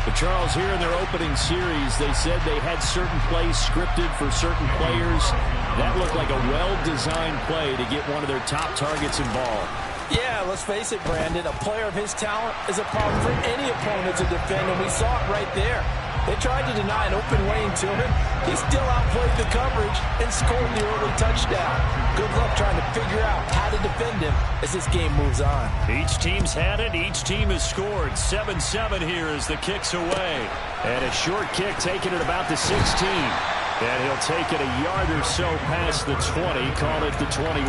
Speaker 4: But Charles, here in their opening series, they said they had certain plays scripted for certain players. That looked like a well-designed play to get one of their top targets involved.
Speaker 3: Yeah, let's face it, Brandon. A player of his talent is a problem for any opponent to defend, and we saw it right there. They tried to deny an open lane to him. He still outplayed the coverage and scored the early touchdown. Good luck trying to figure out how to defend him as this game moves on.
Speaker 2: Each team's had it. Each team has scored. 7-7 here as the kick's away. And a short kick taken at about the 16. And he'll take it a yard or so past the 20. Call it the 21.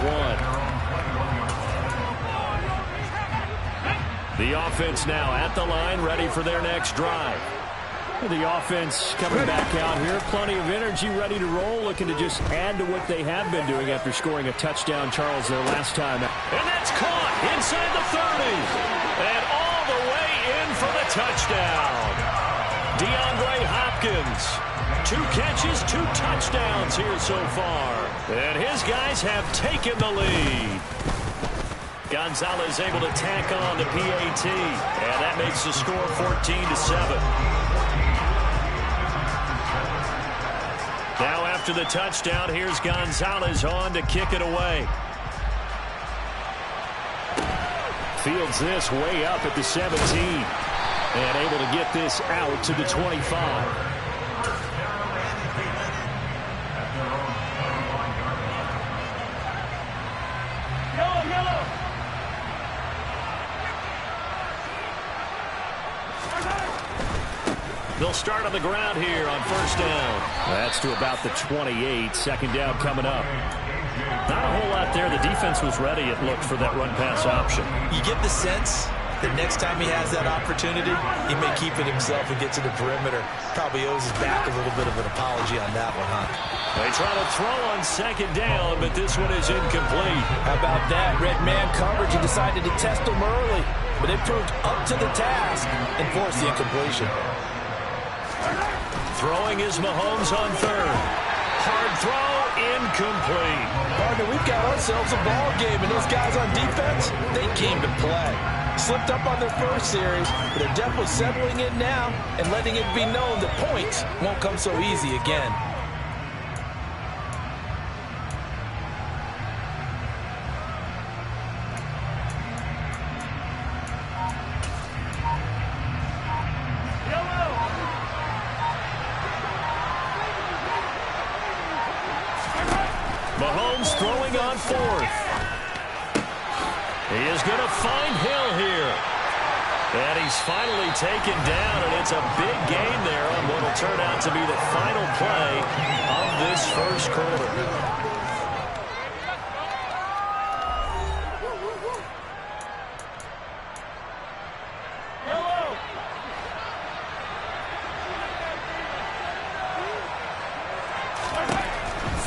Speaker 2: The offense now at the line, ready for their next drive.
Speaker 4: The offense coming back out here. Plenty of energy, ready to roll, looking to just add to what they have been doing after scoring a touchdown, Charles, their last time.
Speaker 2: And that's caught inside the 30. And all the way in for the touchdown. DeAndre Hopkins. 2 catches, 2 touchdowns here so far. And his guys have taken the lead. Gonzalez able to tack on the PAT. And that makes the score 14-7. Now after the touchdown, here's Gonzalez on to kick it away. Fields this way up at the 17. And able to get this out to the 25. They'll start on the ground here on first down.
Speaker 4: That's to about the 28. Second down coming up. Not a whole lot there. The defense was ready, it looked, for that run-pass option.
Speaker 5: You get the sense that next time he has that opportunity, he may keep it himself and get to the perimeter. Probably owes his back a little bit of an apology on that one, huh?
Speaker 2: They try to throw on second down, but this one is incomplete.
Speaker 3: How about that? Red man coverage and decided to test him early. But it proved up to the task and forced the incompletion.
Speaker 2: Throwing is Mahomes on third. Hard throw, incomplete.
Speaker 3: Partner, we've got ourselves a ball game, and those guys on defense, they came to play. Slipped up on their first series, but they're definitely settling in now and letting it be known that points won't come so easy again.
Speaker 2: Mahomes throwing on fourth. He is going to find Hill here. And he's finally taken down, and it's a big gain there on what will turn out to be the final play of this first quarter.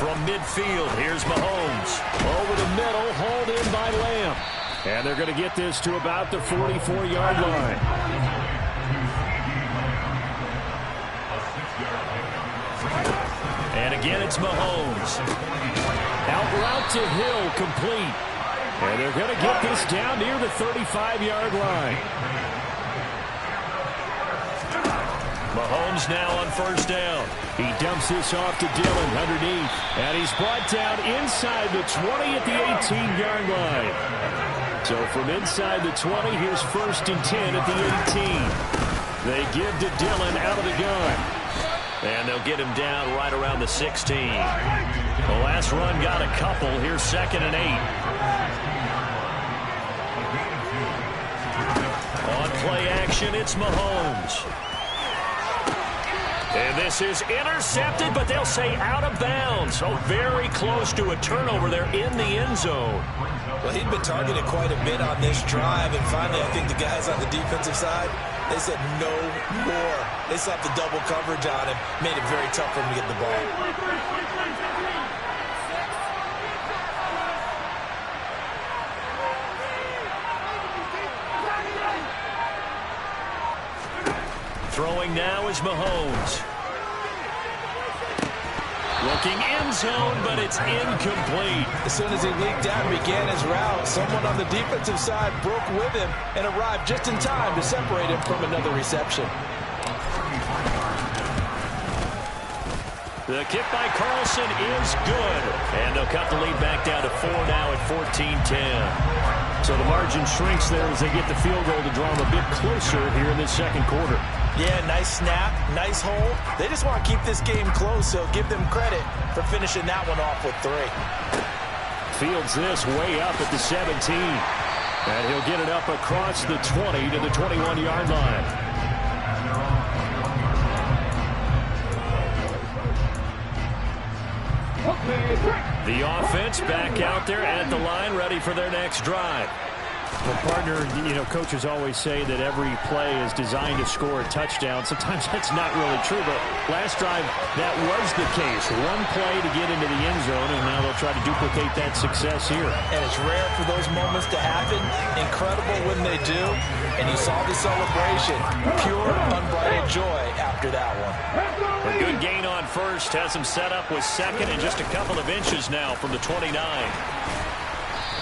Speaker 2: From midfield, here's Mahomes.
Speaker 4: Over the middle, hauled in by Lamb. And they're going to get this to about the 44-yard line.
Speaker 2: And again, it's Mahomes.
Speaker 4: Out route to Hill, complete. And they're going to get this down near the 35-yard line.
Speaker 2: Mahomes now on first down.
Speaker 4: He dumps this off to Dillon underneath. And he's brought down inside the 20 at the 18-yard line. So from inside the 20, here's first and 10 at the 18. They give to Dillon out of the gun.
Speaker 2: And they'll get him down right around the 16. The last run got a couple. Here's second and 8. On play action, it's Mahomes. And this is intercepted, but they'll say out of bounds. So very close to a turnover there in the end zone.
Speaker 5: Well, he'd been targeted quite a bit on this drive, and finally I think the guys on the defensive side, they said no more. They slapped the double coverage on him, made it very tough for him to get the ball.
Speaker 2: Throwing now is Mahomes. Looking end zone, but it's incomplete.
Speaker 3: As soon as he leaked out and began his route, someone on the defensive side broke with him and arrived just in time to separate him from another reception.
Speaker 2: The kick by Carlson is good. And they'll cut the lead back down to 4 now at 14-10.
Speaker 4: So the margin shrinks there as they get the field goal to draw them a bit closer here in this second quarter.
Speaker 3: Yeah, nice snap, nice hold. They just want to keep this game close, so give them credit for finishing that one off with 3.
Speaker 4: Fields this way up at the 17. And he'll get it up across the 20 to the 21-yard line.
Speaker 2: The offense back out there at the line, ready for their next drive.
Speaker 4: Well, partner, you know, coaches always say that every play is designed to score a touchdown. Sometimes that's not really true, but last drive, that was the case. One play to get into the end zone, and now they'll try to duplicate that success here.
Speaker 3: And it's rare for those moments to happen. Incredible when they do. And you saw the celebration. Pure, unbridled joy after that one.
Speaker 2: A good gain on first. Has him set up with second and just a couple of inches now from the 29.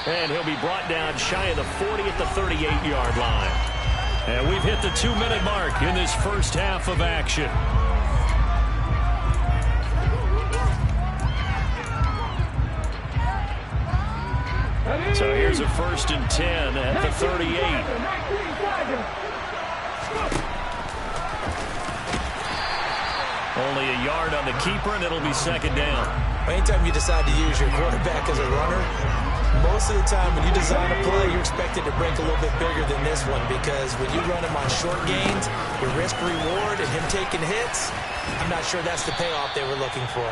Speaker 2: And he'll be brought down shy of the 40 at the 38-yard line. And we've hit the 2-minute mark in this first half of action. So here's a 1st and 10 at the 38. Only a yard on the keeper, and it'll be second down.
Speaker 3: Anytime you decide to use your quarterback as a runner, most of the time when you design a play, you're expected to break a little bit bigger than this one, because when you run him on short gains, your risk-reward and him taking hits, I'm not sure that's the payoff they were looking for.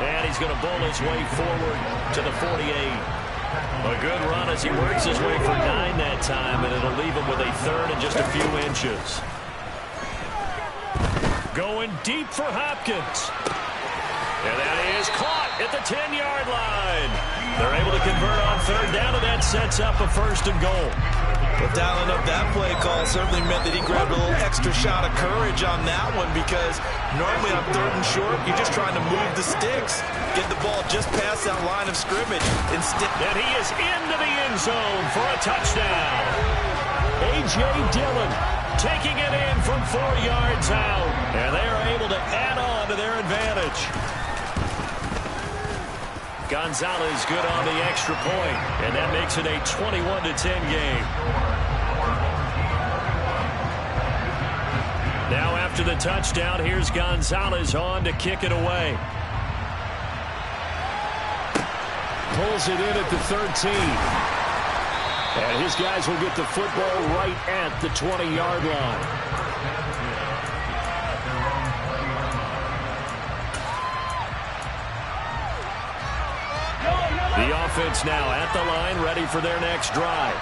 Speaker 2: And he's going to bowl his way forward to the 48. A good run as he works his way for 9 that time, and it'll leave him with a third and just a few inches. Going deep for Hopkins. And that is caught at the 10-yard line. They're able to convert on third down, and that sets up a 1st and goal.
Speaker 5: Well, dialing up that play call certainly meant that he grabbed a little extra shot of courage on that one, because normally on 3rd and short, you're just trying to move the sticks, get the ball just past that line of scrimmage. Instead,
Speaker 2: and he is into the end zone for a touchdown. A.J. Dillon taking it in from 4 yards out, and they are able to add on to their advantage. Gonzalez good on the extra point, and that makes it a 21-10 game. Now after the touchdown, here's Gonzalez on to kick it away. Pulls it in at the 13. And his guys will get the football right at the 20-yard line. The offense now at the line, ready for their next drive.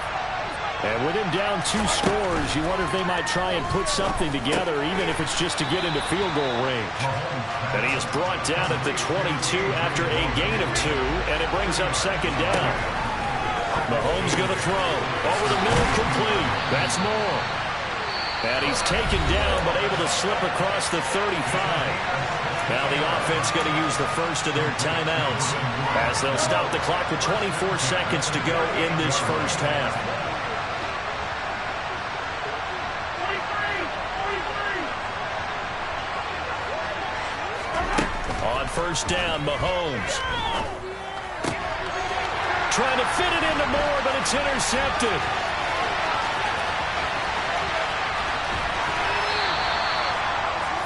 Speaker 2: And with him down 2 scores, you wonder if they might try and put something together, even if it's just to get into field goal range. And he is brought down at the 22 after a gain of 2, and it brings up second down. Mahomes going to throw. Over the middle, complete. That's Moore. And he's taken down, but able to slip across the 35. Now the offense going to use the first of their timeouts as they'll stop the clock with 24 seconds to go in this first half. On first down, Mahomes. Trying to fit it into Moore, but it's intercepted.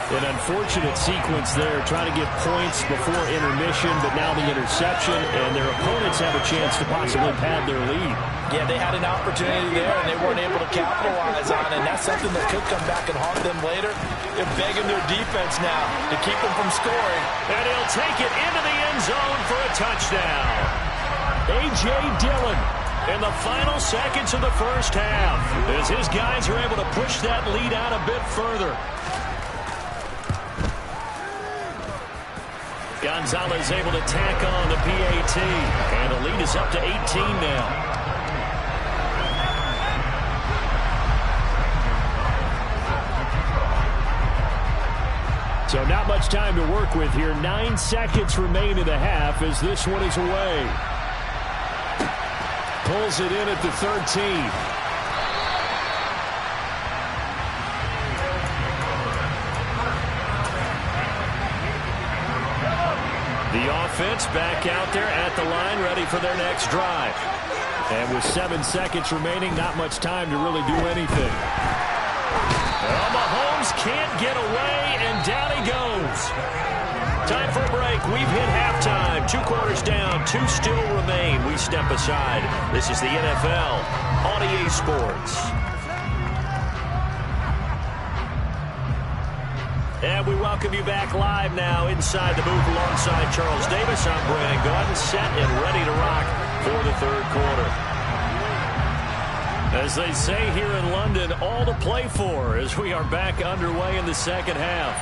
Speaker 2: An unfortunate sequence there, trying to get points before intermission, but now the interception, and their opponents have a chance to possibly pad their lead.
Speaker 3: Yeah, they had an opportunity there, and they weren't able to capitalize on it, and that's something that could come back and haunt them later. They're begging their defense now to keep them from scoring.
Speaker 2: And he'll take it into the end zone for a touchdown. A.J. Dillon in the final seconds of the first half, as his guys are able to push that lead out a bit further. Gonzalez able to tack on the PAT, and the lead is up to 18 now. So not much time to work with here. 9 seconds remain in the half as this one is away. Pulls it in at the 13. The offense back out there at the line, ready for their next drive. And with 7 seconds remaining, not much time to really do anything. Well, Mahomes can't get away, and down he goes. Time for a break. We've hit halftime. 2 quarters down, 2 still remain. We step aside. This is the NFL on EA Sports. And we welcome you back live now inside the booth alongside Charles Davis. I'm Brandon Gaudin, set and ready to rock for the third quarter.
Speaker 4: As they say here in London, all to play for as we are back underway in the second half.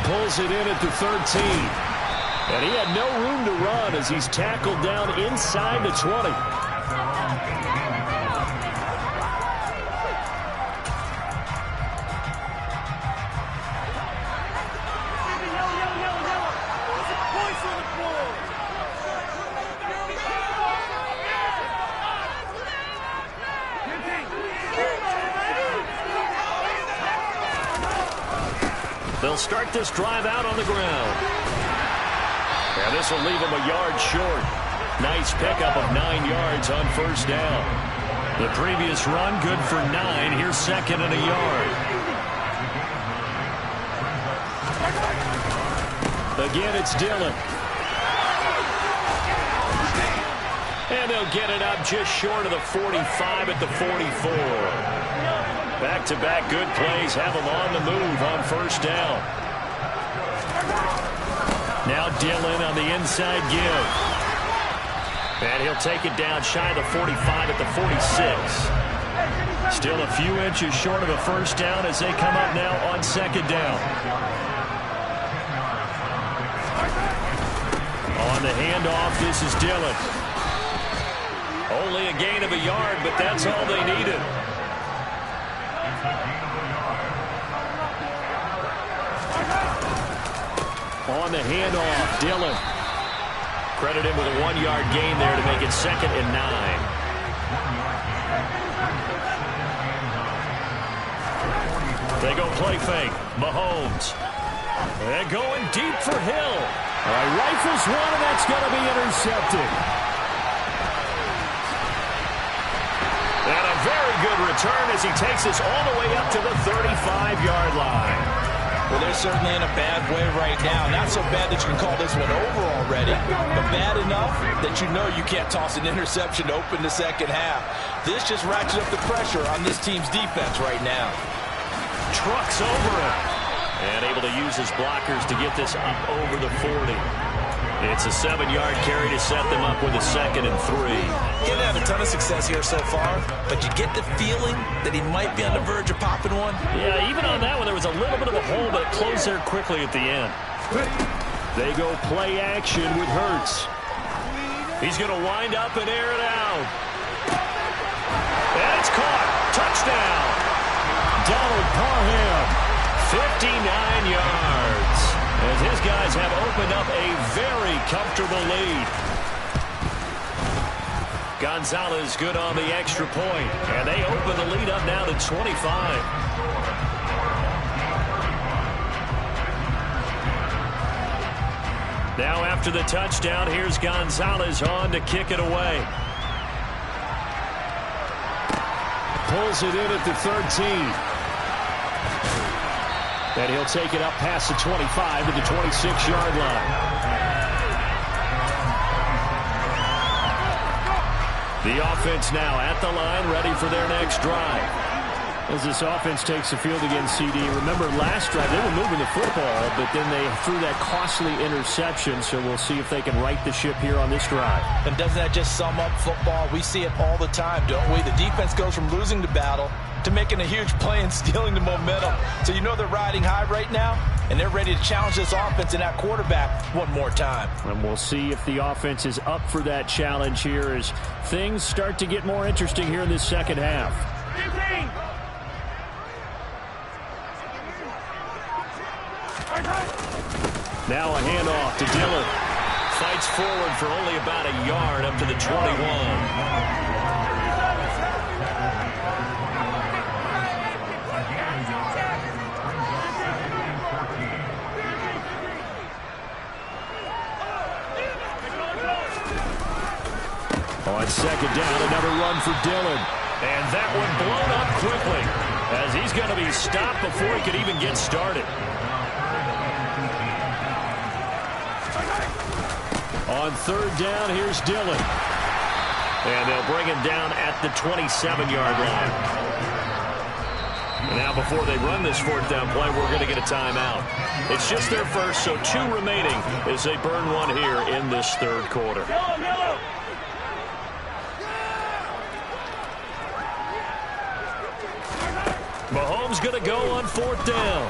Speaker 4: Pulls it in at the 13. And he had no room to run as he's tackled down inside the 20. They'll start this drive out on the ground. And this will leave them a yard short. Nice pickup of 9 yards on first down. The previous run good for 9. Here's second and a yard. Again, it's Dillon. And they'll get it up just short of the 45 at the 44. Back-to-back good plays have them on the move on first down. Now Dillon on the inside give. And he'll take it down shy of the 45 at the 46. Still a few inches short of a first down as they come up now on second down. On the handoff, this is Dillon. Only a gain of a yard, but that's all they needed. On the handoff, Dillon. Credit him with a 1-yard gain there to make it second and 9. They go play fake. Mahomes. They're going deep for Hill. Rifles one, and that's going to be intercepted. And a very good return as he takes us all the way up to the 35-yard line.
Speaker 3: Well, they're certainly in a bad way right now. Not so bad that you can call this one over already, but bad enough that you know you can't toss an interception to open the second half. This just ratchets up the pressure on this team's defense right now.
Speaker 4: Trucks over it. And able to use his blockers to get this up over the 40. It's a 7-yard carry to set them up with a second and 3.
Speaker 3: He didn't have a ton of success here so far, but you get the feeling that he might be on the verge of popping one.
Speaker 4: Yeah, even on that one, there was a little bit of a hole, but it closed there quickly at the end. They go play action with Hurts. He's going to wind up and air it out. And it's caught. Touchdown. Donald Parham, 59 yards. As his guys have opened up a very comfortable lead. Gonzalez good on the extra point. And they open the lead up now to 25. Now after the touchdown, here's Gonzalez on to kick it away. Pulls it in at the 13. And he'll take it up past the 25 to the 26-yard line. The offense now at the line, ready for their next drive. As this offense takes the field against CD, remember last drive they were moving the football, but then they threw that costly interception, so we'll see if they can right the ship here on this drive.
Speaker 3: And doesn't that just sum up football? We see it all the time, don't we? The defense goes from losing the battle to making a huge play and stealing the momentum. So you know they're riding high right now, and they're ready to challenge this offense and that quarterback one more time.
Speaker 4: And we'll see if the offense is up for that challenge here as things start to get more interesting here in this second half. Now a handoff to Dillon. Fights forward for only about a yard up to the 21. On second down, another run for Dillon. And that one blown up quickly as he's going to be stopped before he could even get started. On third down, here's Dillon. And they'll bring him down at the 27-yard line. And now before they run this fourth down play, we're going to get a timeout. It's just their first, so 2 remaining as they burn one here in this third quarter.
Speaker 2: Mahomes going to go on 4th down.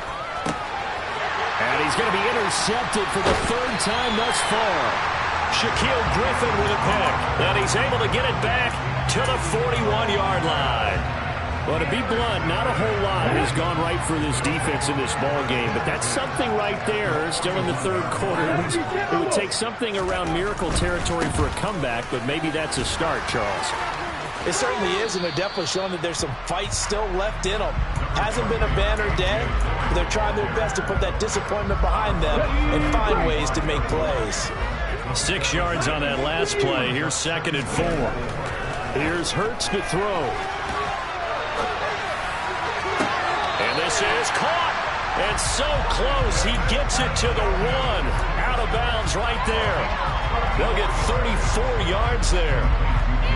Speaker 4: And he's going to be intercepted for the 3rd time thus far.
Speaker 2: Shaquill Griffin with a pick. And he's able to get it back to the 41-yard line.
Speaker 4: Well, to be blunt, not a whole lot has gone right for this defense in this ball game, but that's something right there. Still in the 3rd quarter. It would take something around miracle territory for a comeback, but maybe that's a start, Charles.
Speaker 3: It certainly is, and they're definitely showing that there's some fight still left in them. Hasn't been a banner day, but they're trying their best to put that disappointment behind them and find ways to make plays.
Speaker 2: 6 yards on that last play. Here's 2nd and 4.
Speaker 4: Here's Hurts to throw.
Speaker 2: And this is caught. And so close. He gets it to the 1. Out of bounds right there. They'll get 34 yards there.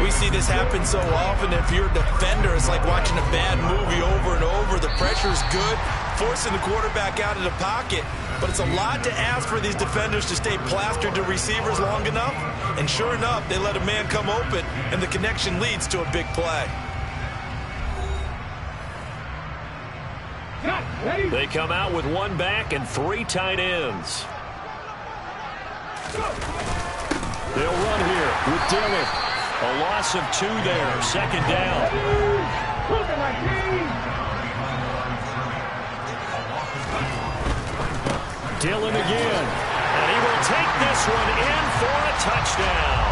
Speaker 5: We see this happen so often. If you're a defender, it's like watching a bad movie over and over. The pressure's good, forcing the quarterback out of the pocket. But it's a lot to ask for these defenders to stay plastered to receivers long enough. And sure enough, they let a man come open, and the connection leads to a big play.
Speaker 2: They come out with 1 back and 3 tight ends.
Speaker 4: They'll run here with Dillon.
Speaker 2: A loss of 2 there. 2nd down.
Speaker 4: Dillon again.
Speaker 2: And he will take this one in for a touchdown.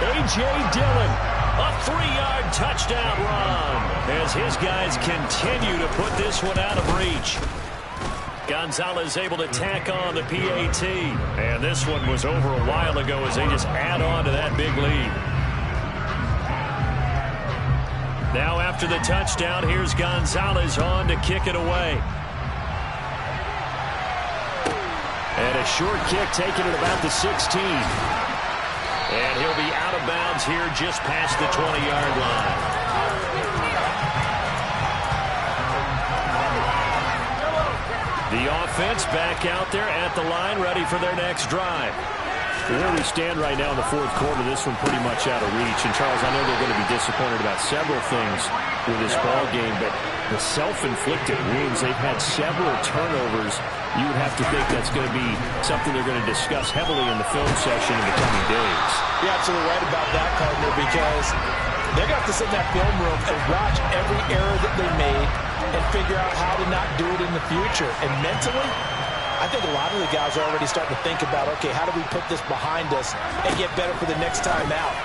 Speaker 4: A.J. Dillon.
Speaker 2: A 3-yard touchdown run as his guys continue to put this one out of reach. Gonzalez able to tack on the PAT. And this one was over a while ago as they just add on to that big lead. Now after the touchdown, here's Gonzalez on to kick it away.
Speaker 4: And a short kick taken at about the 16.
Speaker 2: And he'll be out of bounds here just past the 20-yard line. The offense back out there at the line, ready for their next drive.
Speaker 4: Where we stand right now in the 4th quarter, this one pretty much out of reach. And, Charles, I know they're going to be disappointed about several things with this ball game, but the self-inflicted wounds, they've had several turnovers. You would have to think that's going to be something they're going to discuss heavily in the film session in the coming days.
Speaker 3: You're absolutely right about that, partner, because they're going to have to sit in that film room and watch every error that they made and figure out how to not do it in the future. And mentally, I think a lot of the guys are already starting to think about, okay, how do we put this behind us and get better for the next time out?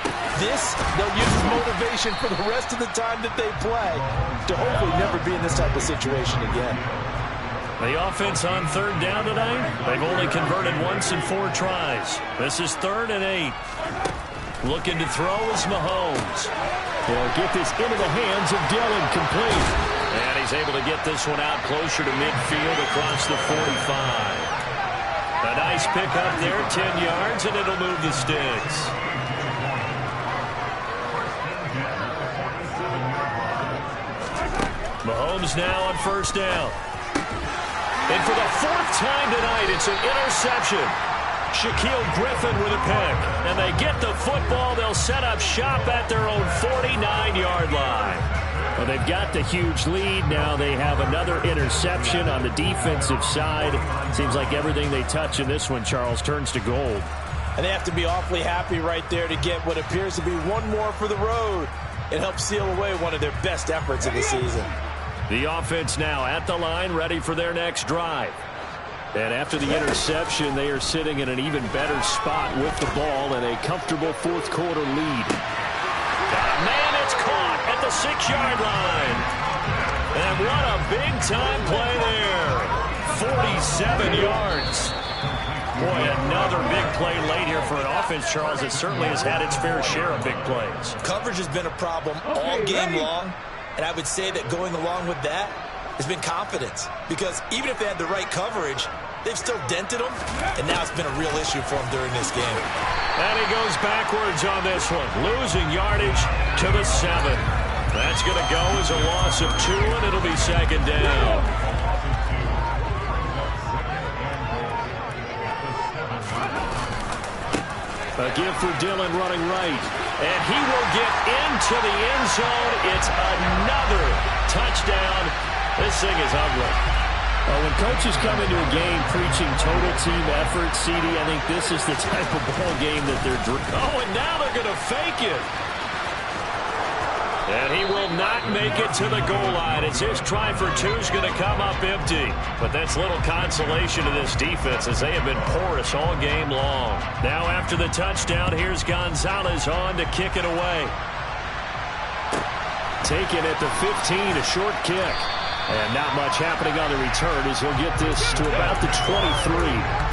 Speaker 3: This, they'll use as motivation for the rest of the time that they play to hopefully never be in this type of situation again.
Speaker 2: The offense on 3rd down tonight, they've only converted once in 4 tries. This is 3rd and 8. Looking to throw is Mahomes.
Speaker 4: They'll get this into the hands of Dillon, complete.
Speaker 2: And he's able to get this one out closer to midfield across the 45. A nice pick up there, 10 yards, and it'll move the sticks. Mahomes now on 1st down. And for the 4th time tonight, it's an interception. Shaquill Griffin with a pick. And they get the football. They'll set up shop at their own 49-yard line.
Speaker 4: Well, they've got the huge lead. Now they have another interception on the defensive side. Seems like everything they touch in this one, Charles, turns to gold.
Speaker 3: And they have to be awfully happy right there to get what appears to be one more for the road. It helps seal away one of their best efforts of the season.
Speaker 2: The offense now at the line, ready for their next drive.
Speaker 4: And after the interception, they are sitting in an even better spot with the ball and a comfortable 4th quarter lead.
Speaker 2: Man, it's caught at the 6-yard line. And what a big-time play there. 47 yards. Boy, another big play late here for an offense, Charles, that certainly has had its fair share of big plays.
Speaker 5: Coverage has been a problem all game long. And I would say that going along with that has been confidence. Because even if they had the right coverage, they've still dented them. And now it's been a real issue for them during this game.
Speaker 2: And he goes backwards on this one. Losing yardage to the 7. That's going to go as a loss of 2, and it'll be 2nd down.
Speaker 4: A give for Dillon running right.
Speaker 2: And he will get into the end zone. It's another touchdown This thing is ugly.
Speaker 4: Well, when coaches come into a game preaching total team effort, CD, I think this is the type of ball game that they're
Speaker 2: Oh, and now they're going to fake it. And he will not make it to the goal line as his try for two is going to come up empty. But that's little consolation to this defense as they have been porous all game long. Now after the touchdown, here's Gonzalez on to kick it away. Taken at the 15, a short kick. And not much happening on the return as he'll get this to about the 23.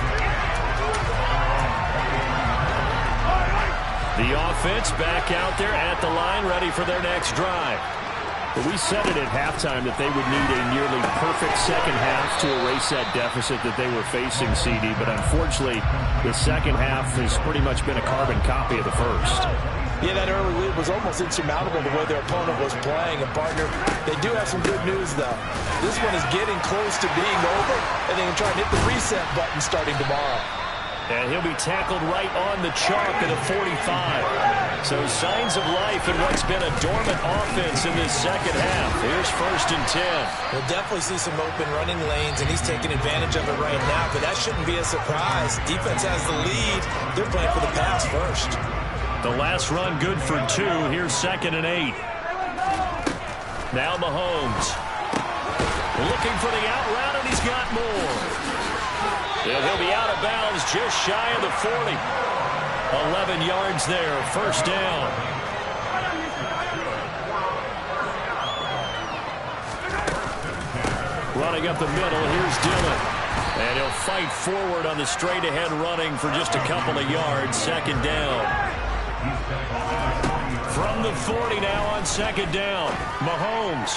Speaker 2: The offense back out there at the line, ready for their next drive. But we said it at halftime that they would need a nearly perfect second half to erase that deficit that they were facing, CD. But unfortunately, the second half has pretty much been a carbon copy of the first.
Speaker 3: Yeah, that early lead was almost insurmountable the way their opponent was playing. And, partner, they do have some good news, though. This one is getting close to being over, and they can try and hit the reset button starting tomorrow.
Speaker 2: And he'll be tackled right on the chalk at a 45. So signs of life in what's been a dormant offense in this second half. Here's 1st and 10.
Speaker 3: We'll definitely see some open running lanes, and he's taking advantage of it right now, but that shouldn't be a surprise. Defense has the lead. They're playing for the pass first.
Speaker 2: The last run good for 2. Here's 2nd and 8. Now Mahomes. Looking for the out route, and he's got more. And he'll be out of bounds just shy of the 40. 11 yards there, 1st down. Running up the middle, here's Dillon. And he'll fight forward on the straight-ahead running for just a couple of yards, 2nd down. From the 40 now on 2nd down, Mahomes.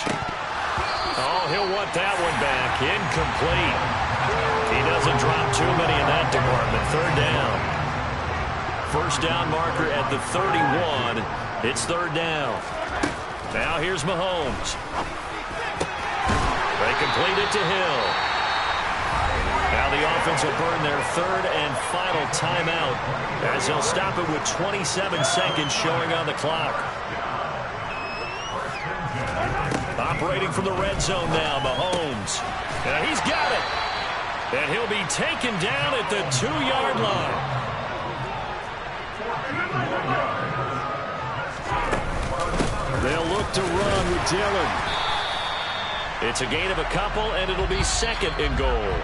Speaker 2: Oh, he'll want that one back. Incomplete. He doesn't drop too many in that department. 3rd down. 1st down marker at the 31. It's 3rd down. Now here's Mahomes. They complete it to Hill. Now the offense will burn their 3rd and final timeout as they'll stop it with 27 seconds showing on the clock. Operating from the red zone now, Mahomes. And he's got it. And he'll be taken down at the 2-yard line. They'll look to run with Dillon. It's a gain of a couple, and it'll be 2nd and goal.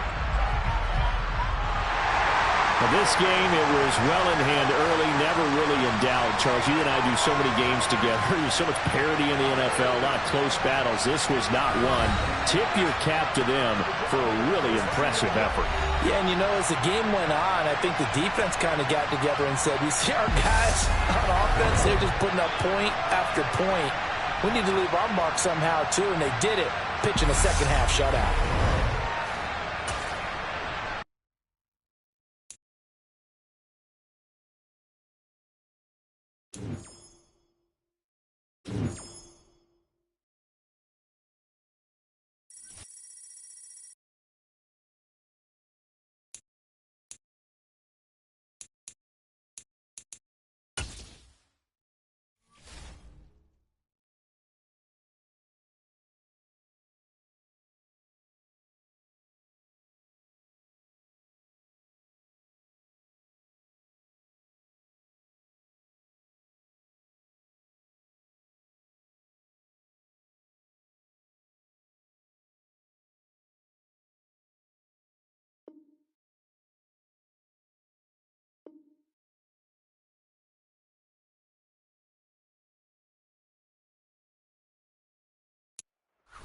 Speaker 4: Now this game, it was well in hand early, never really in doubt. Charles, you and I do so many games together. There's so much parity in the NFL, a lot of close battles. This was not one. Tip your cap to them for a really impressive effort.
Speaker 3: Yeah, and you know, as the game went on, I think the defense kind of got together and said, we see our guys on offense, they're just putting up point after point. We need to leave our mark somehow, too, and they did it, pitching a second half shutout.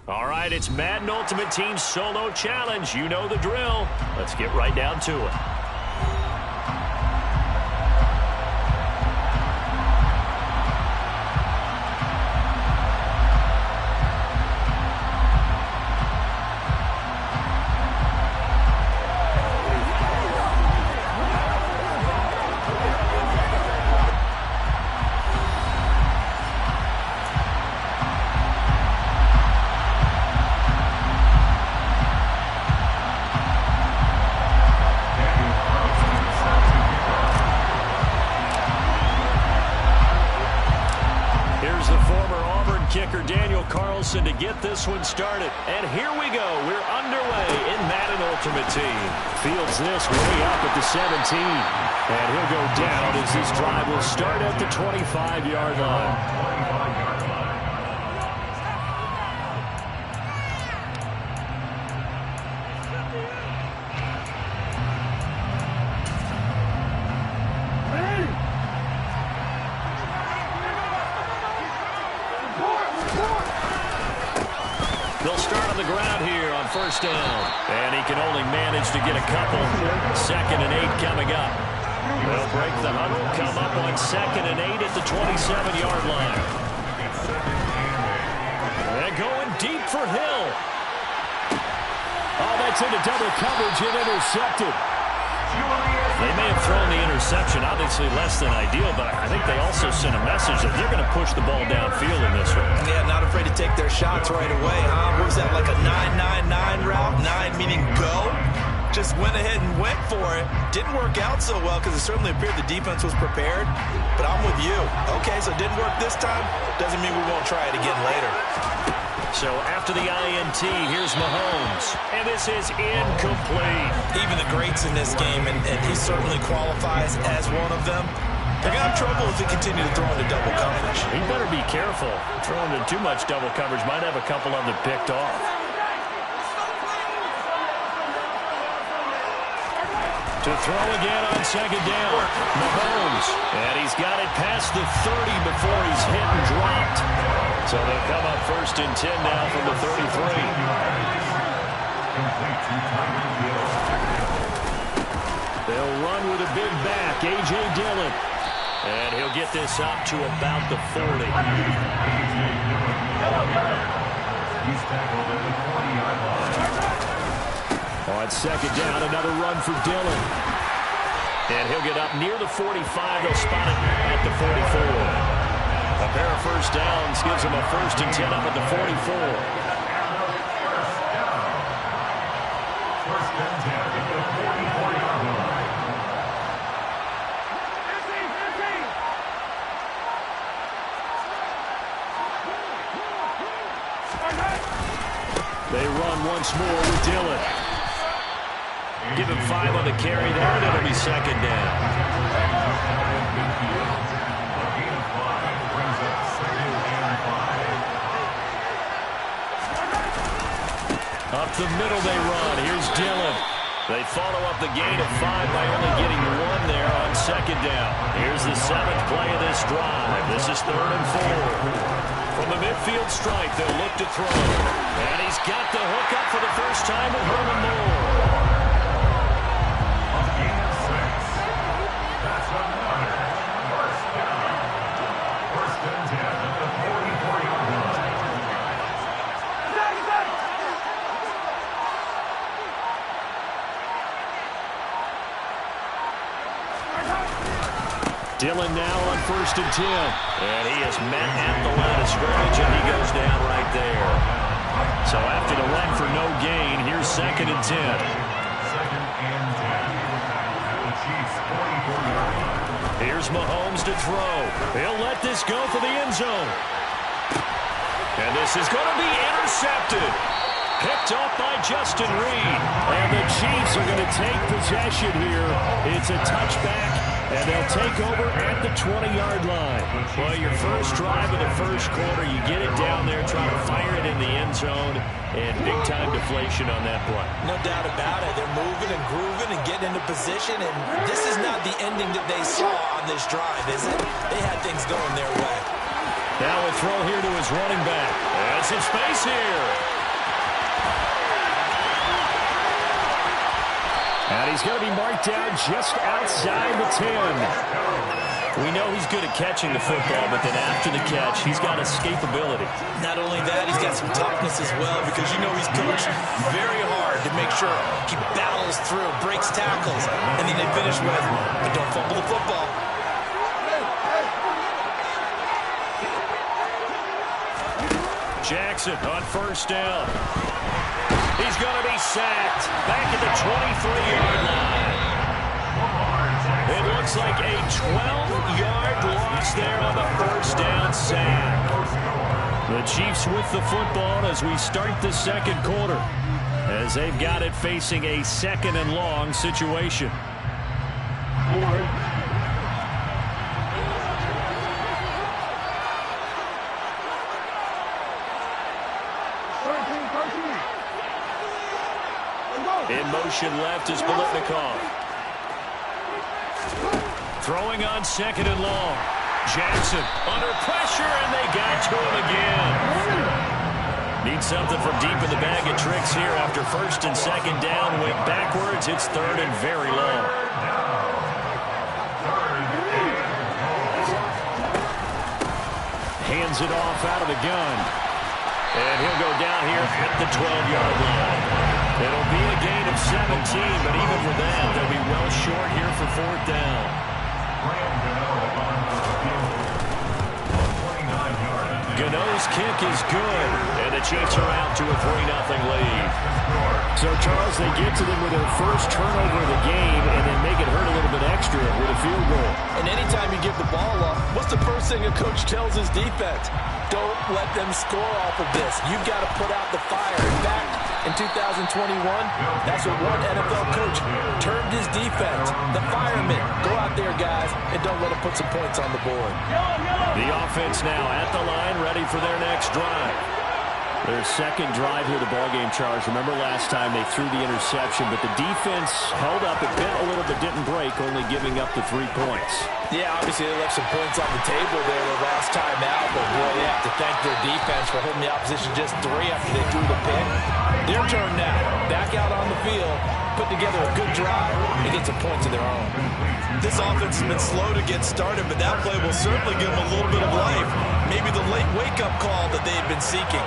Speaker 2: All right, it's Madden Ultimate Team Solo Challenge. You know the drill. Let's get right down to it. Carlson to get this one started. And here we go. We're underway in Madden Ultimate Team.
Speaker 4: Fields this way up at the 17. And he'll go down as this drive will start at the 25-yard line.
Speaker 2: They'll start on the ground here on first down. And he can only manage to get a couple. 2nd and 8 coming up. They'll break the huddle, come up on 2nd and 8 at the 27-yard line. And going deep for Hill.
Speaker 4: Oh, that's into double coverage and intercepted.
Speaker 2: They may have thrown the interception, obviously less than ideal, but I think they also sent a message that they're going to push the ball downfield in this one.
Speaker 5: Yeah, not afraid to take their shots right away, huh? What was that, like a 9-9-9 route? 9 meaning go? Just went ahead and went for it. Didn't work out so well because it certainly appeared the defense was prepared, but I'm with you. Okay, so it didn't work this time. Doesn't mean we won't try it again later.
Speaker 2: So after the INT, here's Mahomes. And this is incomplete.
Speaker 5: Even the greats in this game, and he certainly qualifies as one of them, they're going to have trouble if they continue to throw into double coverage.
Speaker 2: He better be careful. Throwing into too much double coverage might have a couple of them picked off. To throw again on 2nd down. Mahomes. And he's got it past the 30 before he's hit and dropped. So they'll come up 1st and 10 now from the 33.
Speaker 4: They'll run with a big back, A.J. Dillon.
Speaker 2: And he'll get this up to about the 40.
Speaker 4: On 2nd down, another run for Dillon.
Speaker 2: And he'll get up near the 45. They'll spot it at the 44. A pair of first downs gives them a 1st and 10 up at the 44.
Speaker 4: They run once more with Dillon.
Speaker 2: Give him 5 on the carry there, and it'll be 2nd down. Up the middle they run. Here's Dillon. They follow up the gain of 5 by only getting 1 there on 2nd down. Here's the 7th play of this drive. This is 3rd and 4. From the midfield stripe, they'll look to throw. And he's got the hook up for the first time with Herman Moore.
Speaker 4: Dillon now on 1st and 10.
Speaker 2: And he is met at the line of scrimmage, and he goes down right there. So after the run for no gain, here's 2nd and 10. Here's Mahomes to throw. He'll let this go for the end zone. And this is going to be intercepted. Picked off by Justin Reed.
Speaker 4: And the Chiefs are going to take possession here. It's a touchback, and they'll take over at the 20-yard line.
Speaker 2: Well, your first drive of the first quarter, you get it down there, try to fire it in the end zone, and big-time deflation on that play.
Speaker 5: No doubt about it. They're moving and grooving and getting into position, and this is not the ending that they saw on this drive, is it? They had things going their way.
Speaker 2: Now a throw here to his running back. And some space here.
Speaker 4: And he's going to be marked down just outside the 10.
Speaker 2: We know he's good at catching the football, but then after the catch, he's got escapability.
Speaker 5: Not only that, he's got some toughness as well, because you know he's coached very hard to make sure he battles through, breaks tackles, and then they finish with, but don't fumble the football.
Speaker 2: Jackson on first down. He's going to be sacked back at the 23-yard line. It looks like a 12-yard loss there on the first down sack.
Speaker 4: The Chiefs with the football as we start the second quarter, as they've got it facing a 2nd and long situation. In motion left is Biletnikoff. Throwing on 2nd and long. Jackson under pressure, and they got to him again. Need something from deep in the bag of tricks here after 1st and 2nd down. Went backwards. It's 3rd and very long. Hands it off out of the gun. And he'll go down here at the 12-yard line. It'll be a gain of 17, but even with that, they'll be well short here for 4th down. Gano's kick is good, and the Chiefs are out to a 3-0 lead. So, Charles, they get to them with their first turnover of the game and then make it hurt a little bit extra with a field goal.
Speaker 3: And anytime you give the ball up, what's the first thing a coach tells his defense? Don't let them score off of this. You've got to put out the fire. In fact, in 2021, that's what one NFL coach termed his defense. The firemen. Go out there, guys, and don't let them put some points on the board.
Speaker 4: The offense now at the line, ready for their next drive. Their second drive here, the ballgame, Charles. Remember last time they threw the interception, but the defense held up. It bent a little but didn't break, only giving up the 3 points.
Speaker 3: Yeah, obviously they left some points on the table there the last time out, but boy, they have to thank their defense for holding the opposition just 3 after they threw the pick. Their turn now. Back out on the field, put together a good drive, and get some points of their own.
Speaker 5: This offense has been slow to get started, but that play will certainly give them a little bit of life. Maybe the late wake-up call that they've been seeking.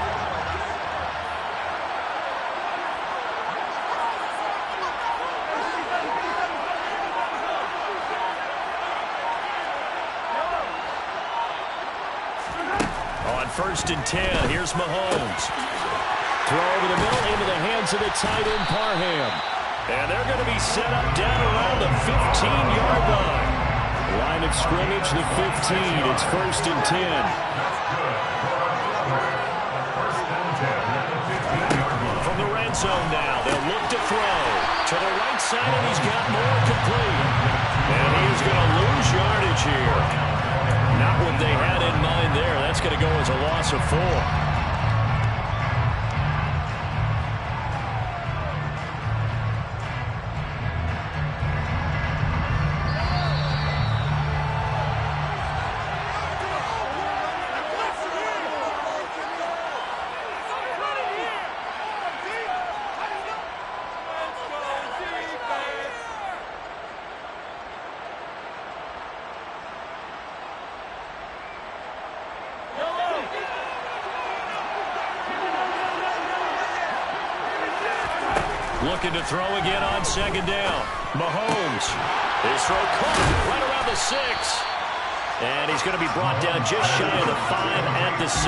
Speaker 4: On 1st and 10, here's Mahomes. Throw over the middle into the hands of the tight end, Parham. And they're going to be set up down around the 15-yard line. Line of scrimmage, the 15. It's 1st and 10. From the red zone now, they'll look to throw. To the right side, and he's got more complete. And he's going to lose yardage here. Not what they had in mind there. That's going to go as a loss of 4. Looking to throw again on 2nd down. Mahomes. His throw caught right around the 6. And he's going to be brought down just shy of the 5 at the 6.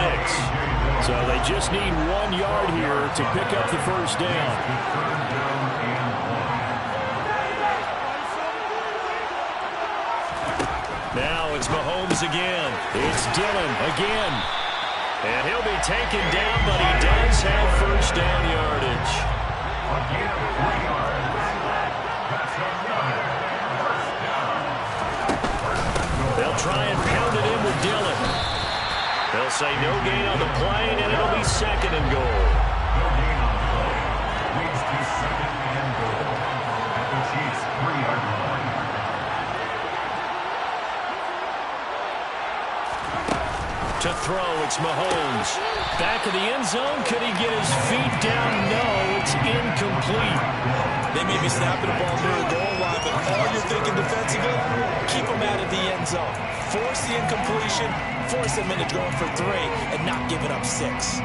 Speaker 4: So they just need 1 yard here to pick up the 1st down. Now it's Mahomes again. It's Dillon again. And he'll be taken down, but he does have 1st down yardage. They'll try and pound it in with Dillon. They'll say no gain on the play, and it'll be 2nd and goal.
Speaker 7: No gain on the play. Leads to 2nd and goal at the Chiefs' 3-yard line.
Speaker 4: To throw, it's Mahomes. Back of the end zone. Could he get his feet down? No, it's incomplete.
Speaker 5: They may be snapping the ball near the goal line, but all you're thinking defensively, keep them out of the end zone. Force the incompletion, force them into going for 3, and not give it up 6.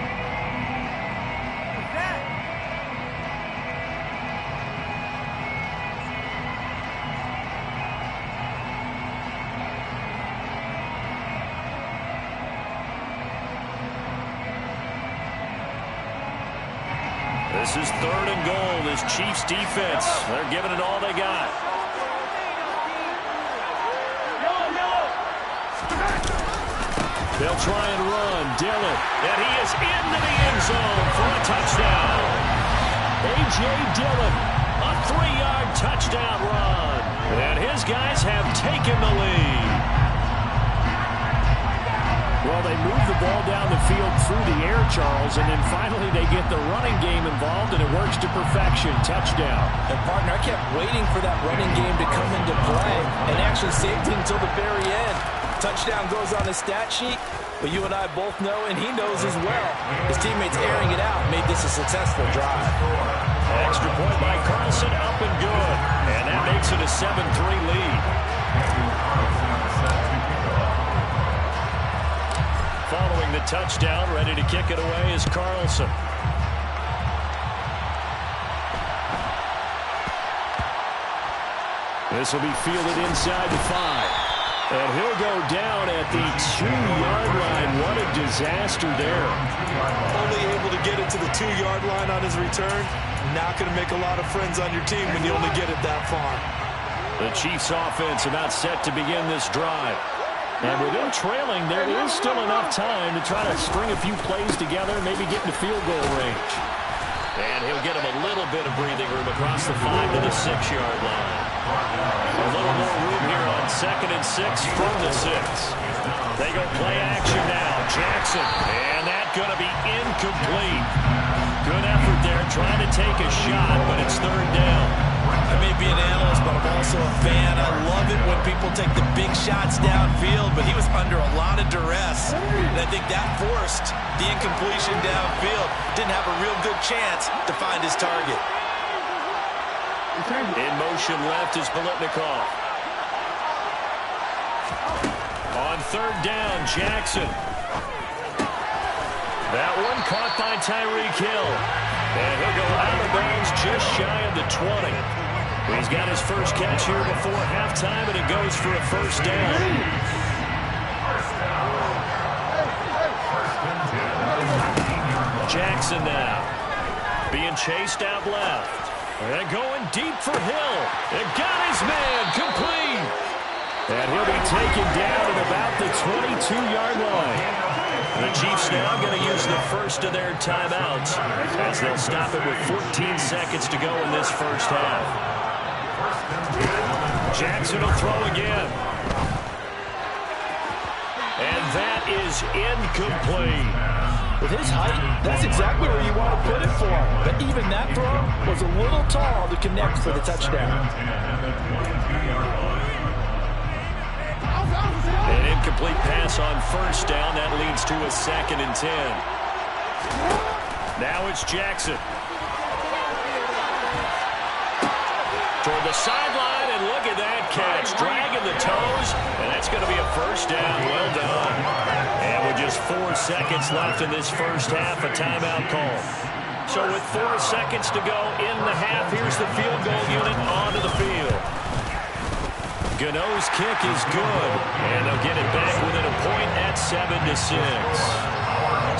Speaker 4: This is 3rd and goal. This Chiefs defense, they're giving it all they got. They'll try and run.
Speaker 2: Dillon, and he is into the end zone for a touchdown. A.J. Dillon, a 3-yard touchdown run, and his guys have taken the lead.
Speaker 4: Well, they move the ball down the field through the air, Charles, and then finally they get the running game involved, and it works to perfection. Touchdown.
Speaker 3: And, partner, I kept waiting for that running game to come into play and actually saved it until the very end. Touchdown goes on the stat sheet, but you and I both know, and he knows as well, his teammates airing it out made this a successful drive.
Speaker 2: Extra point by Carlson, up and good. And that makes it a 7-3 lead. Following the touchdown, ready to kick it away is Carlson. This will be fielded inside the 5. And he'll go down at the 2-yard line. What a disaster there.
Speaker 5: Only able to get it to the 2-yard line on his return. Not going to make a lot of friends on your team when you only get it that far.
Speaker 2: The Chiefs offense about set to begin this drive. And with them trailing, there is still enough time to try to string a few plays together, maybe get into field goal range. And he'll get him a little bit of breathing room across the 5 to the 6-yard line. A little more room here on 2nd and 6 from the 6. They go play action now. Jackson, and that's going to be incomplete. Good effort there, trying to take a shot, but it's 3rd down.
Speaker 5: I may be an analyst, but I'm also a fan. I love it when people take the big shots downfield, but he was under a lot of duress. And I think that forced the incompletion downfield. Didn't have a real good chance to find his target.
Speaker 2: In motion left is Biletnikoff. On 3rd down, Jackson. That one caught by Tyreek Hill. And he'll go out of bounds just shy of the 20. He's got his first catch here before halftime, and it goes for a 1st down. Jackson now. Being chased out left. And going deep for Hill. And got his man complete. And he'll be taken down at about the 22-yard line. The Chiefs now going to use the first of their timeouts as they'll stop it with 14 seconds to go in this first half. Jackson will throw again. And that is incomplete.
Speaker 3: With his height, that's exactly where you want to put it for him. But even that throw was a little tall to connect for the touchdown.
Speaker 2: An incomplete pass on 1st down. That leads to a 2nd and 10. Now it's Jackson. Toward the sideline, and look at that catch. Dragging the toes, and that's going to be a 1st down. Well done. And with just 4 seconds left in this first half, a timeout call. So with 4 seconds to go in the half, here's the field goal unit onto the field. Gano's kick is good, and they'll get it back within a point at 7-6.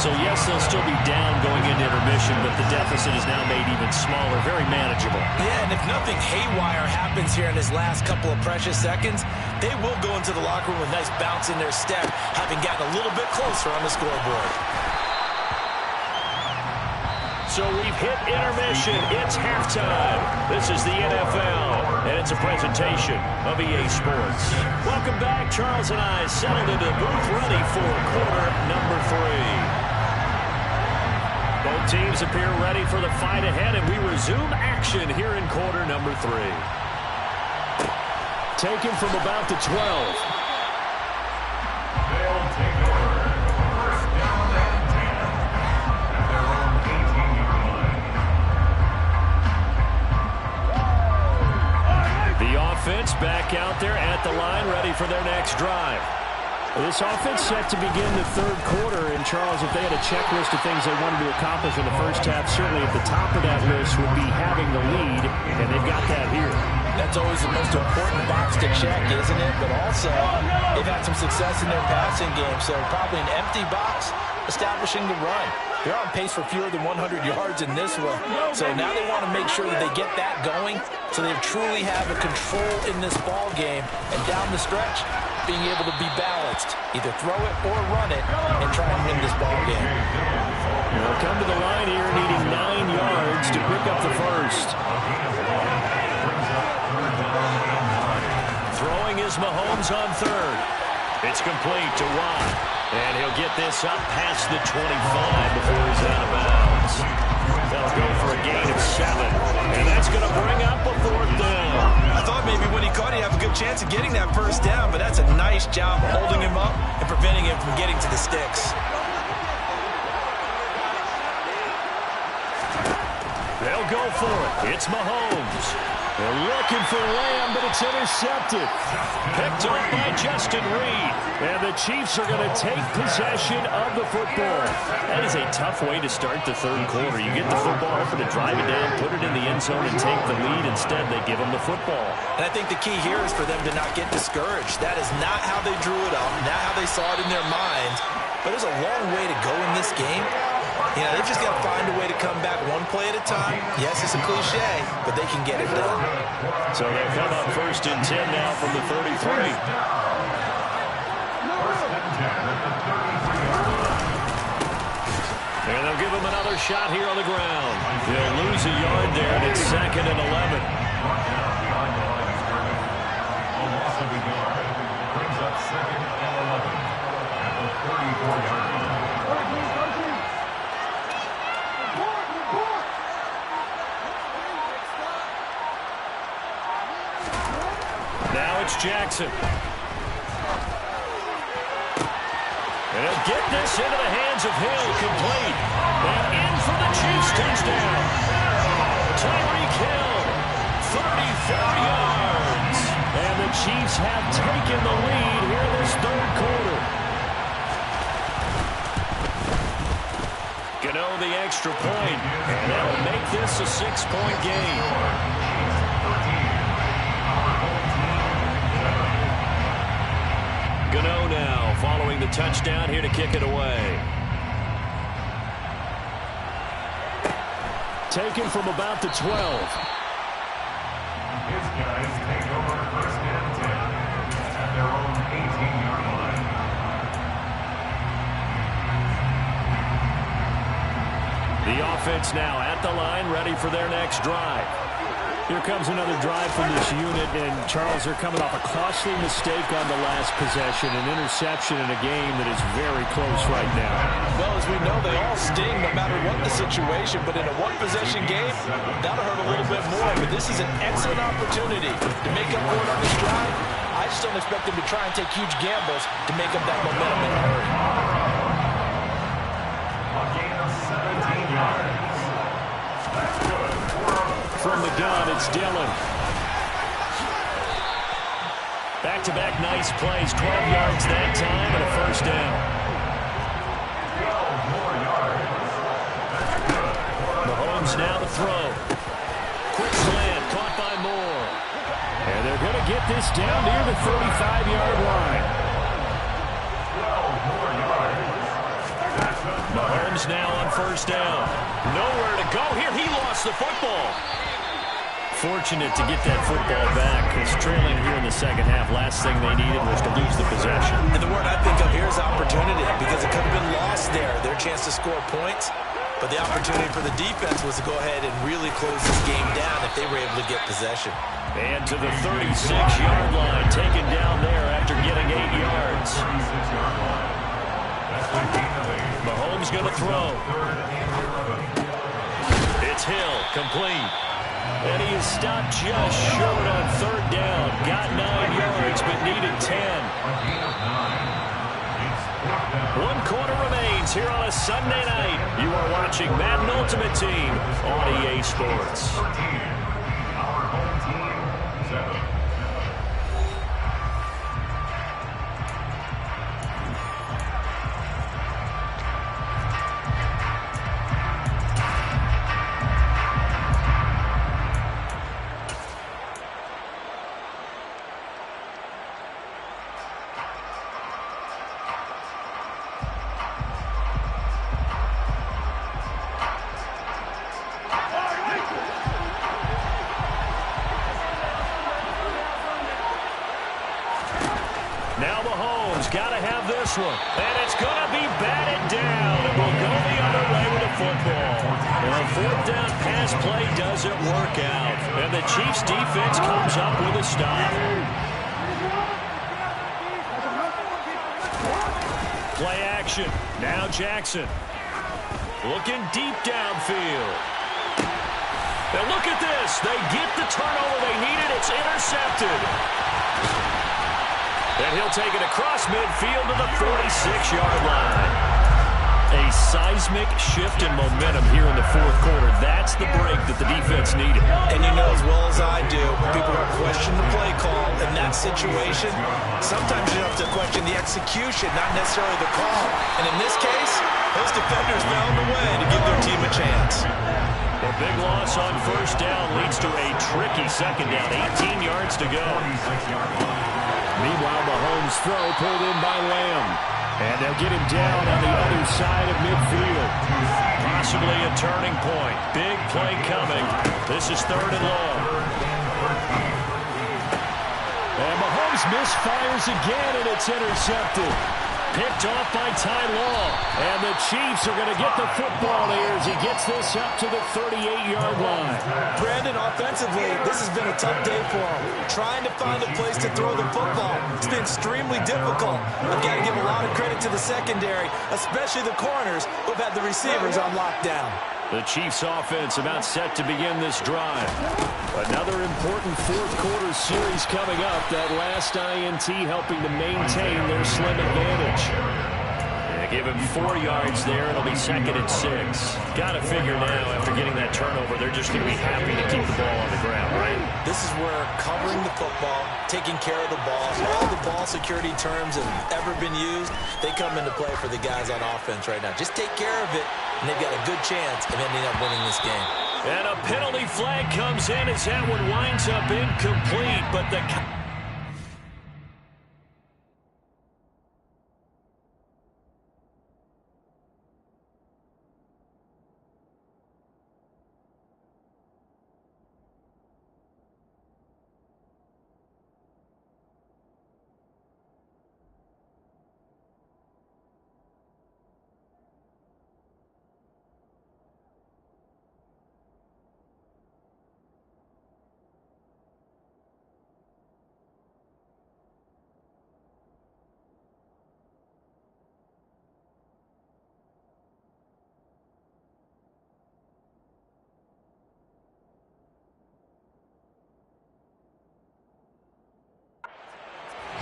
Speaker 2: So, yes, they'll still be down going into intermission, but the deficit is now made even smaller, very manageable.
Speaker 3: Yeah, and if nothing haywire happens here in his last couple of precious seconds, they will go into the locker room with a nice bounce in their step, having gotten a little bit closer on the scoreboard.
Speaker 2: So we've hit intermission. It's halftime. This is the NFL, and it's a presentation of EA Sports. Welcome back. Charles and I settled into the booth ready for quarter number 3. Both teams appear ready for the fight ahead, and we resume action here in quarter number 3. Taken from about the 12.
Speaker 7: They'll take over. First down and 10 at their own 18-yard line.
Speaker 2: The offense back out there at the line, ready for their next drive.
Speaker 4: This offense set to begin the 3rd quarter, and Charles, if they had a checklist of things they wanted to accomplish in the first half, certainly at the top of that list would be having the lead, and they've got that here.
Speaker 3: That's always the most important box to check, isn't it? But also, they've had some success in their passing game, so probably an empty box establishing the run. They're on pace for fewer than 100 yards in this one. So now they want to make sure that they get that going so they truly have a control in this ball game. And down the stretch, being able to be balanced. Either throw it or run it and try and win this ball game.
Speaker 4: They'll come to the line here needing 9 yards to pick up the first.
Speaker 2: Throwing is Mahomes on third. It's complete to Watt. And he'll get this up past the 25 before he's out of bounds. They'll go for a gain of 7. And that's going to bring up a 4th down.
Speaker 5: I thought maybe when he caught it, he'd have a good chance of getting that first down, but that's a nice job holding him up and preventing him from getting to the sticks.
Speaker 2: They'll go for it. It's Mahomes.
Speaker 4: They're looking for Lamb, but it's intercepted.
Speaker 2: Picked up by Justin Reed.
Speaker 4: And the Chiefs are going to take possession of the football.
Speaker 2: That is a tough way to start the third quarter. You get the football, hoping to drive it down, put it in the end zone, and take the lead. Instead, they give them the football.
Speaker 5: And I think the key here is for them to not get discouraged. That is not how they drew it up, not how they saw it in their minds. But there's a long way to go in this game. You know, they've just got to find a way to come back one play at a time. Yes, it's a cliche, but they can get it done.
Speaker 2: So they come up 1st and 10 now from the 33. And they'll give him another shot here on the ground. They'll lose a yard there, and it's 2nd and 11.
Speaker 7: A loss of a yard brings up 2nd and 11 at the 34-yard line.
Speaker 2: Now it's Jackson. And he'll get this into the hands of Hill, complete. And in for the Chiefs touchdown. Tyreek Hill, 34 yards.
Speaker 4: And the Chiefs have taken the lead here in this third quarter.
Speaker 2: Gano the extra point, and that'll make this a 6-point game. Gano now following the touchdown here to kick it away.
Speaker 4: Taken from about the 12.
Speaker 7: His guys take over 1st and 10 at their own 18-yard line.
Speaker 2: The offense now at the line, ready for their next drive.
Speaker 4: Here comes another drive from this unit, and Charles, they're coming off a costly mistake on the last possession, an interception in a game that is very close right now.
Speaker 3: Well, as we know, they all sting no matter what the situation, but in a one-possession game, that'll hurt a little bit more. But this is an excellent opportunity to make up for it on this drive. I just don't expect them to try and take huge gambles to make up that momentum in a hurry.
Speaker 7: A gain of 17 yards. That's good.
Speaker 4: From the gun, it's Dillon.
Speaker 2: Back-to-back nice plays, 12 yards that time, and a 1st down.
Speaker 7: 12 more yards.
Speaker 2: Mahomes now to throw. Quick slant, caught by Moore.
Speaker 4: And they're going to get this down near the 35-yard line.
Speaker 7: 12 more yards.
Speaker 2: Mahomes now on 1st down. Nowhere to go here. He lost the football.
Speaker 4: Fortunate to get that football back. It's trailing here in the second half. Last thing they needed was to lose the possession.
Speaker 5: And the word I think of here is opportunity, because it could have been lost there, their chance to score points. But the opportunity for the defense was to go ahead and really close this game down if they were able to get possession.
Speaker 2: And to the 36-yard line, taken down there after getting 8 yards. Mahomes going to throw. It's Hill, complete. And he is stopped just short on 3rd down. Got 9 yards, but needed 10. 1 quarter remains here on a Sunday night. You are watching Madden Ultimate Team on EA Sports.
Speaker 7: Our home team, 7.
Speaker 2: Now Mahomes got to have this one. And it's going to be batted down. And we'll go the other way with the football. And a fourth down pass play doesn't work out. And the Chiefs defense comes up with a stop. Play action. Now Jackson. Looking deep downfield. Now look at this. They get the turnover they needed. It's intercepted. And he'll take it across midfield to the 46-yard line. A seismic shift in momentum here in the fourth quarter. That's the break that the defense needed.
Speaker 3: And you know as well as I do, people are questioning the play call in that situation. Sometimes you have to question the execution, not necessarily the call. And in this case, those defenders found a way to give their team a chance.
Speaker 2: A big loss on first down leads to a tricky second down. 18 yards to go.
Speaker 4: Meanwhile, Mahomes' throw pulled in by Lamb. And they'll get him down on the other side of midfield.
Speaker 2: Possibly a turning point. Big play coming. This is 3rd and long.
Speaker 4: And Mahomes misfires again, and it's intercepted.
Speaker 2: Picked off by Ty Law.
Speaker 4: And the Chiefs are going to get the football here as he gets this up to the 38-yard line.
Speaker 3: Brandon, offensively, this has been a tough day for him. Trying to find a place to throw the football. It's been extremely difficult. I've got to give a lot of credit to the secondary, especially the corners who've had the receivers on lockdown.
Speaker 2: The Chiefs offense about set to begin this drive.
Speaker 4: Another important fourth quarter series coming up. That last INT helping to maintain their slim advantage.
Speaker 2: Give him 4 yards there. It'll be 2nd and 6. Got to figure now, after getting that turnover, they're just going to be happy to keep the ball on the ground, right?
Speaker 3: This is where covering the football, taking care of the ball, all the ball security terms have ever been used, they come into play for the guys on offense right now. Just take care of it, and they've got a good chance of ending up winning this game.
Speaker 2: And a penalty flag comes in as that one winds up incomplete, but the...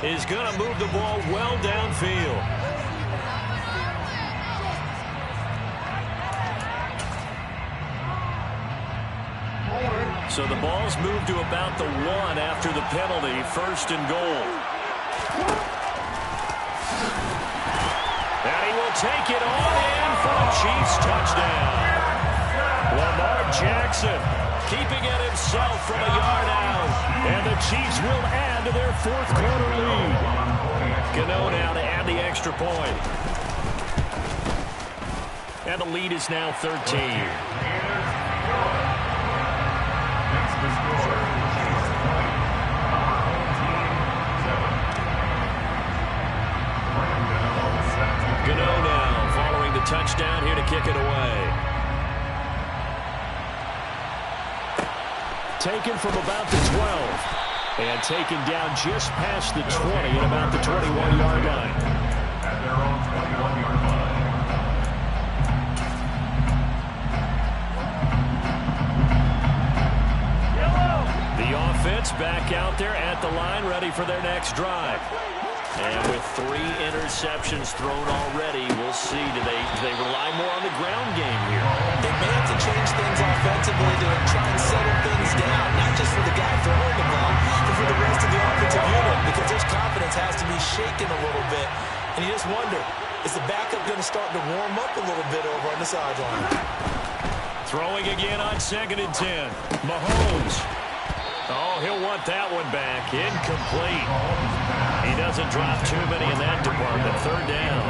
Speaker 2: is going to move the ball well downfield. So the ball's moved to about the 1 after the penalty. 1st and goal. And he will take it all in for a Chiefs touchdown. Lamar Jackson keeping it himself from a yard out. And the Chiefs will add to their fourth quarter lead. Gano now to add the extra point. And the lead is now 13. Gano now following the touchdown here to kick it away.
Speaker 4: Taken from about the 12. And taken down just past the 20 at about the 21-yard line.
Speaker 7: At their own 21-yard line.
Speaker 2: The offense back out there at the line, ready for their next drive. And with 3 interceptions thrown already, we'll see. Do they rely more on the ground game here?
Speaker 3: They may have to change things offensively to try and settle things down, not just for the guy throwing the ball, but for the rest of the offensive unit, because their confidence has to be shaken a little bit. And you just wonder, is the backup going to start to warm up a little bit over on the sideline?
Speaker 2: Throwing again on 2nd and 10. Mahomes. Oh, he'll want that one back. Incomplete. He doesn't drop too many in that department. 3rd down.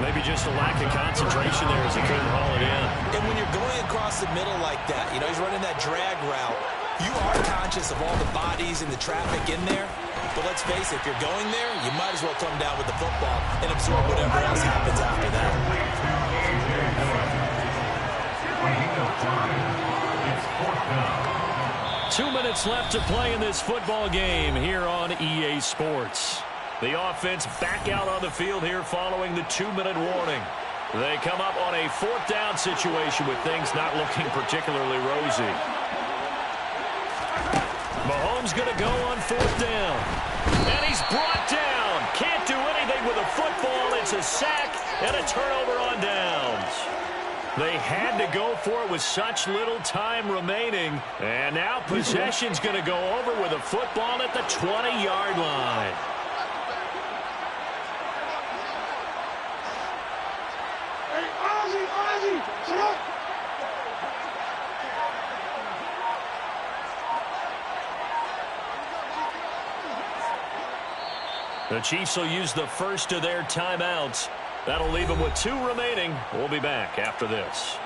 Speaker 2: Maybe just a lack of concentration there as he couldn't haul it in.
Speaker 3: And when you're going across the middle like that, you know, he's running that drag route.
Speaker 5: You are conscious of all the bodies and the traffic in there, but let's face it, if you're going there, you might as well come down with the football and absorb whatever else happens after that.
Speaker 7: It's 4th down.
Speaker 2: 2 minutes left to play in this football game here on EA Sports. The offense back out on the field here following the 2-minute warning. They come up on a 4th down situation with things not looking particularly rosy. Mahomes going to go on 4th down. And he's brought down. Can't do anything with a football. It's a sack and a turnover on downs. They had to go for it with such little time remaining. And now possession's going to go over with a football at the 20-yard line. The Chiefs will use the first of their timeouts. That'll leave them with 2 remaining. We'll be back after this.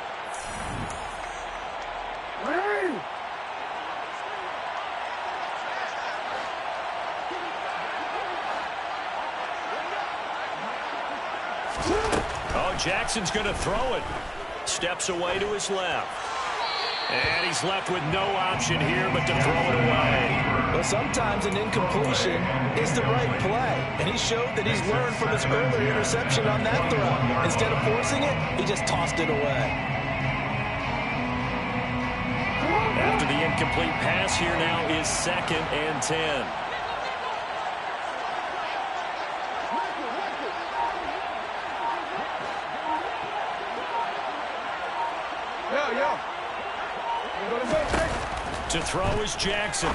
Speaker 2: Oh, Jackson's going to throw it. Steps away to his left. And he's left with no option here but to throw it away.
Speaker 3: Well, sometimes an incompletion is the right play. And he showed that he's learned from his earlier interception on that throw. Instead of forcing it, he just tossed it away.
Speaker 2: After the incomplete pass, here now is 2nd and 10. To throw is Jackson.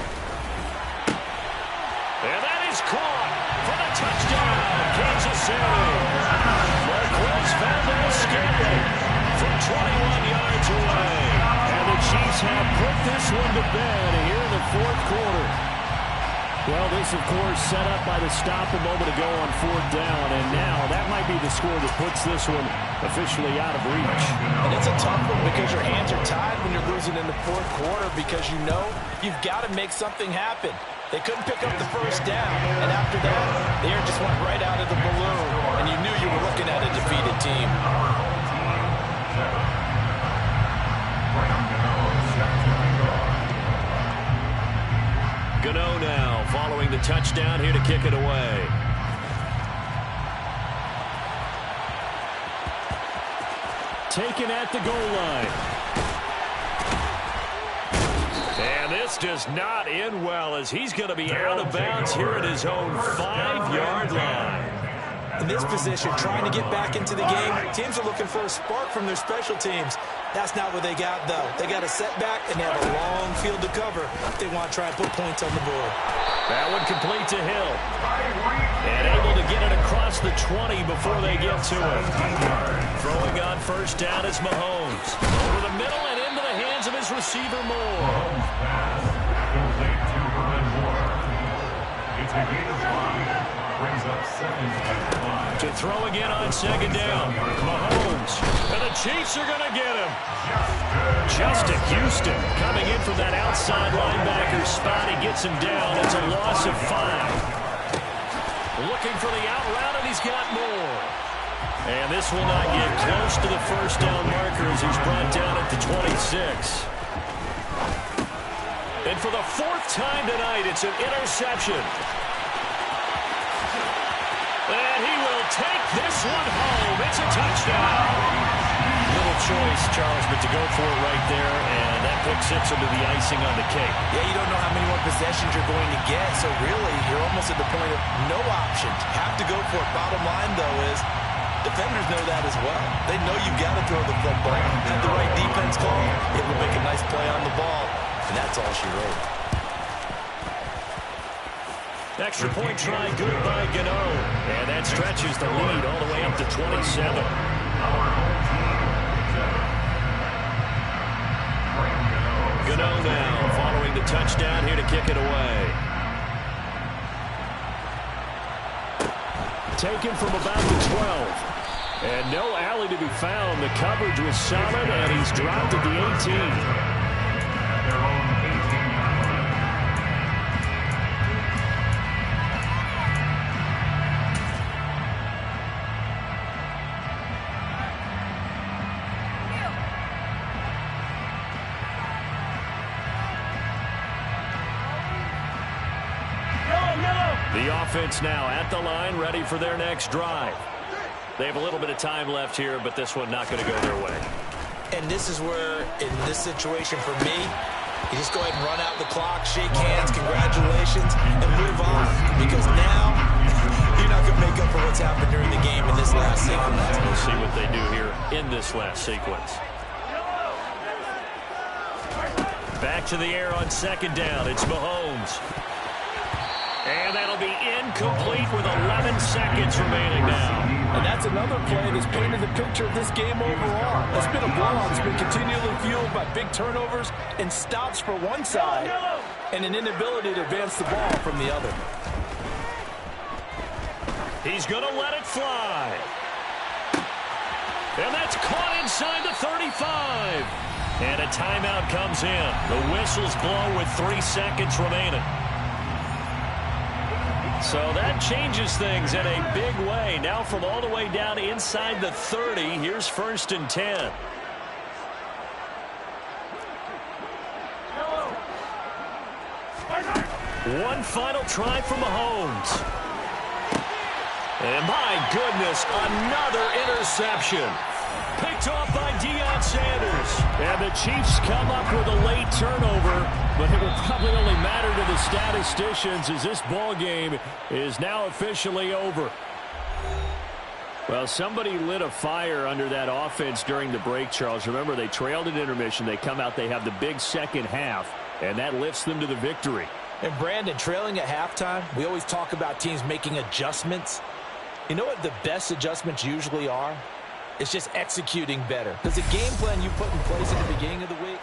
Speaker 2: And that is caught for the touchdown, Kansas City. Marquez Valdes-Scantling from 21 yards away. And the Chiefs have put this one to bed here in the 4th quarter.
Speaker 4: Well, this, of course, set up by the stop a moment ago on 4th down, and now that might be the score that puts this one officially out of reach.
Speaker 3: And it's a tough one because your hands are tied when you're losing in the 4th quarter because you know you've got to make something happen. They couldn't pick up the first down, and after that, the air just went right out of the balloon, and you knew you were looking at a defeated team.
Speaker 2: Gano now following the touchdown here to kick it away.
Speaker 4: Taken at the goal line.
Speaker 2: And this does not end well as he's going to be out of bounds here at his own 5-yard line.
Speaker 3: In this position, trying to get back into the game, teams are looking for a spark from their special teams. That's not what they got, though. They got a setback, and they have a long field to cover if they want to try and put points on the board.
Speaker 2: That one complete to Hill. And able to get it across the 20 before they get to it. Throwing on 1st down is Mahomes. Over the middle and into the hands of his receiver, Moore.
Speaker 7: It's a gain of 5. Brings up 7 and 5.
Speaker 2: To throw again on 2nd down. Mahomes. And the Chiefs are going to get him. Justin Houston coming in from that outside linebacker spot. He gets him down. It's a loss of 5. Looking for the out route, and he's got more. And this will not get close to the 1st down marker as he's brought down at the 26. And for the 4th time tonight, it's an interception. And he will take this one home. It's a touchdown. Little choice, Charles, but to go for it right there, and that pick sits into the icing on the cake.
Speaker 3: Yeah, you don't know how many more possessions you're going to get, so really, you're almost at the point of no options. Have to go for it. Bottom line, though, is defenders know that as well. They know you've got to throw the football. Have the right defense call, it will make a nice play on the ball, and that's all she wrote.
Speaker 2: Extra point try good by Gano. And that stretches the lead all the way up to 27. Gano now following the touchdown here to kick it away.
Speaker 4: Taken from about the 12. And no alley to be found. The coverage was solid, and he's dropped at the 18.
Speaker 2: The offense now at the line, ready for their next drive. They have a little bit of time left here, but this one not going to go their way.
Speaker 3: And this is where, in this situation for me, you just go ahead and run out the clock, shake hands, congratulations, and move on. Because now, you're not going to make up for what's happened during the game in this last sequence.
Speaker 2: We'll see what they do here in this last sequence. Back to the air on second down. It's Mahomes. And that'll be incomplete with 11 seconds remaining now.
Speaker 3: And that's another play that's painted the picture of this game overall. It's been a blowout. It's been continually fueled by big turnovers and stops for one side and an inability to advance the ball from the other.
Speaker 2: He's going to let it fly. And that's caught inside the 35. And a timeout comes in. The whistle's blown with 3 seconds remaining. So that changes things in a big way. Now from all the way down inside the 30, here's 1st and 10. One final try for Mahomes. And my goodness, another interception. Picked off by Deion Sanders.
Speaker 4: And the Chiefs come up with a late turnover, but it will probably only matter to the statisticians as this ball game is now officially over. Well, somebody lit a fire under that offense during the break, Charles. Remember, they trailed at intermission. They come out, they have the big second half, and that lifts them to the victory.
Speaker 3: And Brandon, trailing at halftime, we always talk about teams making adjustments. You know what the best adjustments usually are? It's just executing better. Because the game plan you put in place at the beginning of the week